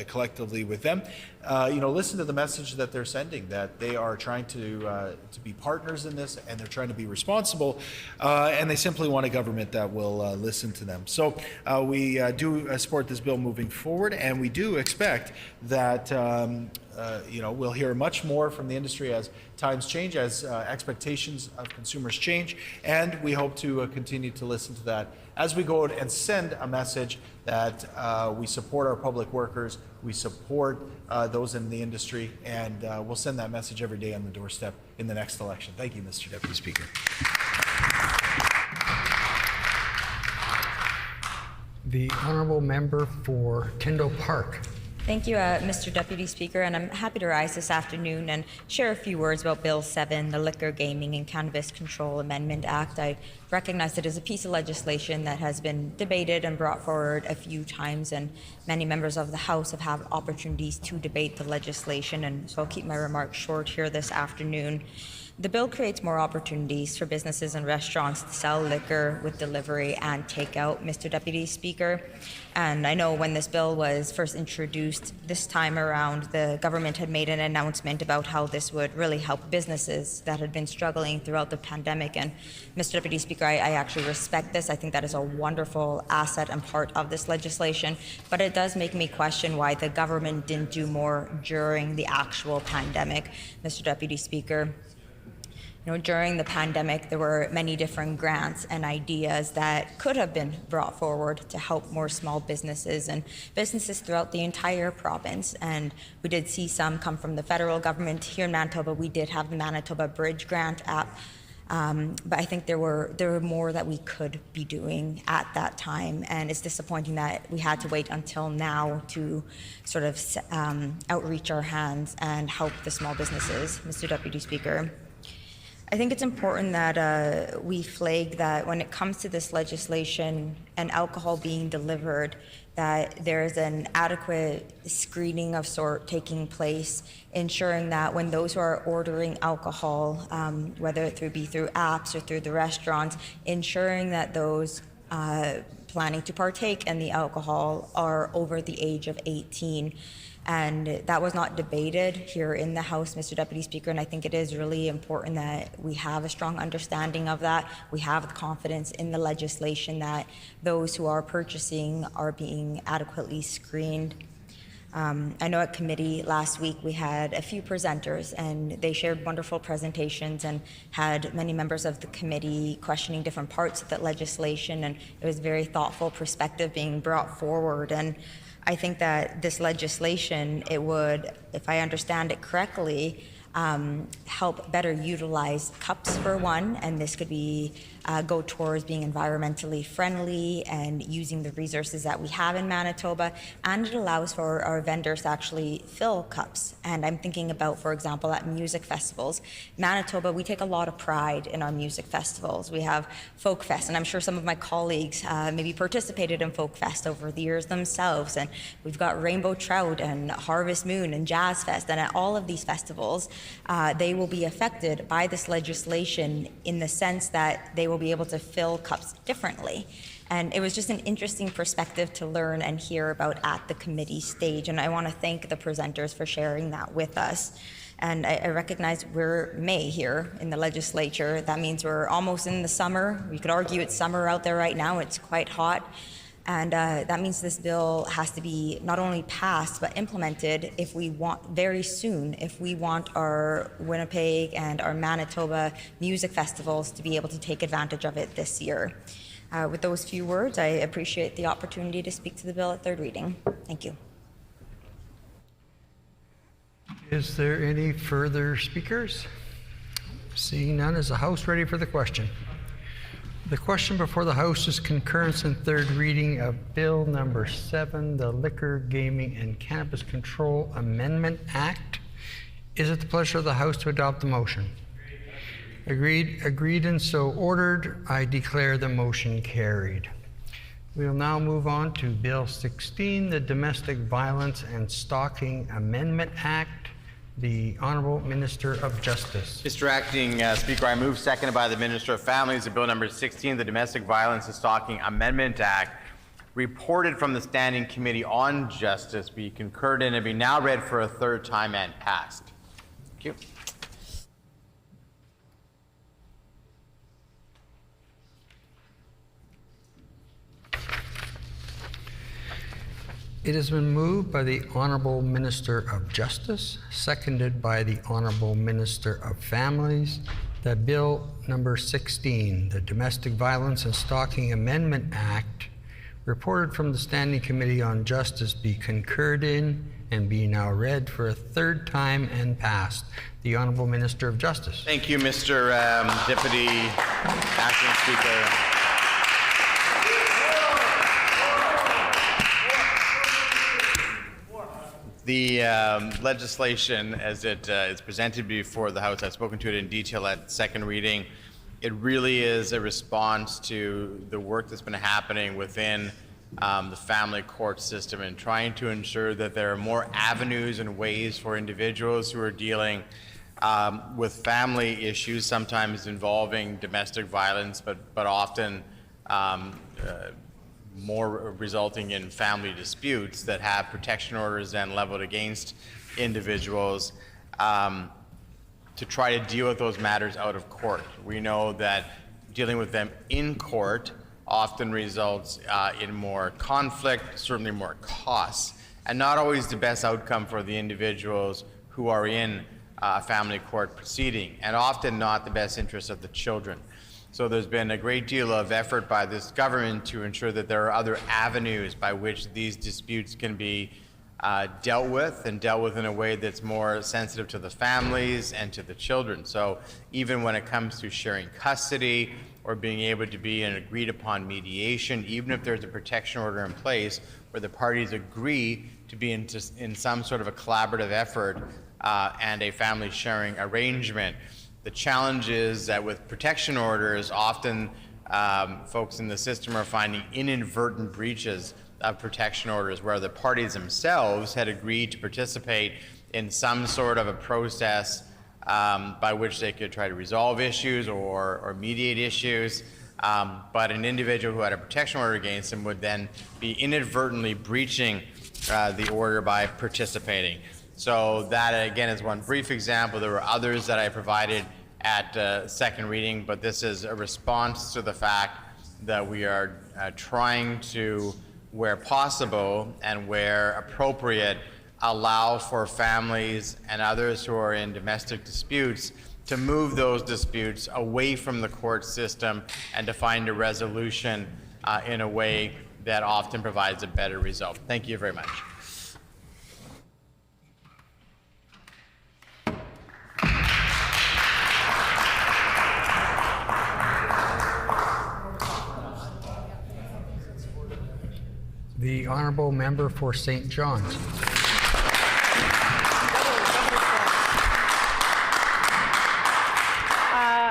collectively with them. Listen to the message that they're sending, that they are trying to be partners in this, and they're trying to be responsible, and they simply want a government that will listen to them. So we do support this bill moving forward, and we do expect that we'll hear much more from the industry as times change, as expectations of consumers change, and we hope to continue to listen to that as we go out and send a message that we support our public workers, we support those in the industry, and we'll send that message every day on the doorstep in the next election. Thank you, Mr. Deputy Speaker. The honourable member for Tyndall Park. Thank you, Mr. Deputy Speaker, and I'm happy to rise this afternoon and share a few words about Bill 7, the Liquor, Gaming and Cannabis Control Amendment Act. I recognize it as a piece of legislation that has been debated and brought forward a few times, and many members of the House have had opportunities to debate the legislation, and so I'll keep my remarks short here this afternoon. The bill creates more opportunities for businesses and restaurants to sell liquor with delivery and takeout, Mr. Deputy Speaker. And I know when this bill was first introduced this time around, the government had made an announcement about how this would really help businesses that had been struggling throughout the pandemic. And Mr. Deputy Speaker, I actually respect this. I think that is a wonderful asset and part of this legislation. But it does make me question why the government didn't do more during the actual pandemic, Mr. Deputy Speaker. You know, during the pandemic, there were many different grants and ideas that could have been brought forward to help more small businesses and businesses throughout the entire province. And we did see some come from the federal government. Here in Manitoba, we did have the Manitoba Bridge Grant app. But I think there were more that we could be doing at that time, and it's disappointing that we had to wait until now to sort of outreach our hands and help the small businesses, Mr. Deputy Speaker. I think it's important that we flag that when it comes to this legislation and alcohol being delivered, that there's an adequate screening of sort taking place, ensuring that when those who are ordering alcohol, whether it be through apps or through the restaurants, ensuring that those planning to partake in the alcohol are over the age of 18. And that was not debated here in the House, Mr. Deputy Speaker, and I think it is really important that we have a strong understanding of that. We have the confidence in the legislation that those who are purchasing are being adequately screened. I know at committee last week we had a few presenters and they shared wonderful presentations and had many members of the committee questioning different parts of that legislation, and it was very thoughtful perspective being brought forward. And I think that this legislation, it would, if I understand it correctly, help better utilize cups for one, and this could be go towards being environmentally friendly and using the resources that we have in Manitoba, and it allows for our vendors to actually fill cups. And I'm thinking about, for example, at music festivals. Manitoba, we take a lot of pride in our music festivals. We have Folk Fest, and I'm sure some of my colleagues maybe participated in Folk Fest over the years themselves, and we've got Rainbow Trout and Harvest Moon and Jazz Fest, and at all of these festivals, they will be affected by this legislation in the sense that they will be able to fill cups differently. And it was just an interesting perspective to learn and hear about at the committee stage. And I want to thank the presenters for sharing that with us. And I recognize we're May here in the legislature. That means we're almost in the summer. We could argue it's summer out there right now. It's quite hot. And that means this bill has to be not only passed, but implemented if we want very soon, if we want our Winnipeg and our Manitoba music festivals to be able to take advantage of it this year. With those few words, I appreciate the opportunity to speak to the bill at third reading. Thank you. Is there any further speakers? Seeing none, is the House ready for the question? The question before the House is concurrence in third reading of Bill number 7, the Liquor, Gaming, and Cannabis Control Amendment Act. Is it the pleasure of the House to adopt the motion? Agreed and so ordered. I declare the motion carried. We will now move on to Bill 16, the Domestic Violence and Stalking Amendment Act. The Honourable Minister of Justice. Mr. Acting Speaker, I move, seconded by the Minister of Families, that Bill number 16, the Domestic Violence and Stalking Amendment Act, reported from the Standing Committee on Justice, be concurred in and be now read for a third time and passed. Thank you. It has been moved by the Honourable Minister of Justice, seconded by the Honourable Minister of Families, that Bill number 16, the Domestic Violence and Stalking Amendment Act, reported from the Standing Committee on Justice, be concurred in and be now read for a third time and passed. The Honourable Minister of Justice. Thank you, Mr. Deputy Acting Speaker. The legislation, as it is presented before the House, I've spoken to it in detail at second reading. It really is a response to the work that's been happening within the family court system and trying to ensure that there are more avenues and ways for individuals who are dealing with family issues, sometimes involving domestic violence, but often more resulting in family disputes that have protection orders then leveled against individuals to try to deal with those matters out of court. We know that dealing with them in court often results in more conflict, certainly more costs, and not always the best outcome for the individuals who are in a family court proceeding, and often not the best interest of the children. So there's been a great deal of effort by this government to ensure that there are other avenues by which these disputes can be dealt with, and dealt with in a way that's more sensitive to the families and to the children. So even when it comes to sharing custody or being able to be an agreed upon mediation, even if there's a protection order in place where the parties agree to be in some sort of a collaborative effort and a family sharing arrangement. The challenge is that with protection orders, often folks in the system are finding inadvertent breaches of protection orders where the parties themselves had agreed to participate in some sort of a process by which they could try to resolve issues or mediate issues. But an individual who had a protection order against them would then be inadvertently breaching the order by participating. So that, again, is one brief example. There were others that I provided at second reading, but this is a response to the fact that we are trying to, where possible and where appropriate, allow for families and others who are in domestic disputes to move those disputes away from the court system and to find a resolution in a way that often provides a better result. Thank you very much. The honourable member for St. John's.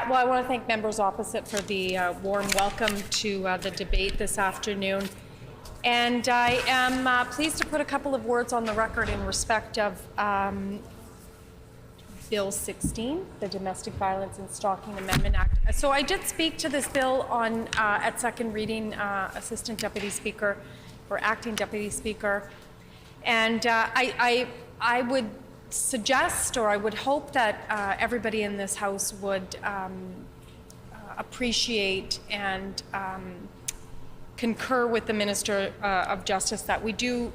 Well, I want to thank members opposite for the warm welcome to the debate this afternoon. And I am pleased to put a couple of words on the record in respect of Bill 16, the Domestic Violence and Stalking Amendment Act. So I did speak to this bill on at second reading, Assistant Deputy Speaker or Acting Deputy Speaker. And I would suggest, or I would hope that everybody in this House would appreciate and concur with the Minister of Justice that we do,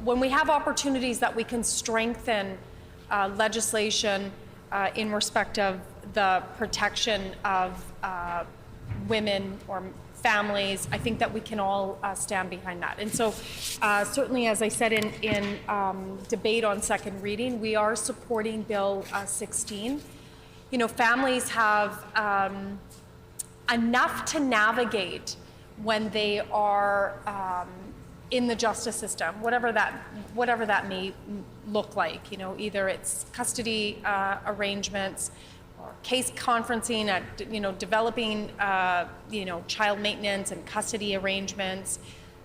when we have opportunities that we can strengthen legislation in respect of the protection of women or families, I think that we can all stand behind that. And so certainly, as I said in debate on second reading, we are supporting Bill 16. You know, families have enough to navigate when they are in the justice system, whatever that may look like. You know, either it's custody arrangements, or case conferencing, developing, child maintenance and custody arrangements.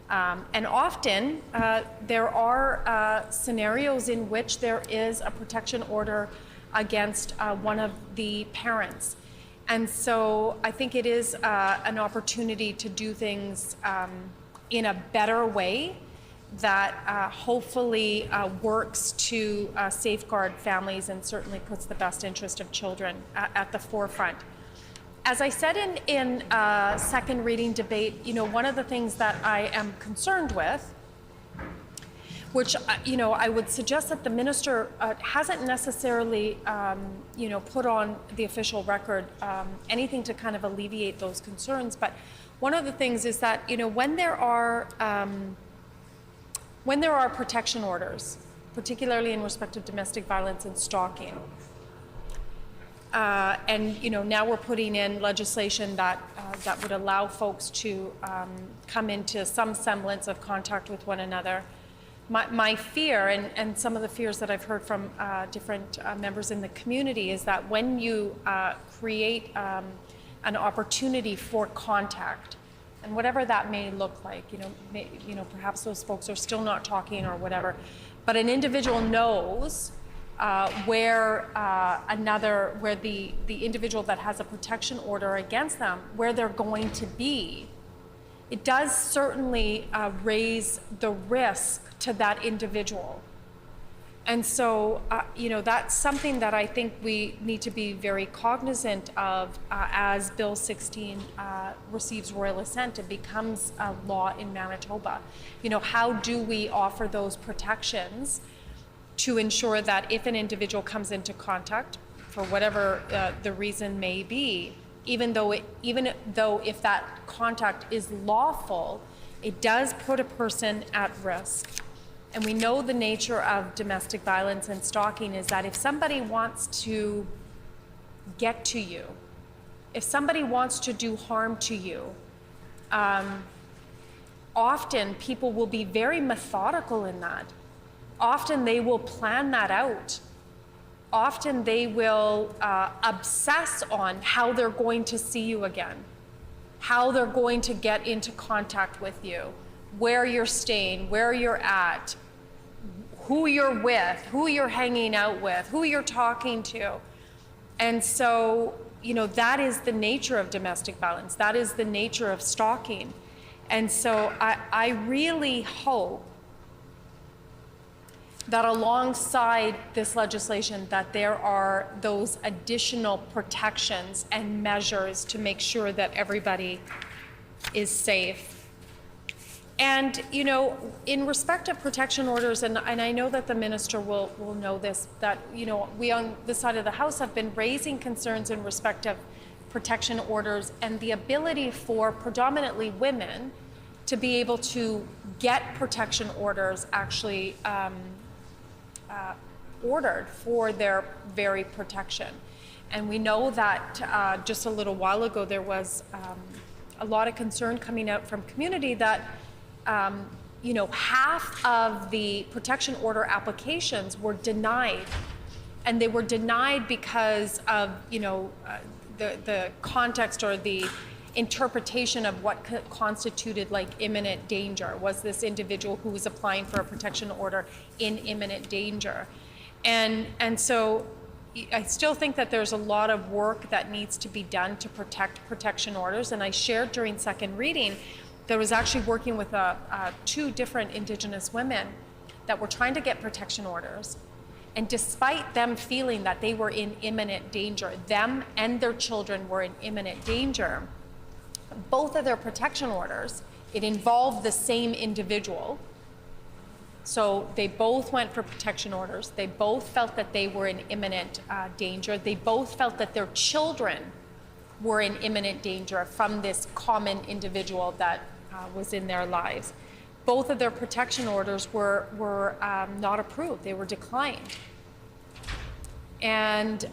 And often there are scenarios in which there is a protection order against one of the parents. And so I think it is an opportunity to do things in a better way that hopefully works to safeguard families and certainly puts the best interest of children at the forefront. As I said in second reading debate, one of the things that I am concerned with, which I would suggest that the minister hasn't necessarily put on the official record anything to kind of alleviate those concerns, but one of the things is that when there are protection orders, particularly in respect of domestic violence and stalking, and now we're putting in legislation that would allow folks to come into some semblance of contact with one another. My fear, and some of the fears that I've heard from different members in the community, is that when you create an opportunity for contact, and whatever that may look like, perhaps those folks are still not talking or whatever, but an individual knows where the individual that has a protection order against them, where they're going to be, it does certainly raise the risk to that individual. And so, that's something that I think we need to be very cognizant of as Bill 16 receives royal assent and becomes a law in Manitoba. How do we offer those protections to ensure that if an individual comes into contact, for whatever the reason may be, even though if that contact is lawful, it does put a person at risk. And we know the nature of domestic violence and stalking is that if somebody wants to get to you, if somebody wants to do harm to you, often people will be very methodical in that. Often they will plan that out. Often they will obsess on how they're going to see you again, how they're going to get into contact with you, where you're staying, where you're at, who you're with, who you're hanging out with, who you're talking to. And so, that is the nature of domestic violence. That is the nature of stalking. And so I really hope that alongside this legislation that there are those additional protections and measures to make sure that everybody is safe. And, in respect of protection orders, and I know that the minister will know this, that, we on this side of the House have been raising concerns in respect of protection orders and the ability for predominantly women to be able to get protection orders actually ordered for their very protection. And we know that just a little while ago there was a lot of concern coming out from community that half of the protection order applications were denied, and they were denied because of the context or the interpretation of what constituted like imminent danger. Was this individual who was applying for a protection order in imminent danger? And so I still think that there's a lot of work that needs to be done to protect protection orders. And I shared during second reading that I was actually working with two different Indigenous women that were trying to get protection orders. And despite them feeling that they were in imminent danger, them and their children were in imminent danger, both of their protection orders, it involved the same individual. So they both went for protection orders. They both felt that they were in imminent danger. They both felt that their children were in imminent danger from this common individual that was in their lives. Both of their protection orders were not approved. They were declined. And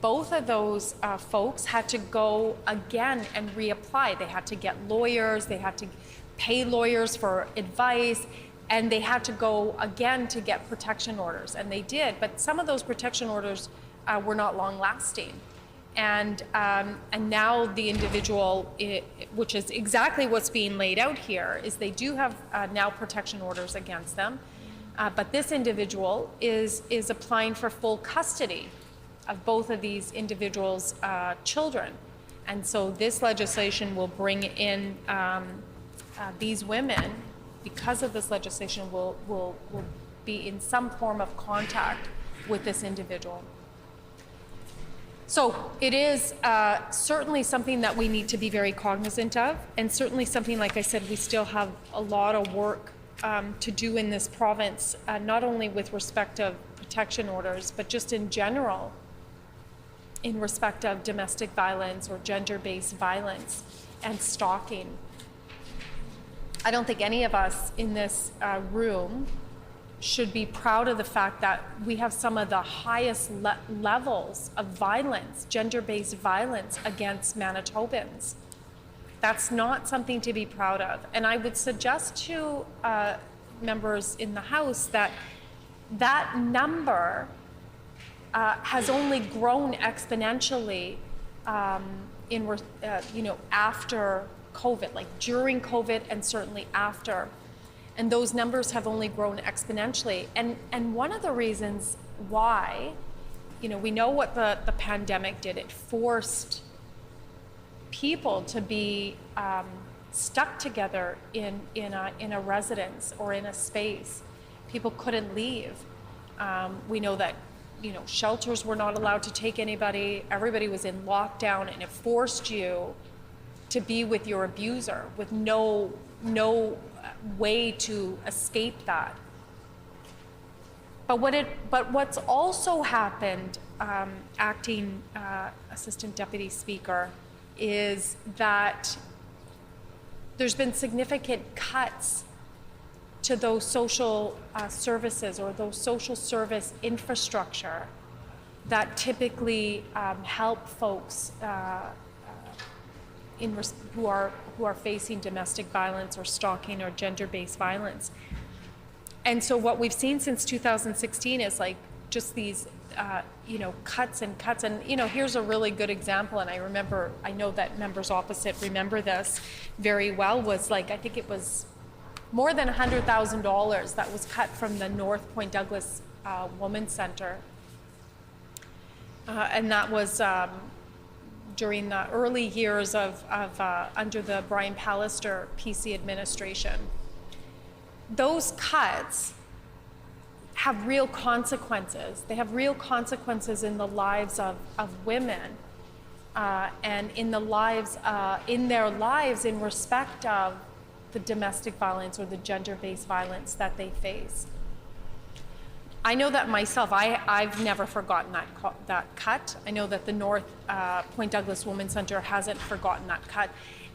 both of those folks had to go again and reapply. They had to get lawyers, they had to pay lawyers for advice, and they had to go again to get protection orders, and they did. But some of those protection orders were not long lasting. And now the individual, which is exactly what's being laid out here, is they do have now protection orders against them. But this individual is applying for full custody of both of these individuals' children. And so this legislation will bring in these women, because of this legislation, will be in some form of contact with this individual. So it is certainly something that we need to be very cognizant of, and certainly something, like I said, we still have a lot of work to do in this province, not only with respect of protection orders, but just in general in respect of domestic violence or gender-based violence and stalking. I don't think any of us in this room should be proud of the fact that we have some of the highest levels of violence, gender-based violence against Manitobans. That's not something to be proud of. And I would suggest to members in the House that that number has only grown exponentially after COVID, like during COVID and certainly after. And those numbers have only grown exponentially. And one of the reasons why, we know what the pandemic did. It forced people to be stuck together in a residence or in a space. People couldn't leave. We know that shelters were not allowed to take anybody. Everybody was in lockdown, and it forced you to be with your abuser with no way to escape that. But what's also happened, Acting Assistant Deputy Speaker, is that there's been significant cuts to those social services or those social service infrastructure that typically help folks who are facing domestic violence or stalking or gender-based violence. And so what we've seen since 2016 is like just these cuts and cuts. And here's a really good example, and I know that members opposite remember this very well, was like, I think it was more than $100,000 that was cut from the North Point Douglas Women's Center. And that was during the early years of under the Brian Pallister PC administration. Those cuts have real consequences. They have real consequences in the lives of women and in their lives in respect of the domestic violence or the gender-based violence that they face. I know that myself, I've never forgotten that cut. I know that the North Point Douglas Women's Center hasn't forgotten that cut.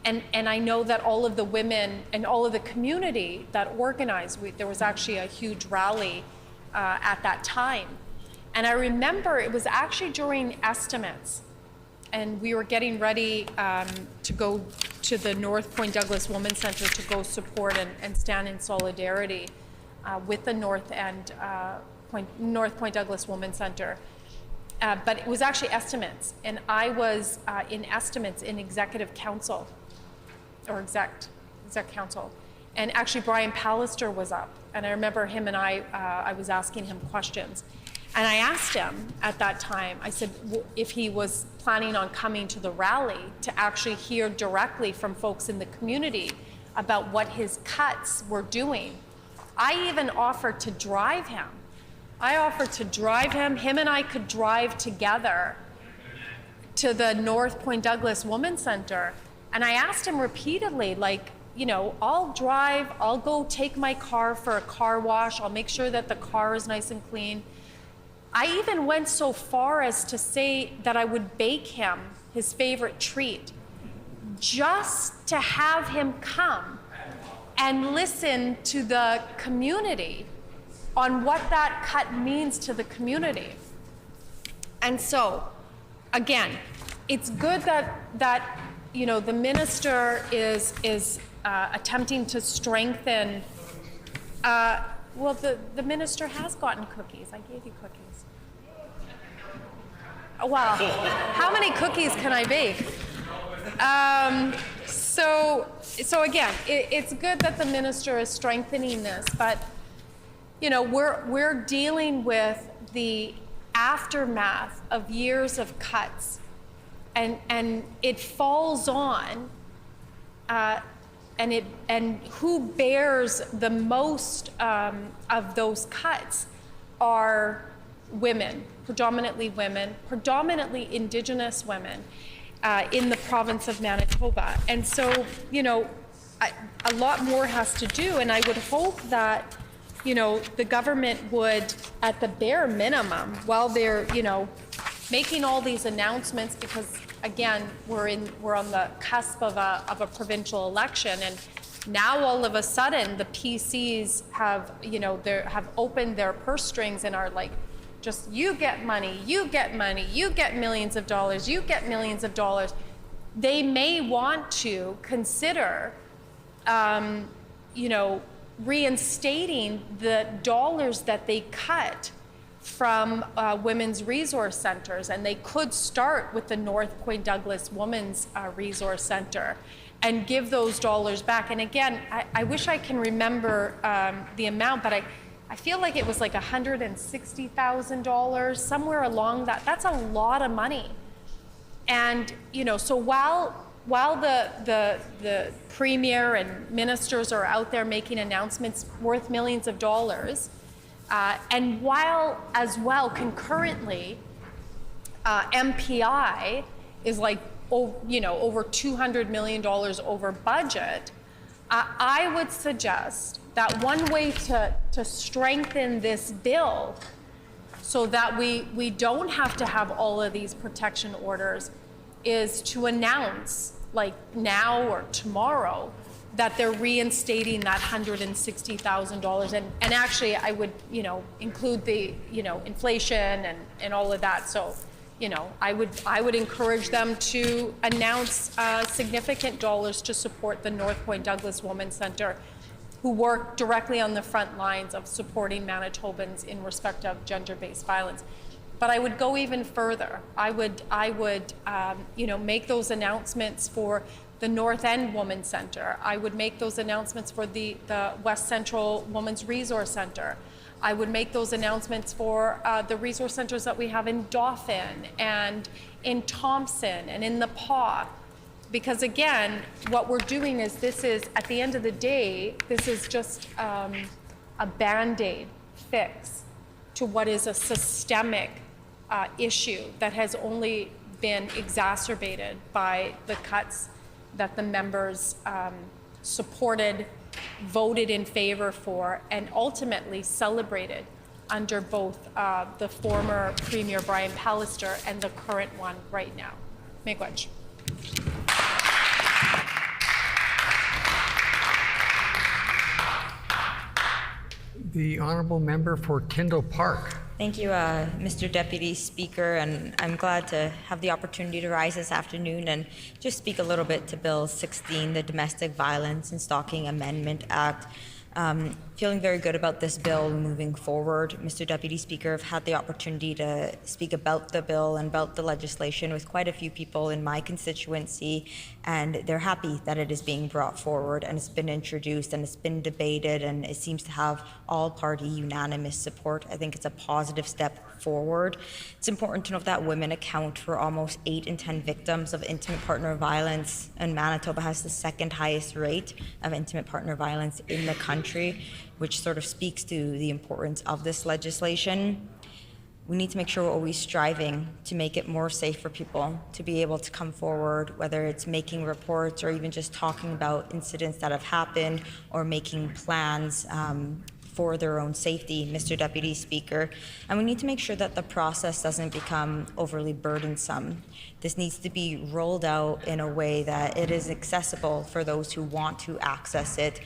And I know that all of the women and all of the community that organized, there was actually a huge rally at that time. And I remember it was actually during estimates, and we were getting ready to go to the North Point Douglas Women's Center to go support and stand in solidarity with the North Point Douglas Women's Center. But it was actually estimates, and I was in estimates in executive council, or exec council. And actually Brian Pallister was up, and I remember him and I was asking him questions. And I asked him at that time, I said if he was planning on coming to the rally to actually hear directly from folks in the community about what his cuts were doing. I even offered to drive him. Him and I could drive together to the North Point Douglas Women's Center. And I asked him repeatedly, like, I'll drive, I'll go take my car for a car wash, I'll make sure that the car is nice and clean. I even went so far as to say that I would bake him his favorite treat, just to have him come and listen to the community on what that cut means to the community. And so, again, it's good that the minister is attempting to strengthen. Well, the minister has gotten cookies. I gave you cookies. Wow, how many cookies can I bake? So again, it's good that the minister is strengthening this, but we're dealing with the aftermath of years of cuts, and it falls on, and who bears the most of those cuts are women, predominantly Indigenous women in the province of Manitoba. And so, a lot more has to do, and I would hope that the government would, at the bare minimum, while they're, making all these announcements, because again, we're on the cusp of a provincial election, and now all of a sudden the PCs have, have opened their purse strings and are like, just you get money, you get millions of dollars, you get millions of dollars. They may want to consider, reinstating the dollars that they cut from women's resource centers, and they could start with the North Point Douglas Women's Resource Center and give those dollars back. And again, I wish I can remember the amount, but I feel like it was like $160,000, somewhere along that. That's a lot of money. And, you know, so while the premier and ministers are out there making announcements worth millions of dollars, and while as well concurrently, MPI is like, you know, over $200 million over budget, I would suggest that one way to strengthen this bill so that we don't have to have all of these protection orders is to announce, like now or tomorrow, that they're reinstating that $160,000. And actually I would, you know, include the, you know, inflation and all of that. So, you know, I would encourage them to announce significant dollars to support the North Point Douglas Women's Centre, who work directly on the front lines of supporting Manitobans in respect of gender-based violence. But I would go even further. I would you know, make those announcements for the North End Women's Centre. I would make those announcements for the West Central Women's Resource Centre. I would make those announcements for the resource centers that we have in Dauphin and in Thompson and in the Paw. Because again, what we're doing is, this is, at the end of the day, this is just a Band-Aid fix to what is a systemic issue that has only been exacerbated by the cuts that the members supported, voted in favor for, and ultimately celebrated under both the former Premier Brian Pallister and the current one right now. Miigwech. The honourable member for Tyndall Park. Thank you, Mr. Deputy Speaker, and I'm glad to have the opportunity to rise this afternoon and just speak a little bit to Bill 16, the Domestic Violence and Stalking Amendment Act. Feeling very good about this bill moving forward. Mr. Deputy Speaker, I've had the opportunity to speak about the bill and about the legislation with quite a few people in my constituency, and they're happy that it is being brought forward and it's been introduced and it's been debated, and it seems to have all-party unanimous support. I think it's a positive step forward. It's important to note that women account for almost 8 in 10 victims of intimate partner violence, and Manitoba has the second highest rate of intimate partner violence in the country, which sort of speaks to the importance of this legislation. We need to make sure we're always striving to make it more safe for people to be able to come forward, whether it's making reports or even just talking about incidents that have happened or making plans for their own safety, Mr. Deputy Speaker. And we need to make sure that the process doesn't become overly burdensome. This needs to be rolled out in a way that it is accessible for those who want to access it.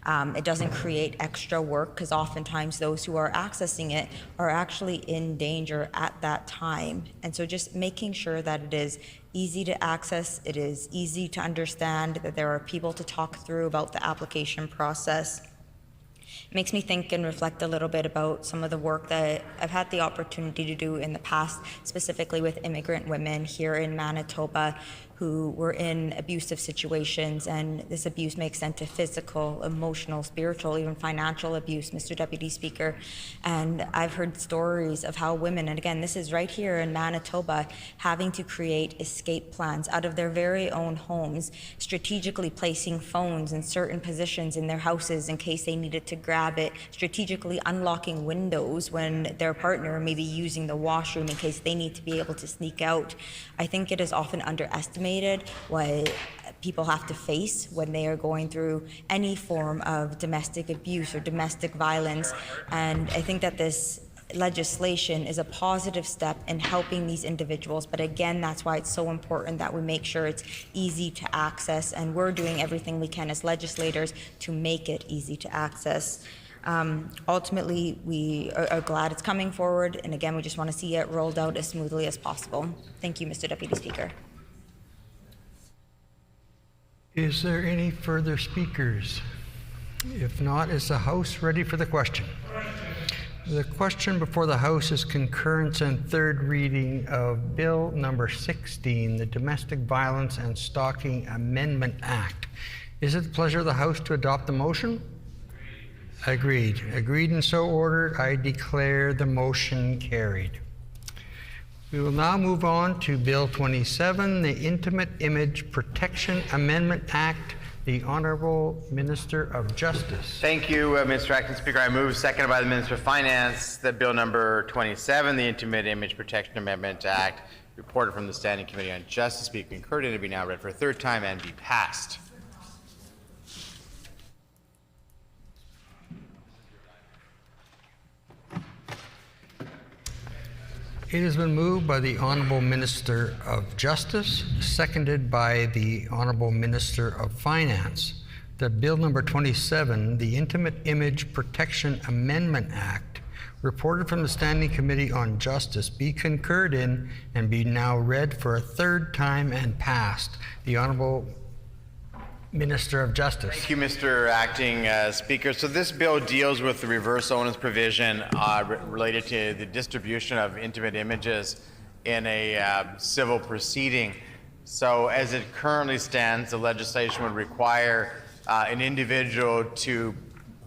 It doesn't create extra work, because oftentimes those who are accessing it are actually in danger at that time. And so just making sure that it is easy to access, it is easy to understand, that there are people to talk through about the application process. It makes me think and reflect a little bit about some of the work that I've had the opportunity to do in the past, specifically with immigrant women here in Manitoba who were in abusive situations, and this abuse may extend to physical, emotional, spiritual, even financial abuse, Mr. Deputy Speaker. And I've heard stories of how women, and again, this is right here in Manitoba, having to create escape plans out of their very own homes, strategically placing phones in certain positions in their houses in case they needed to grab it, strategically unlocking windows when their partner may be using the washroom in case they need to be able to sneak out. I think it is often underestimated what people have to face when they are going through any form of domestic abuse or domestic violence. And I think that this legislation is a positive step in helping these individuals. But again, that's why it's so important that we make sure it's easy to access, and we're doing everything we can as legislators to make it easy to access. Ultimately, we are glad it's coming forward, and again, we just want to see it rolled out as smoothly as possible. Thank you, Mr. Deputy Speaker. Is there any further speakers? If not, is the House ready for the question? The question before the House is concurrence and third reading of Bill number 16, the Domestic Violence and Stalking Amendment Act. Is it the pleasure of the House to adopt the motion? Agreed. Agreed and so ordered. I declare the motion carried. We will now move on to Bill 27, the Intimate Image Protection Amendment Act. The Honorable Minister of Justice. Thank you, Mr. Acting Speaker. I move, seconded by the Minister of Finance, that Bill number 27, the Intimate Image Protection Amendment Act, reported from the Standing Committee on Justice, be concurred in and be now read for a third time and be passed. It has been moved by the Honorable Minister of Justice, seconded by the Honorable Minister of Finance, that Bill number 27, the Intimate Image Protection Amendment Act, reported from the Standing Committee on Justice, be concurred in and be now read for a third time and passed. The Honorable Minister of Justice. Thank you, Mr. Acting Speaker. So this bill deals with the reverse onus provision related to the distribution of intimate images in a civil proceeding. So as it currently stands, the legislation would require an individual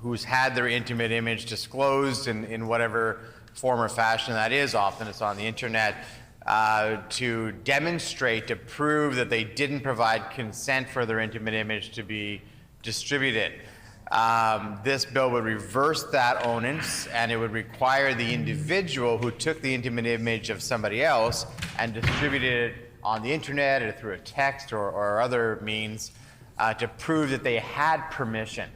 who's had their intimate image disclosed in whatever form or fashion that is, often it's on the internet, to demonstrate, to prove that they didn't provide consent for their intimate image to be distributed. This bill would reverse that onus, and it would require the individual who took the intimate image of somebody else and distributed it on the internet or through a text or other means to prove that they had permission.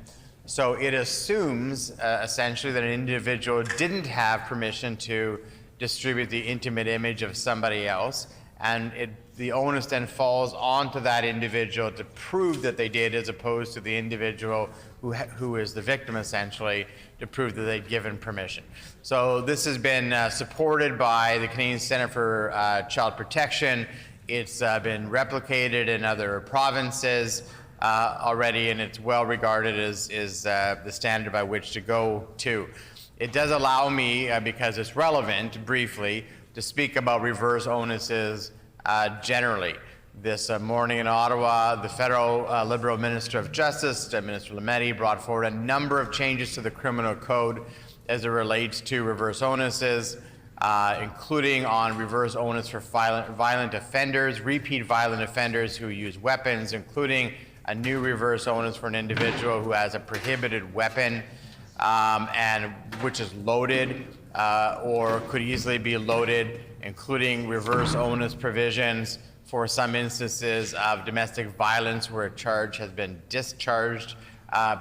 So it assumes essentially that an individual didn't have permission to distribute the intimate image of somebody else, and the onus then falls onto that individual to prove that they did, as opposed to the individual who is the victim, essentially, to prove that they'd given permission. So this has been supported by the Canadian Centre for Child Protection. It's been replicated in other provinces already, and it's well regarded as the standard by which to go to. It does allow me, because it's relevant, briefly, to speak about reverse onuses generally. This morning in Ottawa, the federal Liberal Minister of Justice, Minister Lametti, brought forward a number of changes to the criminal code as it relates to reverse onuses, including on reverse onus for violent offenders, repeat violent offenders who use weapons, including a new reverse onus for an individual who has a prohibited weapon, and which is loaded or could easily be loaded, including reverse onus provisions for some instances of domestic violence where a charge has been discharged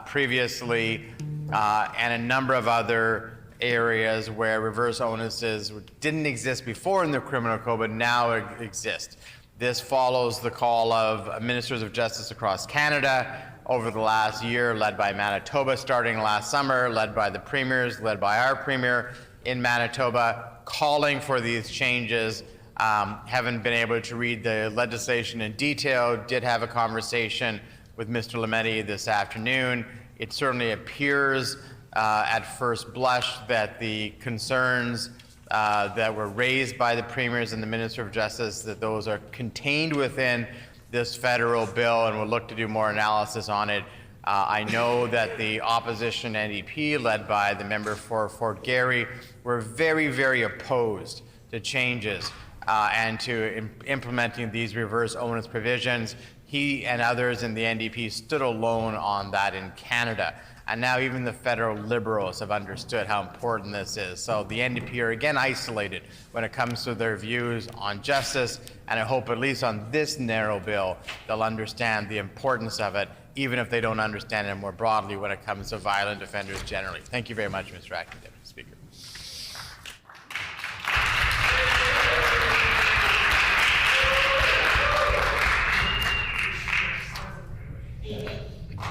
previously, and a number of other areas where reverse onuses didn't exist before in the criminal code but now exist. This follows the call of ministers of justice across Canada over the last year, led by Manitoba starting last summer, led by the premiers, led by our premier in Manitoba, calling for these changes. Haven't been able to read the legislation in detail, did have a conversation with Mr. Lametti this afternoon. It certainly appears at first blush that the concerns that were raised by the premiers and the Minister of Justice, that those are contained within this federal bill, and we'll look to do more analysis on it. I know that the opposition NDP, led by the member for Fort Garry, were very, very opposed to changes and to implementing these reverse onus provisions. He and others in the NDP stood alone on that in Canada. And now even the federal Liberals have understood how important this is. So the NDP are again isolated when it comes to their views on justice, and I hope at least on this narrow bill they'll understand the importance of it, even if they don't understand it more broadly when it comes to violent offenders generally. Thank you very much, Mr. Acting Deputy Speaker.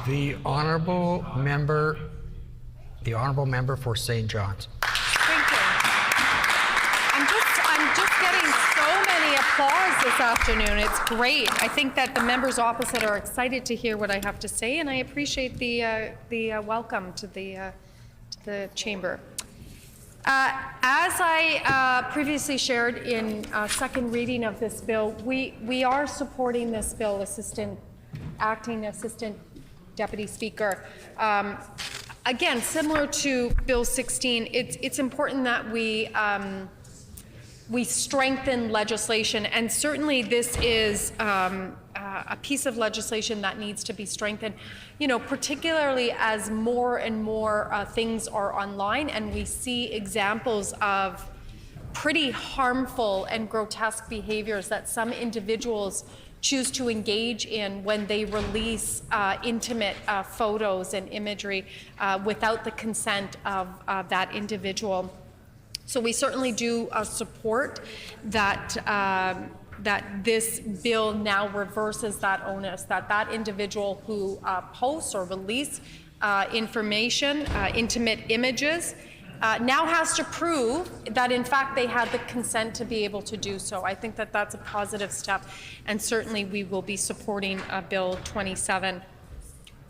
The honourable member for St. John's. Thank you. I'm just getting so many applause this afternoon. It's great. I think that the members opposite are excited to hear what I have to say, and I appreciate the welcome to the chamber. As I previously shared in second reading of this bill, we are supporting this bill, Acting Assistant Deputy Speaker. again, similar to Bill 16, it's important that we strengthen legislation, and certainly this is a piece of legislation that needs to be strengthened, you know, particularly as more and more things are online and we see examples of pretty harmful and grotesque behaviors that some individuals choose to engage in when they release intimate photos and imagery without the consent of that individual. So we certainly do support that that this bill now reverses that onus, that individual who posts or release information, intimate images, now has to prove that in fact they had the consent to be able to do so. I think that that's a positive step, and certainly we will be supporting Bill 27.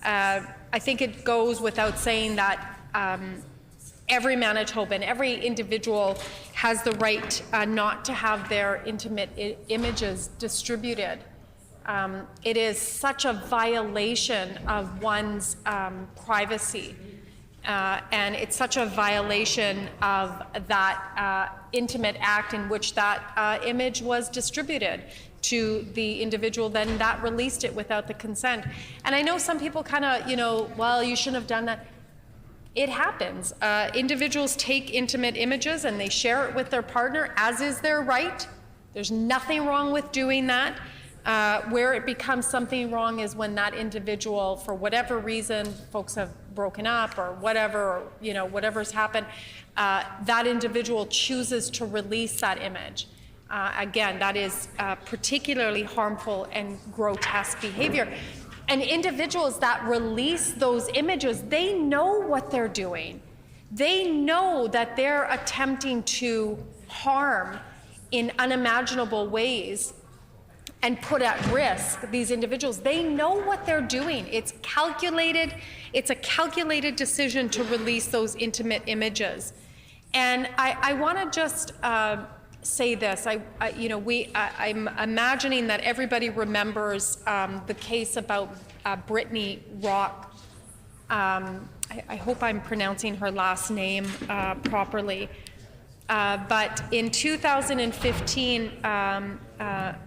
I think it goes without saying that every Manitoban, every individual has the right not to have their intimate images distributed. It is such a violation of one's privacy. And it's such a violation of that intimate act in which that image was distributed to the individual then that released it without the consent. And I know some people kind of, you know, well, you shouldn't have done that. It happens. Individuals take intimate images and they share it with their partner, as is their right. There's nothing wrong with doing that. Where it becomes something wrong is when that individual, for whatever reason, folks have broken up or whatever, or, you know, whatever's happened, that individual chooses to release that image. Again, that is particularly harmful and grotesque behavior. And individuals that release those images, they know what they're doing. They know that they're attempting to harm in unimaginable ways and put at risk these individuals. They know what they're doing. It's calculated. It's a calculated decision to release those intimate images. And I want to just say this. I'm imagining that everybody remembers the case about Brittany Rock. I hope I'm pronouncing her last name properly. But in 2015,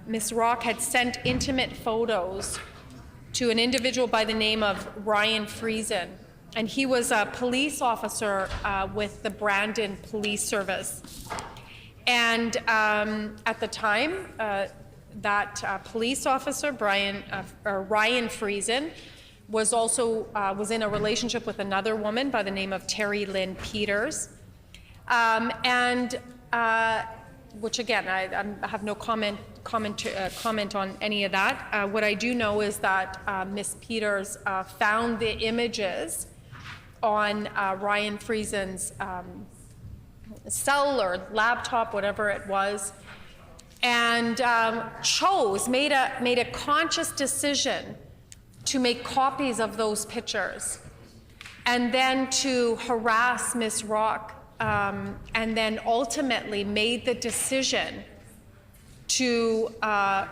Ms. Rock had sent intimate photos to an individual by the name of Ryan Friesen, and he was a police officer with the Brandon Police Service. And at the time, that police officer, Ryan Friesen, was also was in a relationship with another woman by the name of Terry Lynn Peters. Which again, I have no comment on any of that. What I do know is that Ms. Peters found the images on Ryan Friesen's cell or laptop, whatever it was, and made a conscious decision to make copies of those pictures, and then to harass Ms. Rock. And then ultimately made the decision to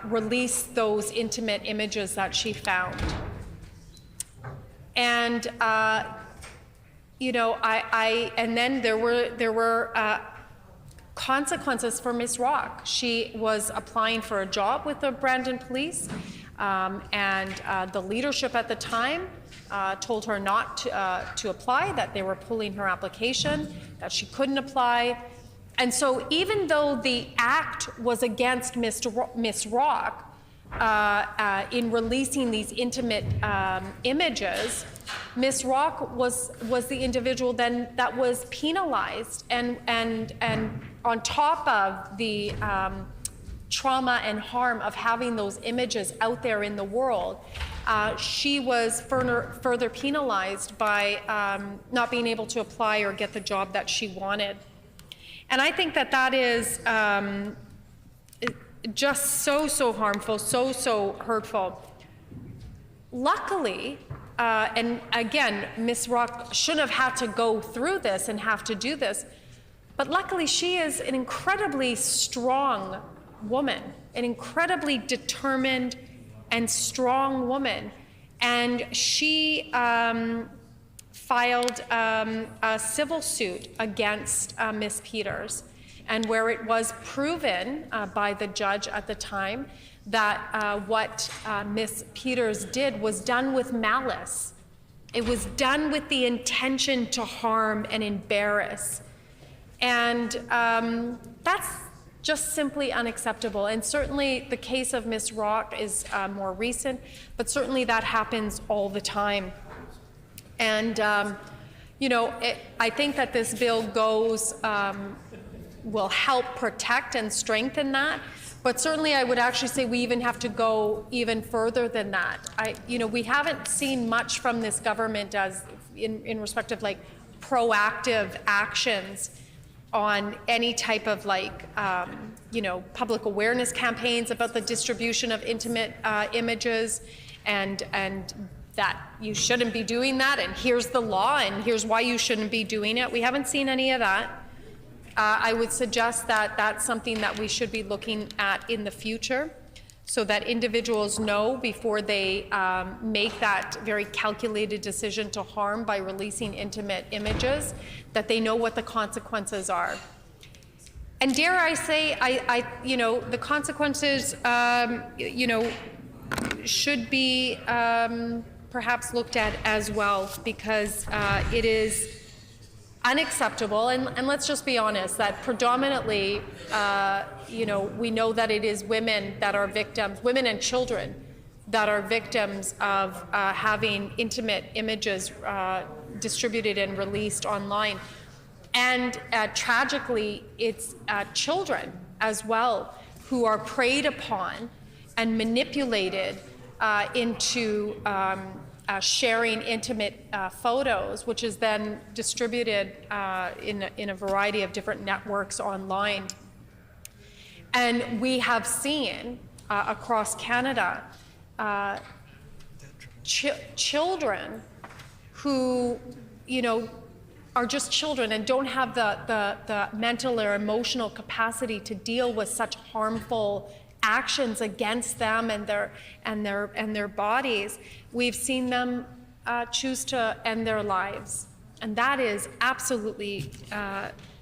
release those intimate images that she found. And and then there were consequences for Ms. Rock. She was applying for a job with the Brandon Police, and the leadership at the time told her not to apply, that they were pulling her application, that she couldn't apply. And so even though the act was against Ms. Rock in releasing these intimate images, Ms. Rock was the individual then that was penalized, and on top of the trauma and harm of having those images out there in the world, she was further penalized by not being able to apply or get the job that she wanted. And I think that is just so harmful, so hurtful. Luckily, and again, Ms. Rock shouldn't have had to go through this and have to do this, but luckily she is an incredibly strong woman, an incredibly determined and strong woman, and she filed a civil suit against Ms. Peters, and where it was proven by the judge at the time that what Ms. Peters did was done with malice. It was done with the intention to harm and embarrass. And that's just simply unacceptable. And certainly the case of Ms. Rock is more recent, but certainly that happens all the time. And, you know, I think that this bill will help protect and strengthen that. But certainly I would actually say we even have to go even further than that. You know, we haven't seen much from this government as in respect of like proactive actions on any type of like, you know, public awareness campaigns about the distribution of intimate images and that you shouldn't be doing that, and here's the law, and here's why you shouldn't be doing it. We haven't seen any of that. I would suggest that that's something that we should be looking at in the future so that individuals know before they make that very calculated decision to harm by releasing intimate images, that they know what the consequences are. And dare I say, you know, the consequences, you know, should be perhaps looked at as well, because it is unacceptable, and let's just be honest, that predominantly, you know, we know that it is women that are victims, women and children that are victims of having intimate images distributed and released online. And tragically, it's children as well who are preyed upon and manipulated into sharing intimate photos, which is then distributed in a variety of different networks online. And we have seen across Canada children who, you know, are just children and don't have the mental or emotional capacity to deal with such harmful actions against them and their bodies. We've seen them choose to end their lives, and that is absolutely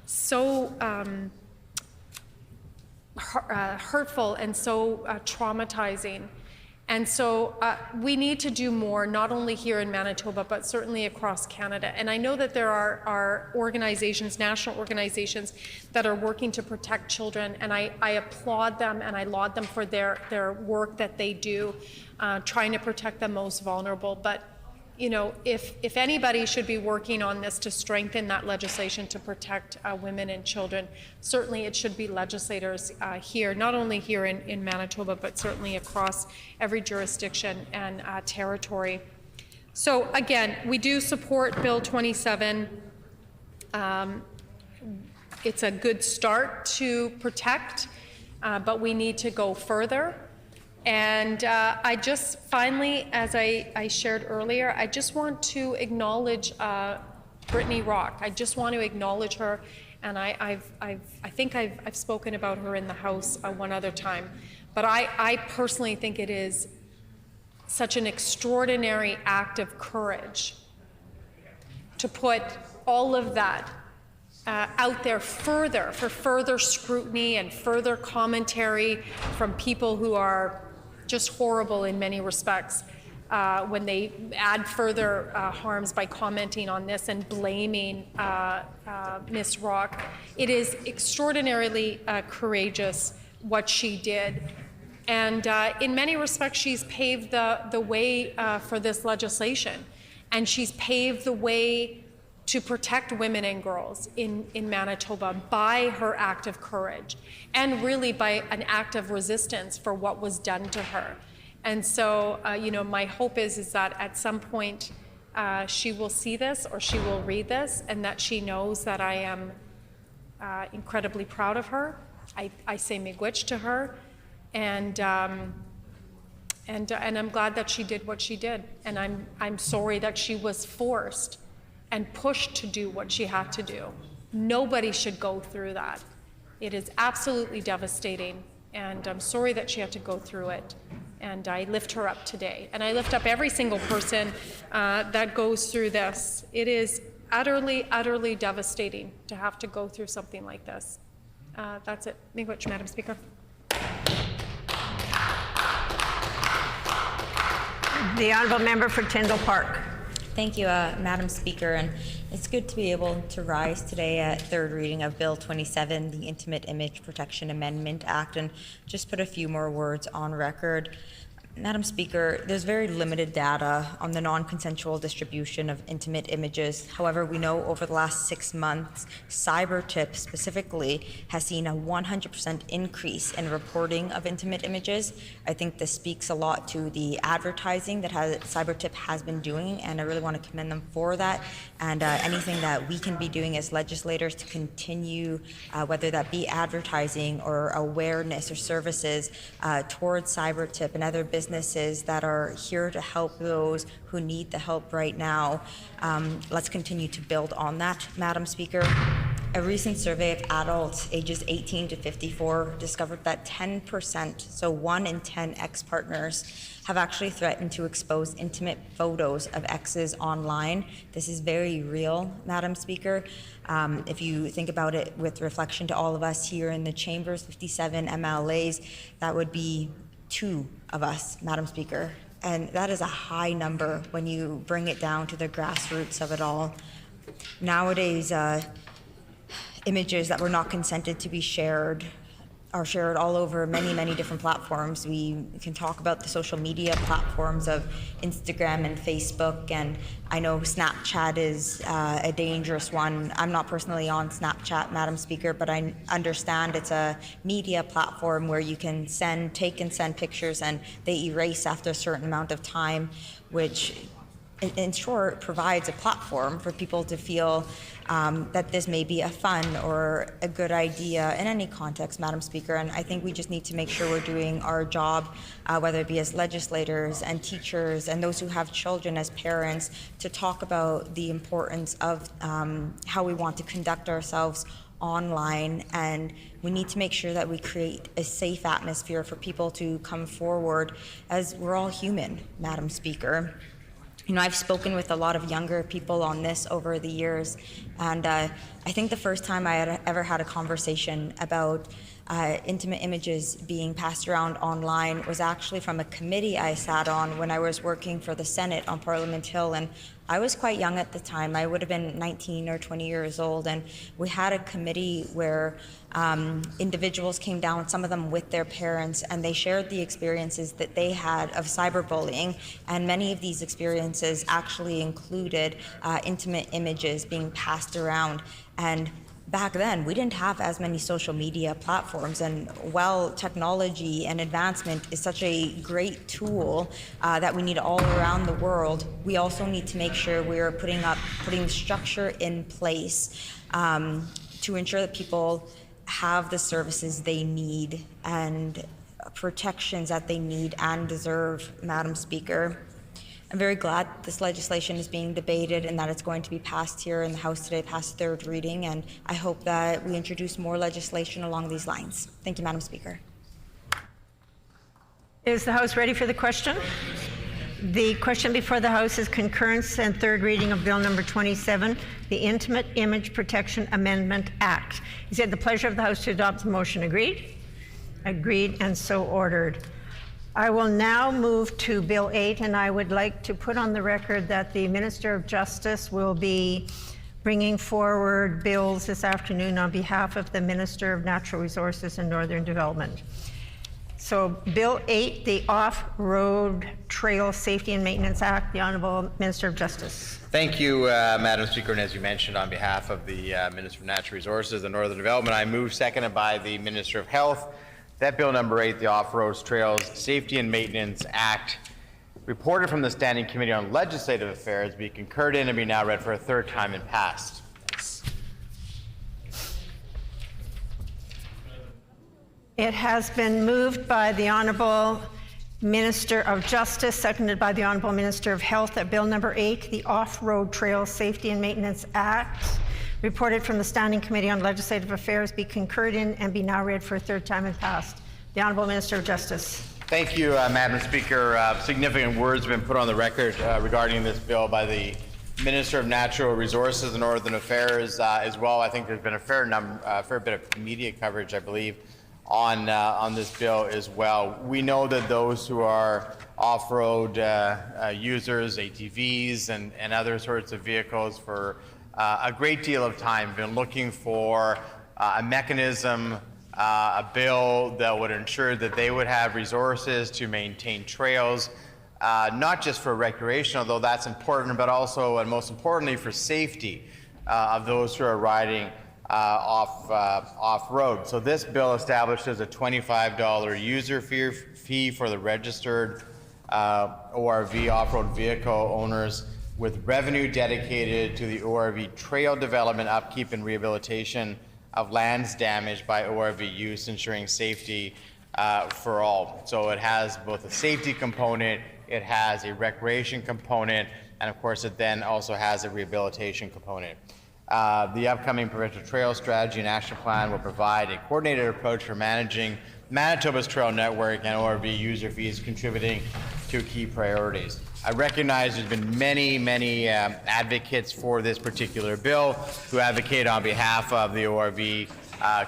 so hurtful and so traumatizing. And so we need to do more, not only here in Manitoba, but certainly across Canada. And I know that there are organizations, national organizations, that are working to protect children, and I applaud them and I laud them for their work that they do, trying to protect the most vulnerable. But, you know, if anybody should be working on this to strengthen that legislation to protect women and children, certainly it should be legislators here, not only here in Manitoba, but certainly across every jurisdiction and territory. So again, we do support Bill 27. It's a good start to protect, but we need to go further. And I just finally, as I shared earlier, I just want to acknowledge Brittany Rock. I just want to acknowledge her, and I think I've spoken about her in the House one other time. But I personally think it is such an extraordinary act of courage to put all of that out there further for further scrutiny and further commentary from people who are just horrible in many respects when they add further harms by commenting on this and blaming Ms. Rock. It is extraordinarily courageous what she did. And in many respects, she's paved the way for this legislation. And she's paved the way to protect women and girls in Manitoba by her act of courage, and really by an act of resistance for what was done to her. And so, you know, my hope is that at some point she will see this or she will read this, and that she knows that I am incredibly proud of her. I say miigwech to her, and I'm glad that she did what she did, and I'm sorry that she was forced and pushed to do what she had to do. Nobody should go through that. It is absolutely devastating, and I'm sorry that she had to go through it. And I lift her up today. And I lift up every single person that goes through this. It is utterly, utterly devastating to have to go through something like this. That's it. Thank you much, Madam Speaker. The honourable member for Tyndall Park. Thank you, Madam Speaker, and it's good to be able to rise today at third reading of Bill 27, the Intimate Image Protection Amendment Act, and just put a few more words on record. Madam Speaker, there's very limited data on the non-consensual distribution of intimate images. However, we know over the last 6 months, CyberTip specifically has seen a 100% increase in reporting of intimate images. I think this speaks a lot to the advertising that CyberTip has been doing, and I really want to commend them for that. And anything that we can be doing as legislators to continue, whether that be advertising or awareness or services towards CyberTip and other businesses that are here to help those who need the help right now. Let's continue to build on that, Madam Speaker. A recent survey of adults ages 18 to 54 discovered that 10%, so 1 in 10 ex-partners, have actually threatened to expose intimate photos of exes online. This is very real, Madam Speaker. If you think about it with reflection to all of us here in the chambers, 57 MLAs, that would be 2 of us, Madam Speaker. And that is a high number when you bring it down to the grassroots of it all. Nowadays, images that were not consented to be shared are shared all over many, many different platforms. We can talk about the social media platforms of Instagram and Facebook, and I know Snapchat is a dangerous one. I'm not personally on Snapchat, Madam Speaker, but I understand it's a media platform where you can take and send pictures and they erase after a certain amount of time, which in short provides a platform for people to feel that this may be a fun or a good idea in any context, Madam Speaker. And I think we just need to make sure we're doing our job, whether it be as legislators and teachers and those who have children as parents, to talk about the importance of how we want to conduct ourselves online. And we need to make sure that we create a safe atmosphere for people to come forward, as we're all human, Madam Speaker. You know, I've spoken with a lot of younger people on this over the years, and I think the first time I had ever had a conversation about intimate images being passed around online was actually from a committee I sat on when I was working for the Senate on Parliament Hill, and I was quite young at the time. I would have been 19 or 20 years old, and we had a committee where individuals came down, some of them with their parents, and they shared the experiences that they had of cyberbullying, and many of these experiences actually included intimate images being passed around. And back then, we didn't have as many social media platforms, and while technology and advancement is such a great tool that we need all around the world, we also need to make sure we're putting structure in place to ensure that people have the services they need and protections that they need and deserve, Madam Speaker. I'm very glad this legislation is being debated and that it's going to be passed here in the House today, past third reading, and I hope that we introduce more legislation along these lines. Thank you, Madam Speaker. Is the House ready for the question? The question before the House is concurrence and third reading of Bill number 27, the Intimate Image Protection Amendment Act. Is it the pleasure of the House to adopt the motion? Agreed? Agreed, and so ordered. I will now move to Bill 8, and I would like to put on the record that the Minister of Justice will be bringing forward bills this afternoon on behalf of the Minister of Natural Resources and Northern Development. So Bill 8, the Off-Road Trail Safety and Maintenance Act, the Honourable Minister of Justice. Thank you, Madam Speaker, and as you mentioned, on behalf of the Minister of Natural Resources and Northern Development, I move, seconded by the Minister of Health, that Bill number 8, the Off-Road Trails Safety and Maintenance Act, reported from the Standing Committee on Legislative Affairs, be concurred in and be now read for a third time and passed. It has been moved by the Honourable Minister of Justice, seconded by the Honourable Minister of Health, that Bill number 8, the Off-Road Trail Safety and Maintenance Act, reported from the Standing Committee on Legislative Affairs, be concurred in and be now read for a third time and passed. The Honourable Minister of Justice. Thank you, Madam Speaker. Significant words have been put on the record regarding this bill by the Minister of Natural Resources and Northern Affairs as well. I think there's been a fair bit of media coverage, I believe, on this bill as well. We know that those who are off-road users, ATVs, and other sorts of vehicles for a great deal of time have been looking for a mechanism, a bill that would ensure that they would have resources to maintain trails, not just for recreation, although that's important, but also, and most importantly, for safety of those who are riding off-road. So this bill establishes a $25 user fee for the registered ORV off-road vehicle owners, with revenue dedicated to the ORV trail development, upkeep, and rehabilitation of lands damaged by ORV use, ensuring safety for all. So it has both a safety component, it has a recreation component, and of course it then also has a rehabilitation component. The upcoming provincial trail strategy and action plan will provide a coordinated approach for managing Manitoba's trail network and ORV user fees, contributing to key priorities. I recognize there's been many advocates for this particular bill who advocate on behalf of the ORV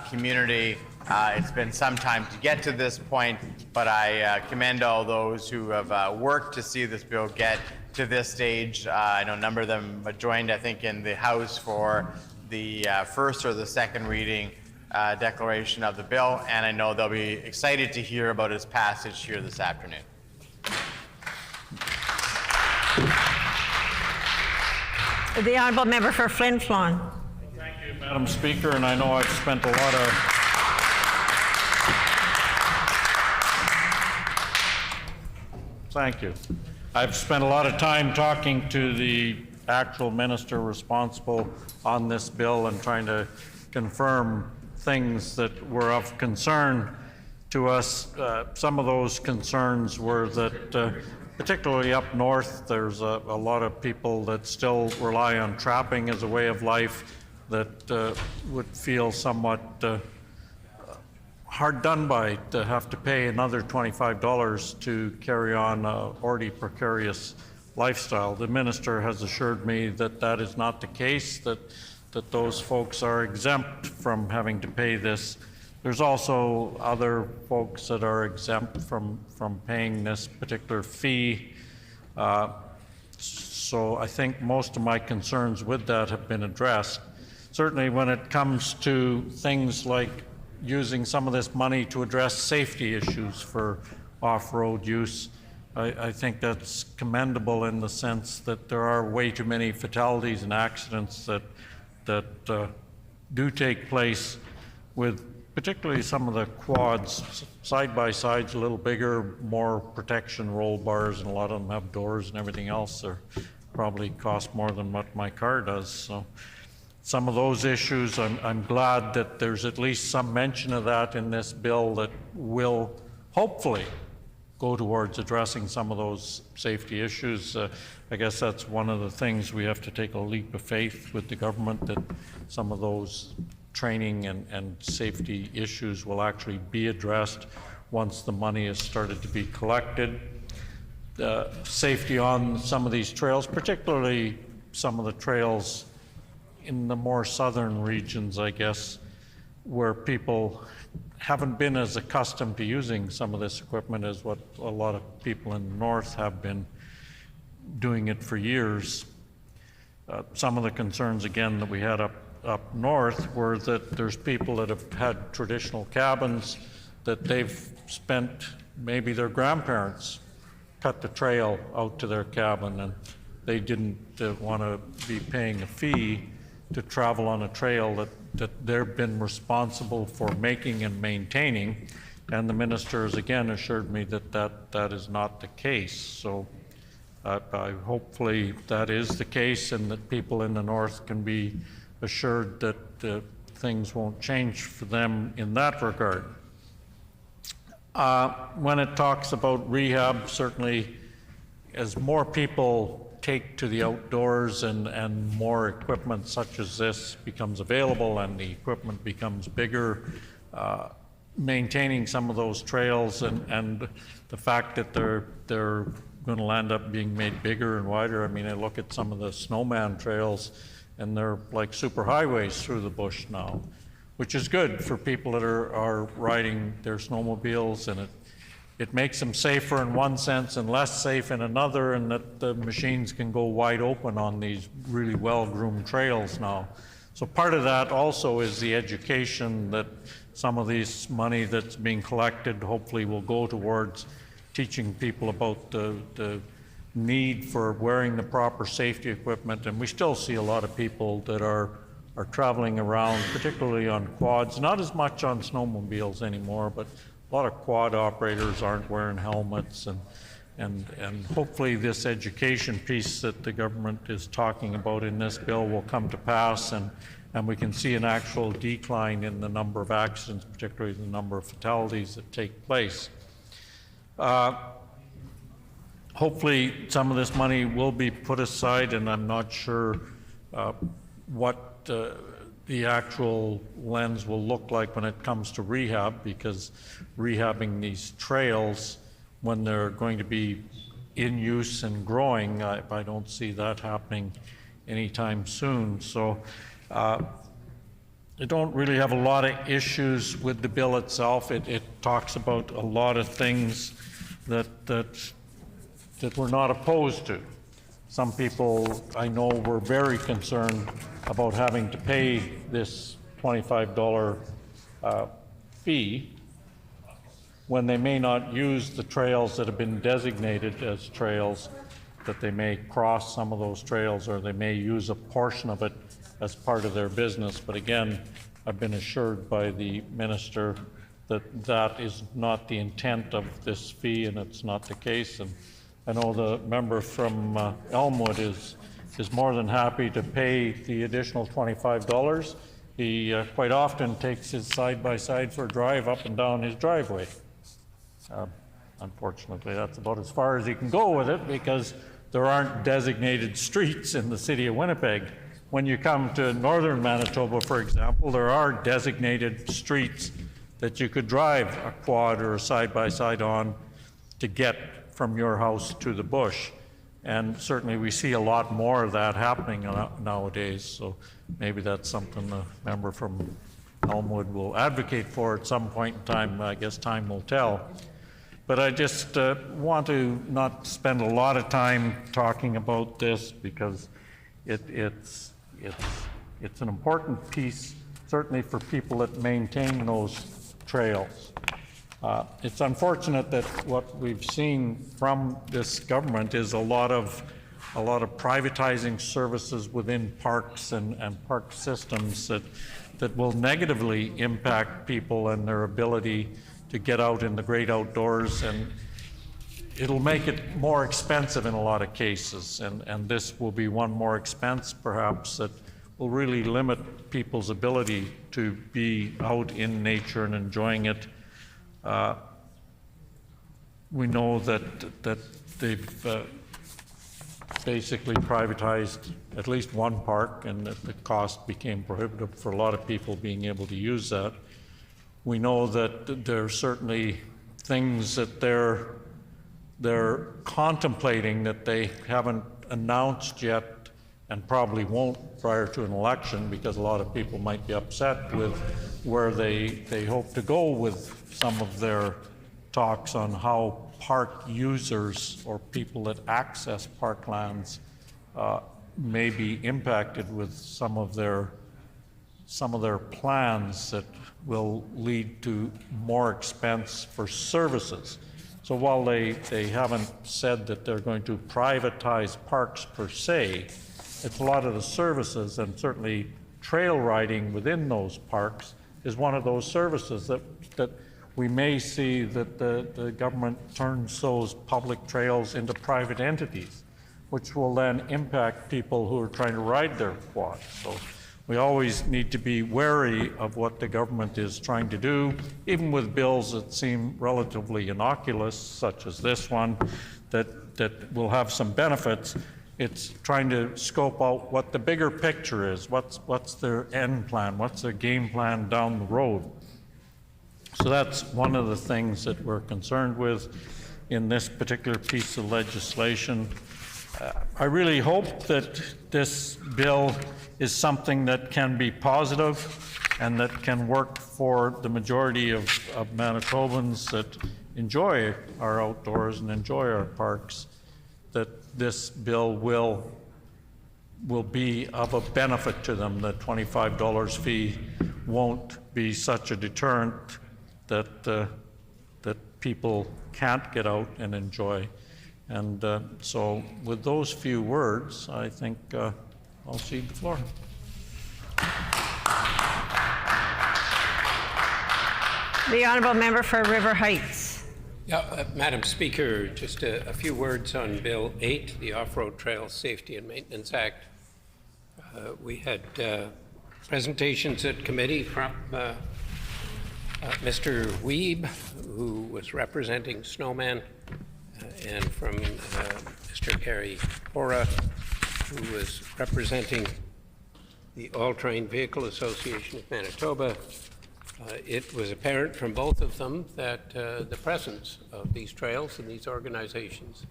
community. It's been some time to get to this point, but I commend all those who have worked to see this bill get to this stage. I know a number of them joined, I think, in the House for the first or the second reading declaration of the bill, and I know they'll be excited to hear about its passage here this afternoon. The honourable member for Flin Flon. Thank you, Madam Speaker, and I know I've spent a lot of I've spent a lot of time talking to the actual minister responsible on this bill and trying to confirm things that were of concern to us. Some of those concerns were that particularly up north, there's a lot of people that still rely on trapping as a way of life that would feel somewhat hard done by to have to pay another $25 to carry on an already precarious lifestyle. The minister has assured me that that is not the case, that those folks are exempt from having to pay this. There's also other folks that are exempt from paying this particular fee. So I think most of my concerns with that have been addressed. Certainly when it comes to things like using some of this money to address safety issues for off-road use, I think that's commendable in the sense that there are way too many fatalities and accidents that do take place with particularly some of the quads, side-by-sides a little bigger, more protection roll bars, and a lot of them have doors and everything else. They probably cost more than what my car does. So some of those issues, I'm glad that there's at least some mention of that in this bill that will hopefully go towards addressing some of those safety issues. I guess that's one of the things we have to take a leap of faith with the government, that some of those training and safety issues will actually be addressed once the money has started to be collected. Safety on some of these trails, particularly some of the trails in the more southern regions, I guess, where people haven't been as accustomed to using some of this equipment as what a lot of people in the north have been doing it for years. Some of the concerns, again, that we had up north were that there's people that have had traditional cabins that they've spent, maybe their grandparents cut the trail out to their cabin, and they didn't want to be paying a fee to travel on a trail that they've been responsible for making and maintaining. And the minister has again assured me that is not the case. So hopefully that is the case, and that people in the north can be assured that things won't change for them in that regard. When it talks about rehab, certainly as more people take to the outdoors and more equipment such as this becomes available and the equipment becomes bigger, maintaining some of those trails and the fact that they're going to end up being made bigger and wider. I mean, I look at some of the snowman trails and they're like super highways through the bush now, which is good for people that are riding their snowmobiles, and it makes them safer in one sense and less safe in another, and that the machines can go wide open on these really well-groomed trails now. So part of that also is the education that some of this money that's being collected hopefully will go towards teaching people about the need for wearing the proper safety equipment. And we still see a lot of people that are traveling around, particularly on quads, not as much on snowmobiles anymore, but a lot of quad operators aren't wearing helmets, and hopefully this education piece that the government is talking about in this bill will come to pass, and we can see an actual decline in the number of accidents, particularly the number of fatalities that take place. Hopefully some of this money will be put aside, and I'm not sure what the actual lens will look like when it comes to rehab, because rehabbing these trails when they're going to be in use and growing, I don't see that happening anytime soon. So I don't really have a lot of issues with the bill itself. It talks about a lot of things that we're not opposed to. Some people I know were very concerned about having to pay this $25 fee when they may not use the trails that have been designated as trails, that they may cross some of those trails, or they may use a portion of it as part of their business. But again, I've been assured by the minister that that is not the intent of this fee, and it's not the case. And I know the member from Elmwood is more than happy to pay the additional $25. He quite often takes his side-by-side for a drive up and down his driveway. Unfortunately, that's about as far as he can go with it, because there aren't designated streets in the city of Winnipeg. When you come to northern Manitoba, for example, there are designated streets that you could drive a quad or a side-by-side on to get from your house to the bush. And certainly we see a lot more of that happening nowadays, so maybe that's something the member from Elmwood will advocate for at some point in time. I guess time will tell. But I just want to not spend a lot of time talking about this, because it's an important piece, certainly for people that maintain those trails. It's unfortunate that what we've seen from this government is a lot of privatizing services within parks and park systems that will negatively impact people and their ability to get out in the great outdoors, and it'll make it more expensive in a lot of cases, and this will be one more expense perhaps that will really limit people's ability to be out in nature and enjoying it. We know that they've basically privatized at least one park, and that the cost became prohibitive for a lot of people being able to use that. We know that there are certainly things that they're contemplating that they haven't announced yet, and probably won't prior to an election, because a lot of people might be upset with where they hope to go with some of their talks on how park users or people that access parklands may be impacted with some of their plans that will lead to more expense for services. So while they haven't said that they're going to privatize parks per se, it's a lot of the services, and certainly trail riding within those parks is one of those services that we may see that the government turns those public trails into private entities, which will then impact people who are trying to ride their quads. So we always need to be wary of what the government is trying to do, even with bills that seem relatively innocuous, such as this one, that will have some benefits. It's trying to scope out what the bigger picture is, what's their end plan, what's their game plan down the road. So that's one of the things that we're concerned with in this particular piece of legislation. I really hope that this bill is something that can be positive and that can work for the majority of Manitobans that enjoy our outdoors and enjoy our parks, that this bill will be of a benefit to them. The $25 fee won't be such a deterrent that that people can't get out and enjoy. And so with those few words, I think I'll cede the floor. The honourable member for River Heights. Yeah, Madam Speaker, just a few words on Bill 8, the Off-Road Trail Safety and Maintenance Act. We had presentations at committee from Mr. Weeb, who was representing Snowman, and from Mr. Gary Hora, who was representing the All-Terrain Vehicle Association of Manitoba. It was apparent from both of them that the presence of these trails and these organizations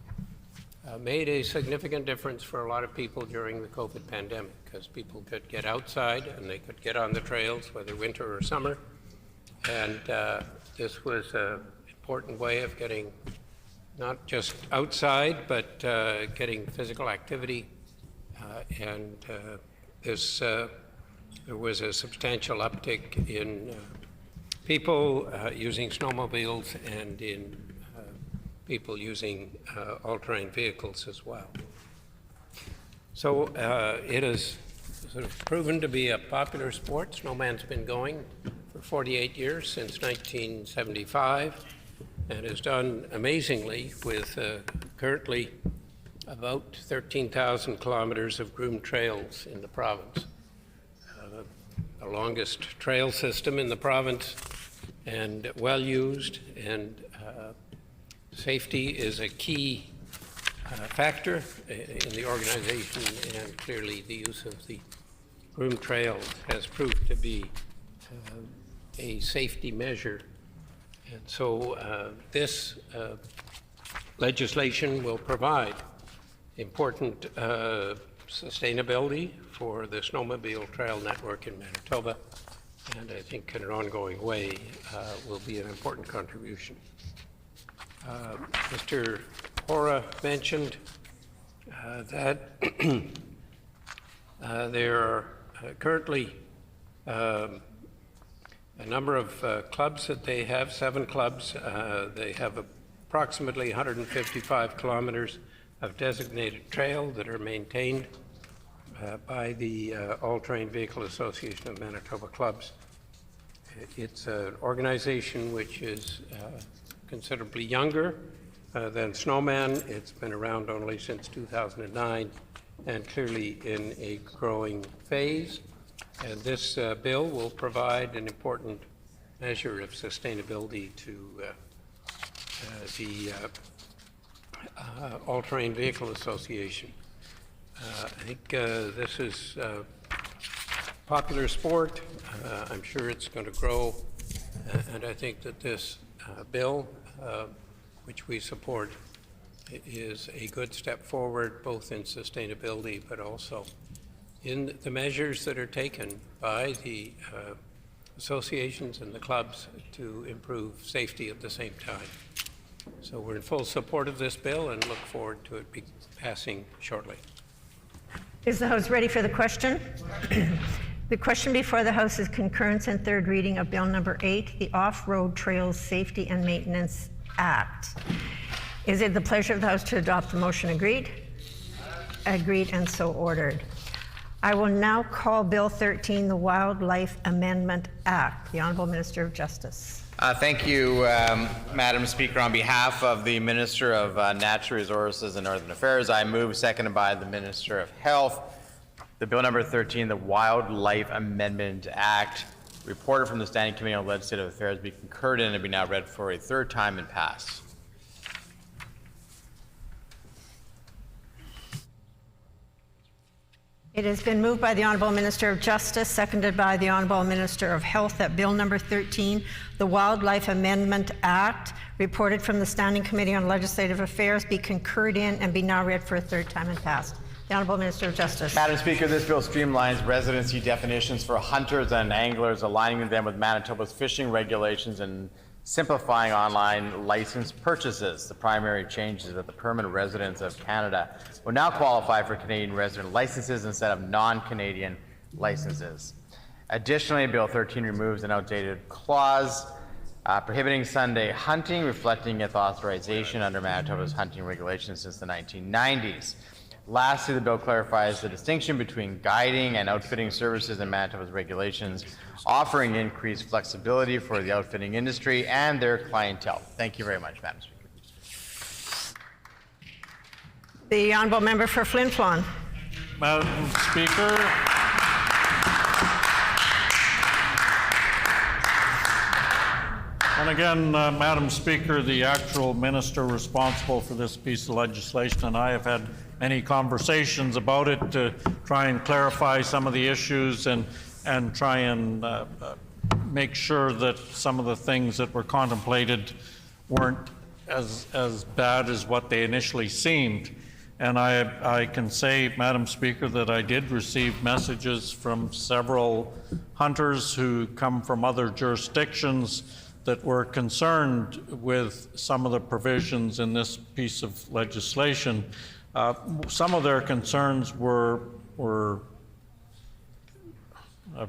made a significant difference for a lot of people during the COVID pandemic, because people could get outside and they could get on the trails, whether winter or summer. And this was an important way of getting not just outside, but getting physical activity. There was a substantial uptick in people using snowmobiles and in people using all-terrain vehicles as well. So it has sort of proven to be a popular sport. Snowman's been going for 48 years, since 1975, and has done amazingly with currently about 13,000 kilometers of groomed trails in the province. The longest trail system in the province, and well used, and safety is a key factor in the organization, and clearly the use of the groomed trails has proved to be a safety measure. And so this legislation will provide important sustainability for the snowmobile trail network in Manitoba, and I think in an ongoing way will be an important contribution. Mr. Hora mentioned that there are currently a number of clubs that they have, 7 clubs. They have approximately 155 kilometers of designated trail that are maintained by the All-Terrain Vehicle Association of Manitoba Clubs. It's an organization which is considerably younger than Snowman. It's been around only since 2009 and clearly in a growing phase. And this bill will provide an important measure of sustainability to the All-Terrain Vehicle Association. I think this is a popular sport. I'm sure it's going to grow. And I think that this bill, which we support, is a good step forward, both in sustainability, but also in the measures that are taken by the associations and the clubs to improve safety at the same time. So we're in full support of this bill and look forward to it passing shortly. Is the House ready for the question? The question before the House is concurrence and third reading of Bill number 8, the Off-Road Trails Safety and Maintenance Act. Is it the pleasure of the House to adopt the motion? Agreed? Agreed, and so ordered. I will now call Bill 13, the Wildlife Amendment Act. The Honourable Minister of Justice. Thank you, Madam Speaker. On behalf of the Minister of Natural Resources and Northern Affairs, I move, seconded by the Minister of Health, the Bill number 13, the Wildlife Amendment Act, reported from the Standing Committee on Legislative Affairs, be concurred in and be now read for a third time and passed. It It has been moved by the Honourable Minister of Justice, seconded by the Honourable Minister of Health, that Bill number 13, the Wildlife Amendment Act, reported from the Standing Committee on Legislative Affairs, be concurred in and be now read for a third time and passed. The Honourable Minister of Justice. Madam Speaker, this bill streamlines residency definitions for hunters and anglers, aligning them with Manitoba's fishing regulations and simplifying online license purchases. The primary change is that the permanent residents of Canada will now qualify for Canadian resident licenses instead of non-Canadian licenses. Additionally, Bill 13 removes an outdated clause prohibiting Sunday hunting, reflecting its authorization under Manitoba's hunting regulations since the 1990s. Lastly, the bill clarifies the distinction between guiding and outfitting services in Manitoba's regulations, offering increased flexibility for the outfitting industry and their clientele. Thank you very much, Madam Speaker. The Honourable Member for Flin Flon. Madam Speaker, and again, Madam Speaker, the actual minister responsible for this piece of legislation and I have had many conversations about it to try and clarify some of the issues and try and make sure that some of the things that were contemplated weren't as bad as what they initially seemed. And I can say, Madam Speaker, that I did receive messages from several hunters who come from other jurisdictions that were concerned with some of the provisions in this piece of legislation. Some of their concerns were I'm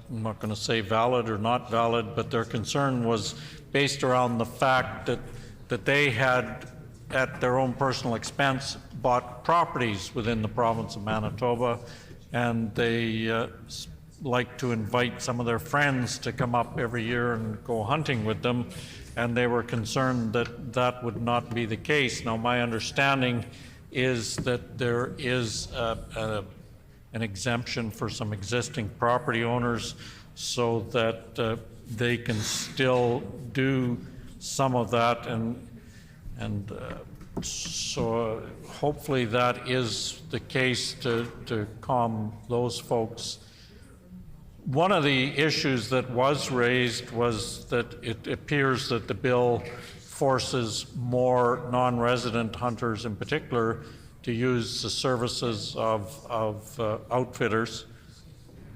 not going to say valid or not valid, but their concern was based around the fact that they had, at their own personal expense, bought properties within the province of Manitoba, and they like to invite some of their friends to come up every year and go hunting with them, and they were concerned that that would not be the case. Now, my understanding is that there is an exemption for some existing property owners so that they can still do some of that, and so hopefully that is the case to calm those folks. One of the issues that was raised was that it appears that the bill forces more non-resident hunters in particular to use the services of outfitters,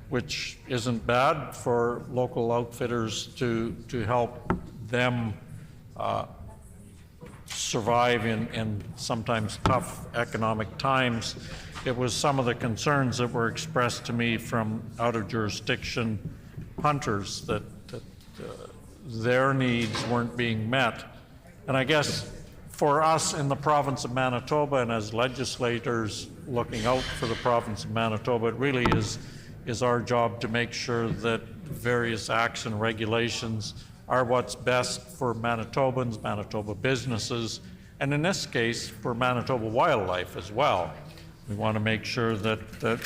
which isn't bad for local outfitters to help them survive in sometimes tough economic times. It was some of the concerns that were expressed to me from out-of-jurisdiction hunters that their needs weren't being met. And I guess for us in the province of Manitoba and as legislators looking out for the province of Manitoba, it really is our job to make sure that various acts and regulations are what's best for Manitobans, Manitoba businesses, and in this case, for Manitoba wildlife as well. We want to make sure that the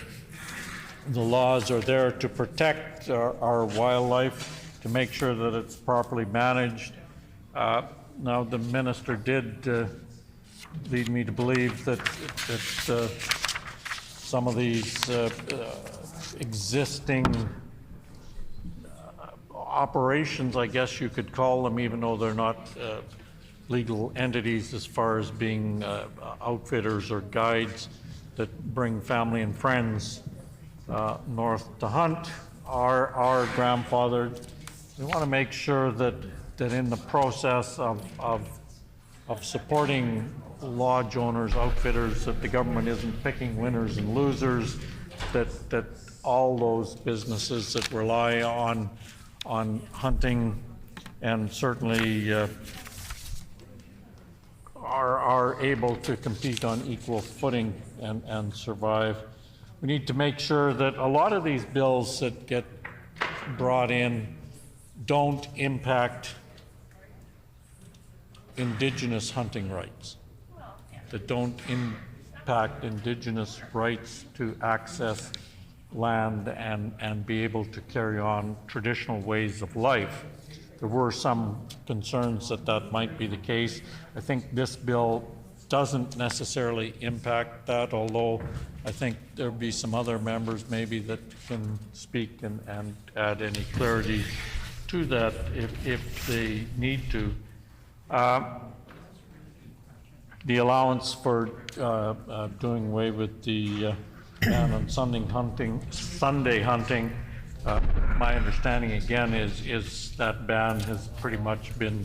laws are there to protect our wildlife, to make sure that it's properly managed. Now, the minister did lead me to believe that some of these existing operations, I guess you could call them, even though they're not legal entities as far as being outfitters or guides that bring family and friends north to hunt, are grandfathered. We want to make sure that in the process of supporting lodge owners, outfitters, that the government isn't picking winners and losers, that all those businesses that rely on hunting and certainly are able to compete on equal footing and survive. We need to make sure that a lot of these bills that get brought in don't impact Indigenous hunting rights, that don't impact Indigenous rights to access land and be able to carry on traditional ways of life. There were some concerns that might be the case. I think this bill doesn't necessarily impact that, although I think there'll be some other members maybe that can speak and add any clarity to that if they need to. The allowance for doing away with the ban on Sunday hunting, my understanding again is that ban has pretty much been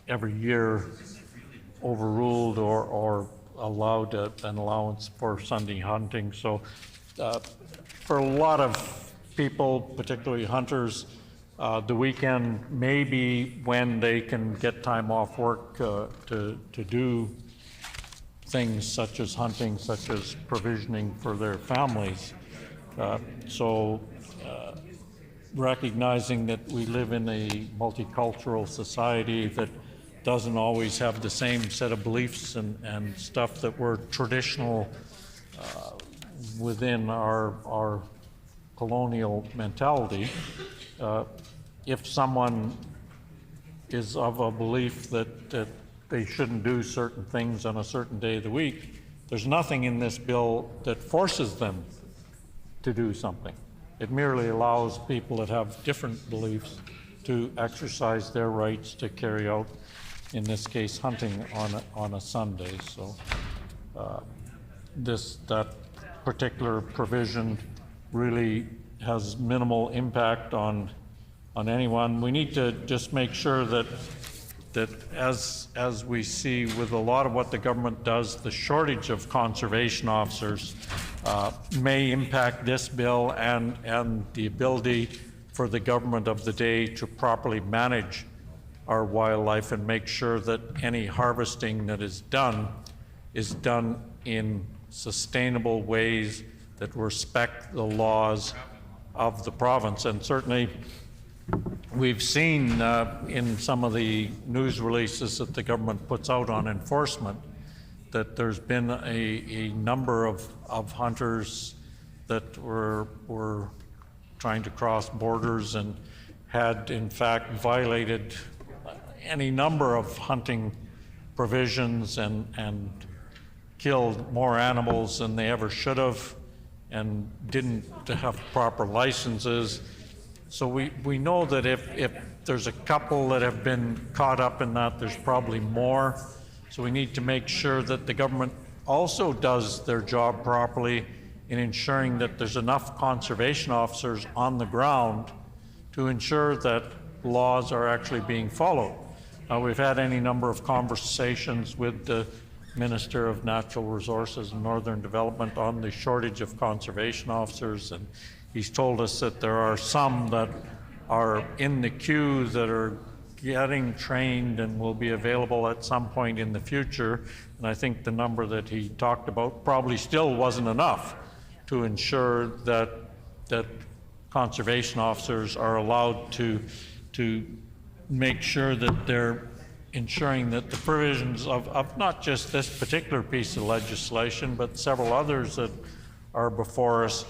every year overruled or allowed an allowance for Sunday hunting. So for a lot of people, particularly hunters, the weekend may be when they can get time off work to do things such as hunting, such as provisioning for their families. So recognizing that we live in a multicultural society that doesn't always have the same set of beliefs and stuff that were traditional within our colonial mentality. If someone is of a belief that they shouldn't do certain things on a certain day of the week, there's nothing in this bill that forces them to do something. It merely allows people that have different beliefs to exercise their rights to carry out, in this case, hunting on a Sunday. So that particular provision really has minimal impact on anyone. We need to just make sure that as we see with a lot of what the government does, the shortage of conservation officers may impact this bill and the ability for the government of the day to properly manage our wildlife and make sure that any harvesting that is done in sustainable ways that respect the laws of the province. And certainly we've seen in some of the news releases that the government puts out on enforcement that there's been a number of hunters that were trying to cross borders and had in fact violated any number of hunting provisions and killed more animals than they ever should have and didn't have proper licenses. So we know that if there's a couple that have been caught up in that, there's probably more. So we need to make sure that the government also does their job properly in ensuring that there's enough conservation officers on the ground to ensure that laws are actually being followed. We've had any number of conversations with the Minister of Natural Resources and Northern Development on the shortage of conservation officers, and he's told us that there are some that are in the queue that are getting trained and will be available at some point in the future. And I think the number that he talked about probably still wasn't enough to ensure that conservation officers are allowed to make sure that they're ensuring that the provisions of not just this particular piece of legislation, but several others that are before us,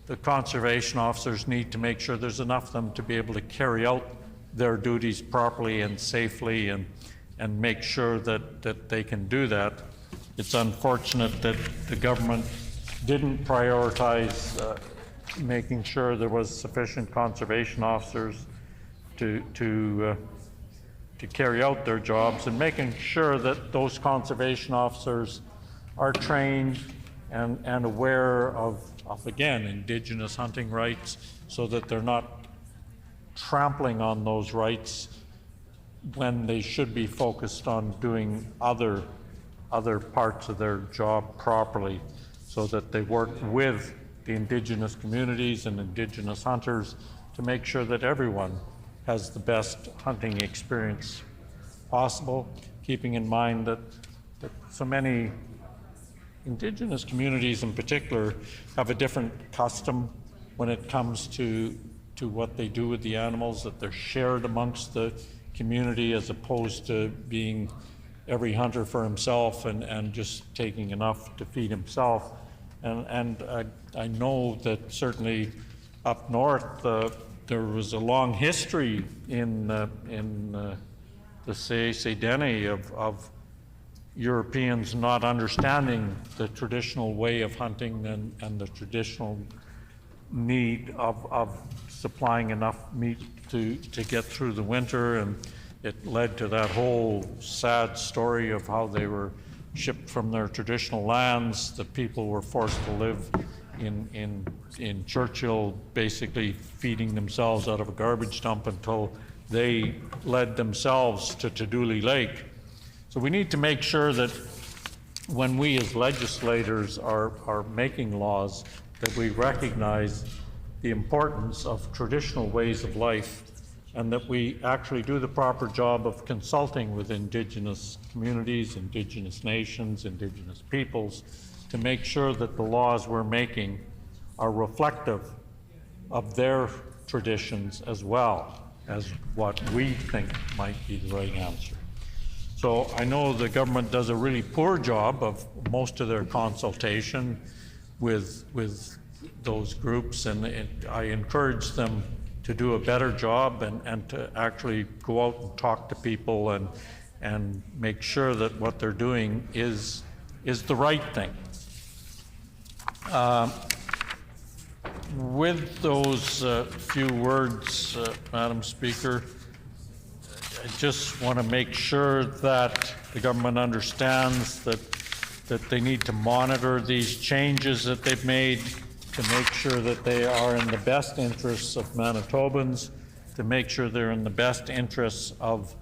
the conservation officers need to make sure there's enough of them to be able to carry out their duties properly and safely and make sure that they can do that. It's unfortunate that the government didn't prioritize making sure there was sufficient conservation officers to carry out their jobs and making sure that those conservation officers are trained and aware of again, Indigenous hunting rights so that they're not trampling on those rights when they should be focused on doing other parts of their job properly, so that they work with the Indigenous communities and Indigenous hunters to make sure that everyone has the best hunting experience possible, keeping in mind that so many Indigenous communities in particular have a different custom when it comes to what they do with the animals, that they're shared amongst the community as opposed to being every hunter for himself and just taking enough to feed himself. And I know that certainly up north there was a long history in the Say Dene of Europeans not understanding the traditional way of hunting and the traditional need of supplying enough meat to get through the winter, and it led to that whole sad story of how they were shipped from their traditional lands. The people were forced to live in Churchill, basically feeding themselves out of a garbage dump until they led themselves to Dooley Lake. So we need to make sure that when we as legislators are making laws, that we recognize the importance of traditional ways of life, and that we actually do the proper job of consulting with Indigenous communities, Indigenous nations, Indigenous peoples, to make sure that the laws we're making are reflective of their traditions as well as what we think might be the right answer. So I know the government does a really poor job of most of their consultation with those groups, and I encourage them to do a better job and to actually go out and talk to people and make sure that what they're doing is the right thing. With those few words, Madam Speaker, I just want to make sure that the government understands that they need to monitor these changes that they've made, to make sure that they are in the best interests of Manitobans, to make sure they're in the best interests of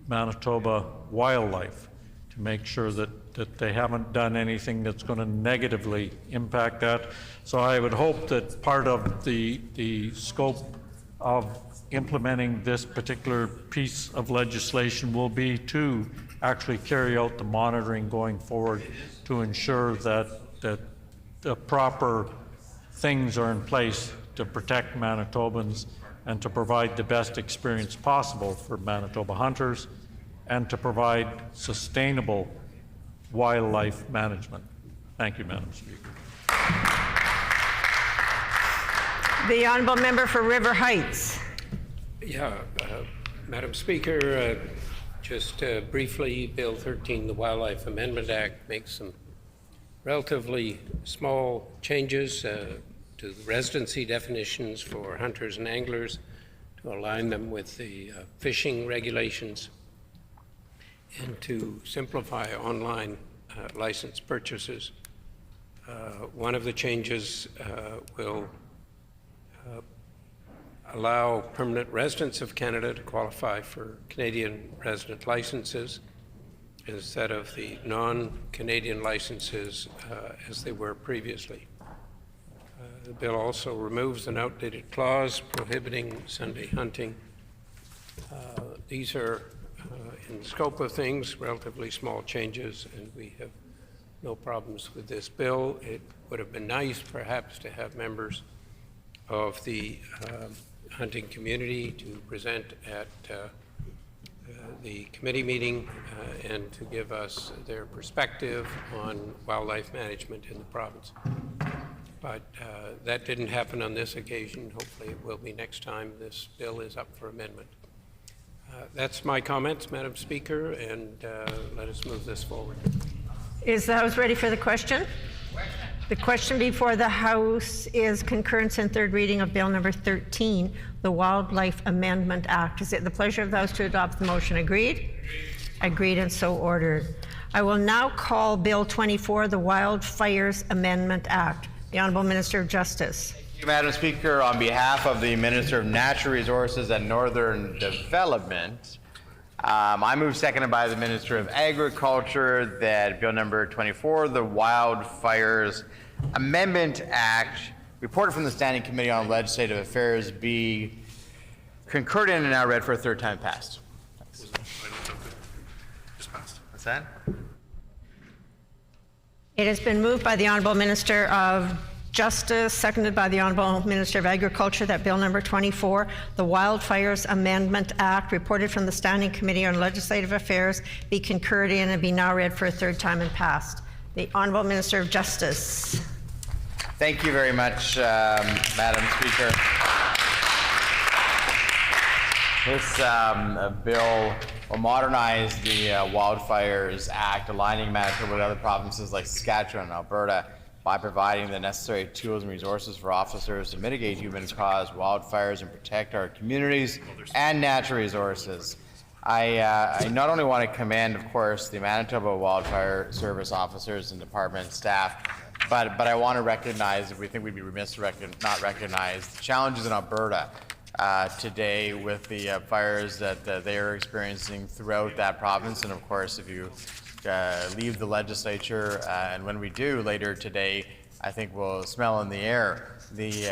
Manitoba wildlife, to make sure that they haven't done anything that's going to negatively impact that. So I would hope that part of the scope of implementing this particular piece of legislation will be to actually carry out the monitoring going forward to ensure that the proper things are in place to protect Manitobans and to provide the best experience possible for Manitoba hunters and to provide sustainable wildlife management. Thank you, Madam Speaker. The Honourable Member for River Heights. Yeah, Madam Speaker, just briefly, Bill 13, the Wildlife Amendment Act, makes some relatively small changes to the residency definitions for hunters and anglers to align them with the fishing regulations and to simplify online license purchases. One of the changes will allow permanent residents of Canada to qualify for Canadian resident licenses instead of the non-Canadian licenses as they were previously. The bill also removes an outdated clause prohibiting Sunday hunting. These are, in the scope of things, relatively small changes, and we have no problems with this bill. It would have been nice, perhaps, to have members of the hunting community to present at the committee meeting and to give us their perspective on wildlife management in the province. But that didn't happen on this occasion. Hopefully it will be next time this bill is up for amendment. That's my comments, Madam Speaker, and let us move this forward. Is the House ready for the question? The question before the House is concurrence and third reading of Bill number 13, the Wildlife Amendment Act. Is it the pleasure of the House to adopt the motion? Agreed? Agreed, and so ordered. I will now call Bill 24, the Wildfires Amendment Act. The Honourable Minister of Justice. Thank you, Madam Speaker. On behalf of the Minister of Natural Resources and Northern Development, I move, seconded by the Minister of Agriculture, that Bill number 24, the Wildfires Amendment Act, reported from the Standing Committee on Legislative Affairs, be concurred in and now read for a third time passed. What's that? It has been moved by the Honourable Minister of Justice, seconded by the Honourable Minister of Agriculture, that Bill number 24, the Wildfires Amendment Act, reported from the Standing Committee on Legislative Affairs, be concurred in and be now read for a third time and passed. The Honourable Minister of Justice. Thank you very much, Madam Speaker. This bill will modernize the Wildfires Act, aligning Manitoba with other provinces like Saskatchewan and Alberta by providing the necessary tools and resources for officers to mitigate human-caused wildfires and protect our communities and natural resources. I not only want to commend, of course, the Manitoba Wildfire Service officers and department staff, but I want to recognize, if we think we'd be remiss to not recognize, the challenges in Alberta today with the fires that they are experiencing throughout that province. And of course, if you leave the legislature, and when we do later today, I think we'll smell in the air the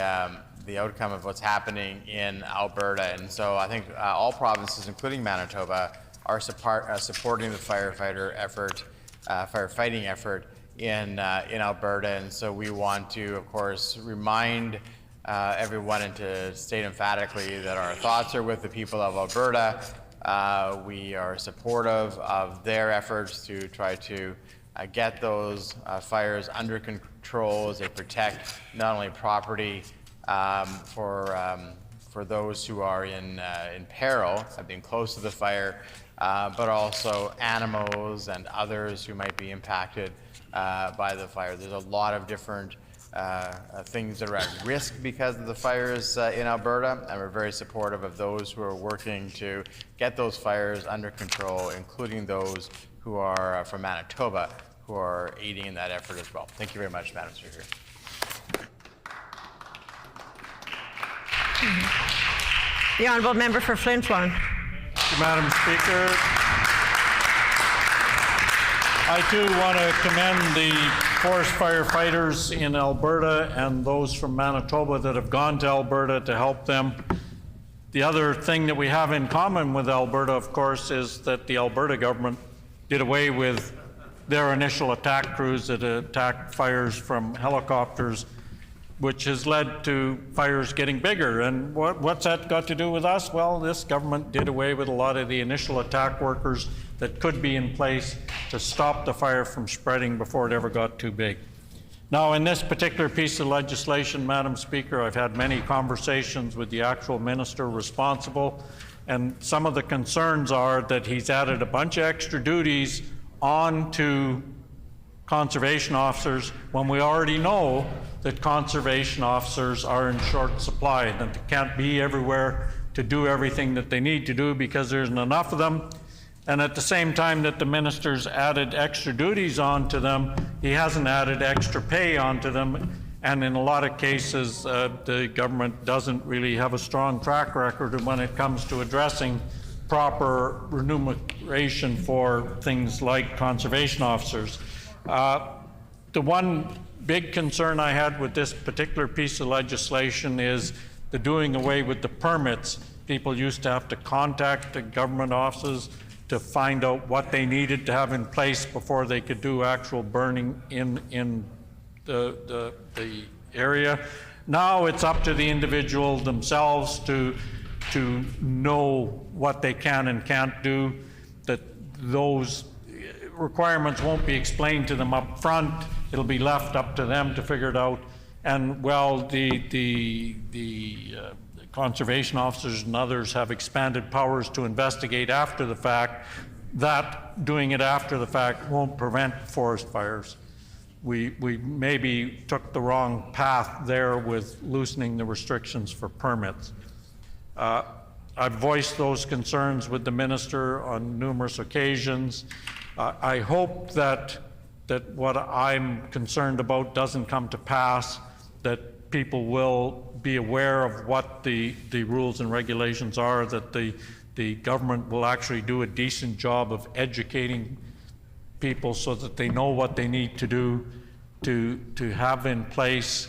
outcome of what's happening in Alberta. And so I think all provinces, including Manitoba, are supporting the firefighting effort in Alberta. And so we want to, of course, remind everyone and to state emphatically that our thoughts are with the people of Alberta. We are supportive of their efforts to try to get those fires under control as they protect not only property for those who are in peril, have been close to the fire, but also animals and others who might be impacted by the fire. There's a lot of different things that are at risk because of the fires in Alberta, and we're very supportive of those who are working to get those fires under control, including those who are from Manitoba, who are aiding in that effort as well. Thank you very much, Madam Speaker. The honourable member for Flin Flon. Madam Speaker, I too want to commend the forest firefighters in Alberta and those from Manitoba that have gone to Alberta to help them. The other thing that we have in common with Alberta, of course, is that the Alberta government did away with their initial attack crews that attacked fires from helicopters, which has led to fires getting bigger. And what's that got to do with us? Well, this government did away with a lot of the initial attack workers that could be in place to stop the fire from spreading before it ever got too big. Now, in this particular piece of legislation, Madam Speaker, I've had many conversations with the actual minister responsible, and some of the concerns are that he's added a bunch of extra duties on to conservation officers when we already know that conservation officers are in short supply and that they can't be everywhere to do everything that they need to do because there isn't enough of them. And at the same time that the minister's added extra duties onto them, he hasn't added extra pay onto them. And in a lot of cases, the government doesn't really have a strong track record when it comes to addressing proper remuneration for things like conservation officers. The one big concern I had with this particular piece of legislation is the doing away with the permits. People used to have to contact the government offices to find out what they needed to have in place before they could do actual burning in the area. Now it's up to the individual themselves to know what they can and can't do, that those requirements won't be explained to them up front. It'll be left up to them to figure it out. And well, the conservation officers and others have expanded powers to investigate after the fact. That doing it after the fact won't prevent forest fires. We maybe took the wrong path there with loosening the restrictions for permits. I've voiced those concerns with the minister on numerous occasions. I hope that what I'm concerned about doesn't come to pass, that people will be aware of what the rules and regulations are, that the government will actually do a decent job of educating people so that they know what they need to do to have in place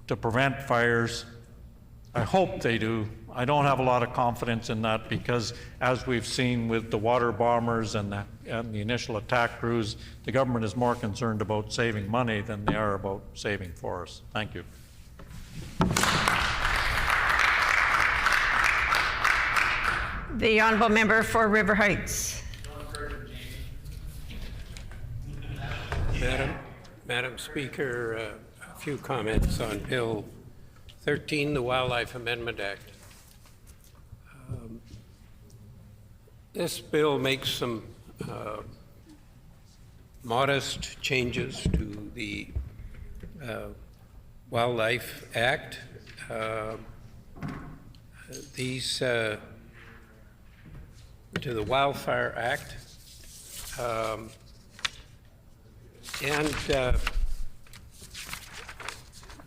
to prevent fires. I hope they do. I don't have a lot of confidence in that because, as we've seen with the water bombers and the initial attack crews, the government is more concerned about saving money than they are about saving forests. Thank you. The honourable member for River Heights. Madam Speaker, a few comments on Bill 13, the Wildlife Amendment Act. This bill makes some modest changes to the Wildlife Act. These to the Wildfire Act, and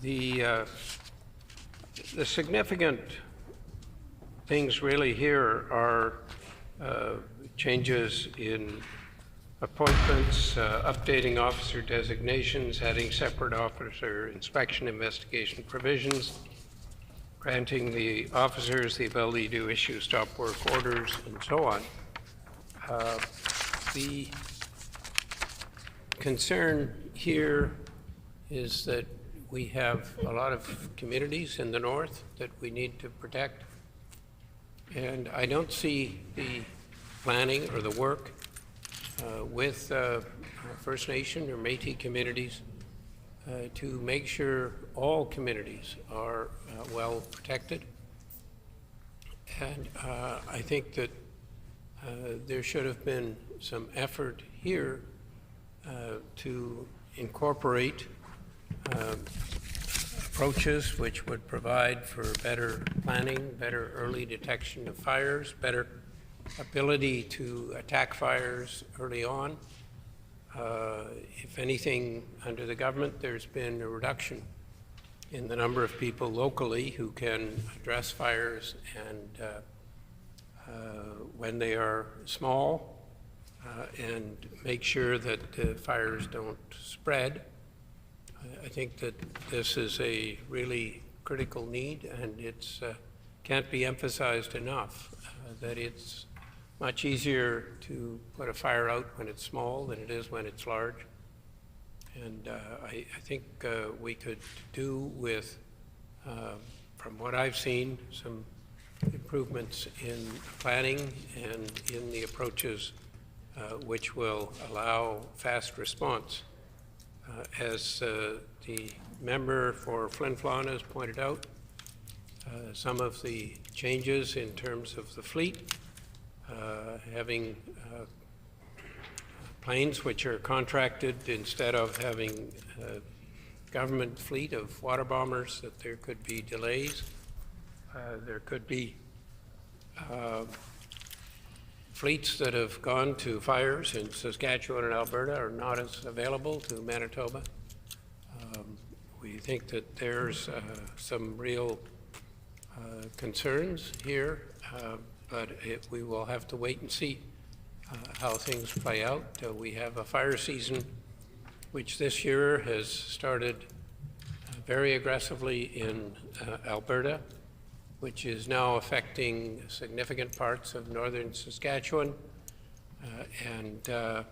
the significant things really here are changes in appointments, updating officer designations, adding separate officer inspection investigation provisions, granting the officers the ability to issue stop work orders, and so on. The concern here is that we have a lot of communities in the north that we need to protect, and I don't see the planning or the work with First Nation or Métis communities to make sure all communities are well protected. And I think that there should have been some effort here to incorporate approaches which would provide for better planning, better early detection of fires, better ability to attack fires early on. If anything, under the government, there's been a reduction in the number of people locally who can address fires and when they are small and make sure that the fires don't spread. I think that this is a really critical need, and it's can't be emphasized enough that it's much easier to put a fire out when it's small than it is when it's large. And I think we could do with, from what I've seen, some improvements in planning and in the approaches which will allow fast response. As the member for Flin Flon has pointed out, some of the changes in terms of the fleet, having planes which are contracted instead of having a government fleet of water bombers, that there could be delays. There could be fleets that have gone to fires in Saskatchewan and Alberta are not as available to Manitoba. We think that there's some real concerns here, but we will have to wait and see how things play out. We have a fire season which this year has started very aggressively in Alberta, which is now affecting significant parts of northern Saskatchewan. And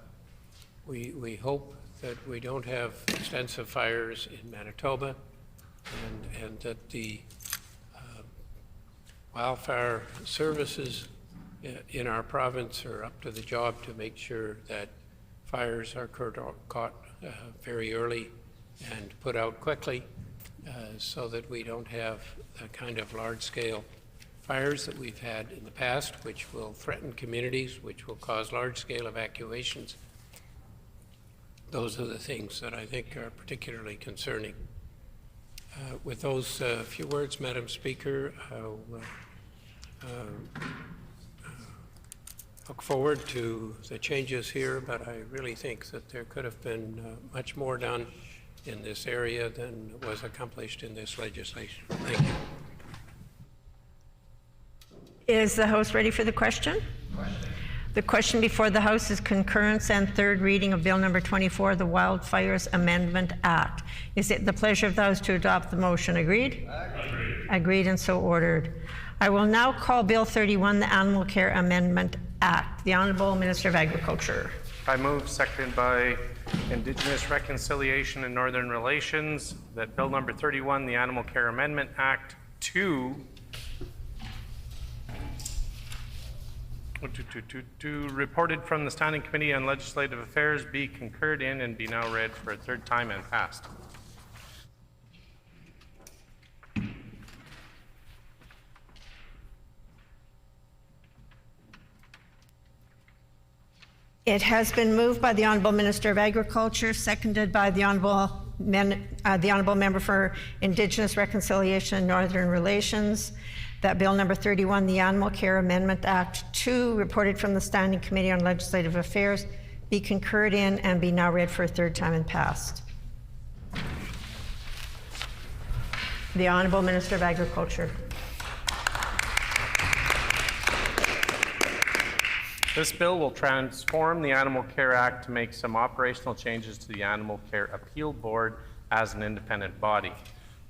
we hope that we don't have extensive fires in Manitoba, and that the wildfire services in our province are up to the job to make sure that fires are caught very early and put out quickly, so that we don't have the kind of large-scale fires that we've had in the past, which will threaten communities, which will cause large-scale evacuations. Those are the things that I think are particularly concerning. With those few words, Madam Speaker, I'll look forward to the changes here, but I really think that there could have been much more done in this area than was accomplished in this legislation. Thank you. Is the House ready for the question? The question before the House is concurrence and third reading of Bill number 24, the Wildfires Amendment Act. Is it the pleasure of the House to adopt the motion? Agreed? Agreed. Agreed and so ordered. I will now call Bill 31, the Animal Care Amendment Act. The Honourable Minister of Agriculture. I move, seconded by Indigenous Reconciliation and Northern Relations, that Bill number 31, the Animal Care Amendment Act 2, reported from the Standing Committee on Legislative Affairs, be concurred in and be now read for a third time and passed. It has been moved by the Honourable Minister of Agriculture, seconded by the Honourable Member for Indigenous Reconciliation and Northern Relations, that Bill number 31, the Animal Care Amendment Act 2, reported from the Standing Committee on Legislative Affairs, be concurred in and be now read for a third time and passed. The Honourable Minister of Agriculture. This bill will transform the Animal Care Act to make some operational changes to the Animal Care Appeal Board as an independent body.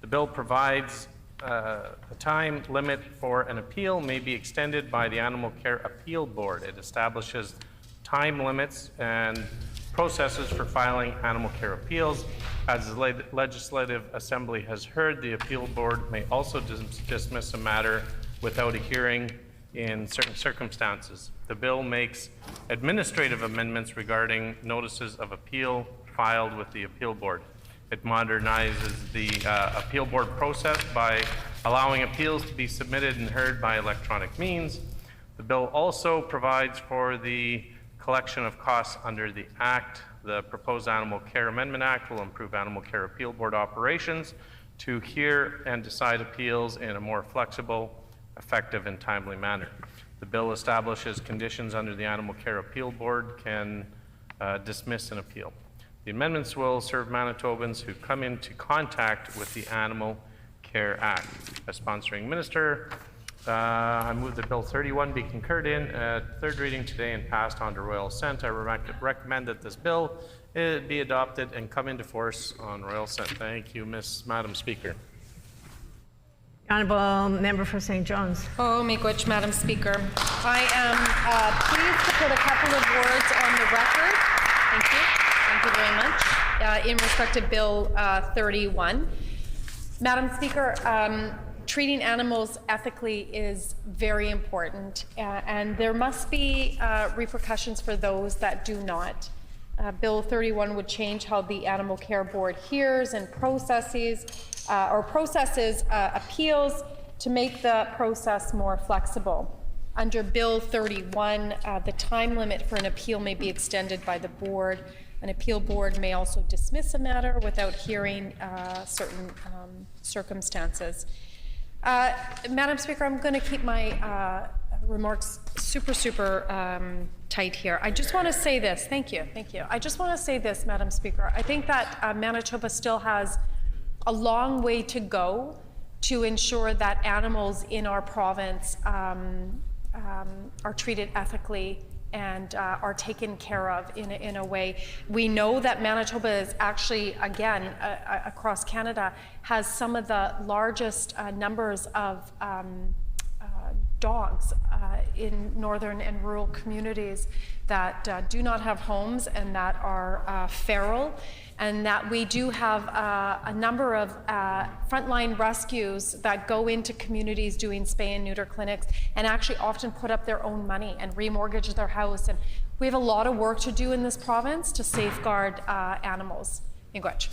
The bill provides a time limit for an appeal may be extended by the Animal Care Appeal Board. It establishes time limits and processes for filing animal care appeals. As the Legislative Assembly has heard, the Appeal Board may also dismiss a matter without a hearing in certain circumstances. The bill makes administrative amendments regarding notices of appeal filed with the Appeal Board. It modernizes the Appeal Board process by allowing appeals to be submitted and heard by electronic means. The bill also provides for the collection of costs under the Act. The proposed Animal Care Amendment Act will improve Animal Care Appeal Board operations to hear and decide appeals in a more flexible, effective, and timely manner. The bill establishes conditions under the Animal Care Appeal Board can dismiss an appeal. The amendments will serve Manitobans who come into contact with the Animal Care Act. As sponsoring minister, I move that Bill 31 be concurred in at third reading today and passed on to royal assent. I recommend that this bill be adopted and come into force on royal assent. Thank you, Madam Speaker. Honourable Member for St. John's. Oh, Miigwech, Madam Speaker. I am pleased to put a couple of words on the record. Thank you. Thank you very much. In respect to Bill 31. Madam Speaker, treating animals ethically is very important, and there must be repercussions for those that do not. Bill 31 would change how the Animal Care Board hears and processes appeals to make the process more flexible. Under Bill 31, the time limit for an appeal may be extended by the board. An appeal board may also dismiss a matter without hearing certain circumstances. Madam Speaker, I'm going to keep my remarks super tight here. I just want to say this. Thank you. I just want to say this, Madam Speaker. I think that Manitoba still has a long way to go to ensure that animals in our province are treated ethically and are taken care of in a way. We know that Manitoba is actually, again, across Canada, has some of the largest numbers of dogs in northern and rural communities that do not have homes and that are feral, and that we do have a number of frontline rescues that go into communities doing spay and neuter clinics and actually often put up their own money and remortgage their house. And we have a lot of work to do in this province to safeguard animals. Miigwech.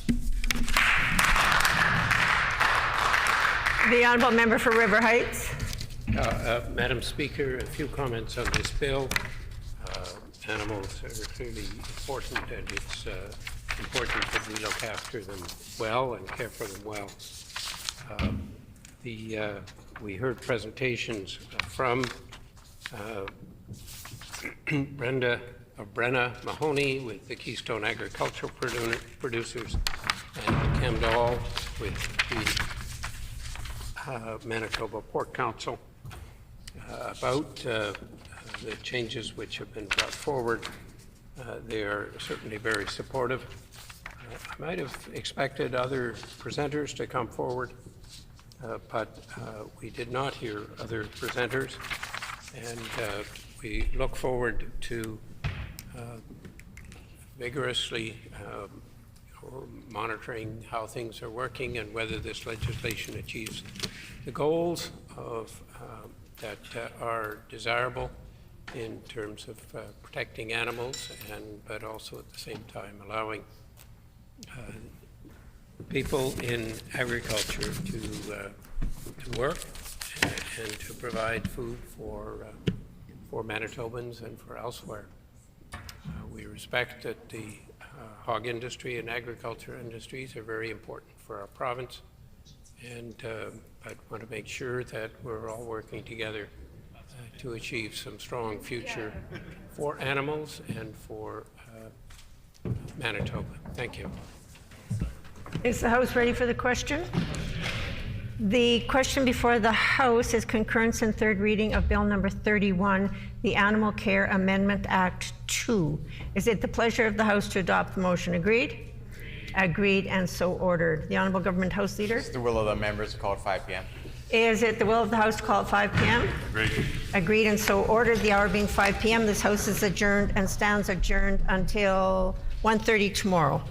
The Honourable Member for River Heights. Madam Speaker, a few comments on this bill. Animals are clearly important, and it's important that we look after them well and care for them well. We heard presentations from Brenna Mahoney with the Keystone Agricultural Producers and Camdall with the Manitoba Pork Council about the changes which have been brought forward. They are certainly very supportive. I might have expected other presenters to come forward, but we did not hear other presenters, and we look forward to vigorously monitoring how things are working and whether this legislation achieves the goals of that are desirable in terms of protecting animals, but also at the same time allowing people in agriculture to work and to provide food for Manitobans and for elsewhere. We respect that the hog industry and agriculture industries are very important for our province, and I want to make sure that we're all working together to achieve some strong future for animals and for Manitoba. Thank you. Is the House ready for the question? The question before the House is concurrence and third reading of Bill number 31, the Animal Care Amendment Act 2. Is it the pleasure of the House to adopt the motion? Agreed? Agreed, and so ordered. The Honourable Government House Leader? It's the will of the members to call at 5 p.m. Is it the will of the House to call at 5 p.m.? Agreed. Agreed, and so ordered. The hour being 5 p.m., this House is adjourned and stands adjourned until 1:30 tomorrow.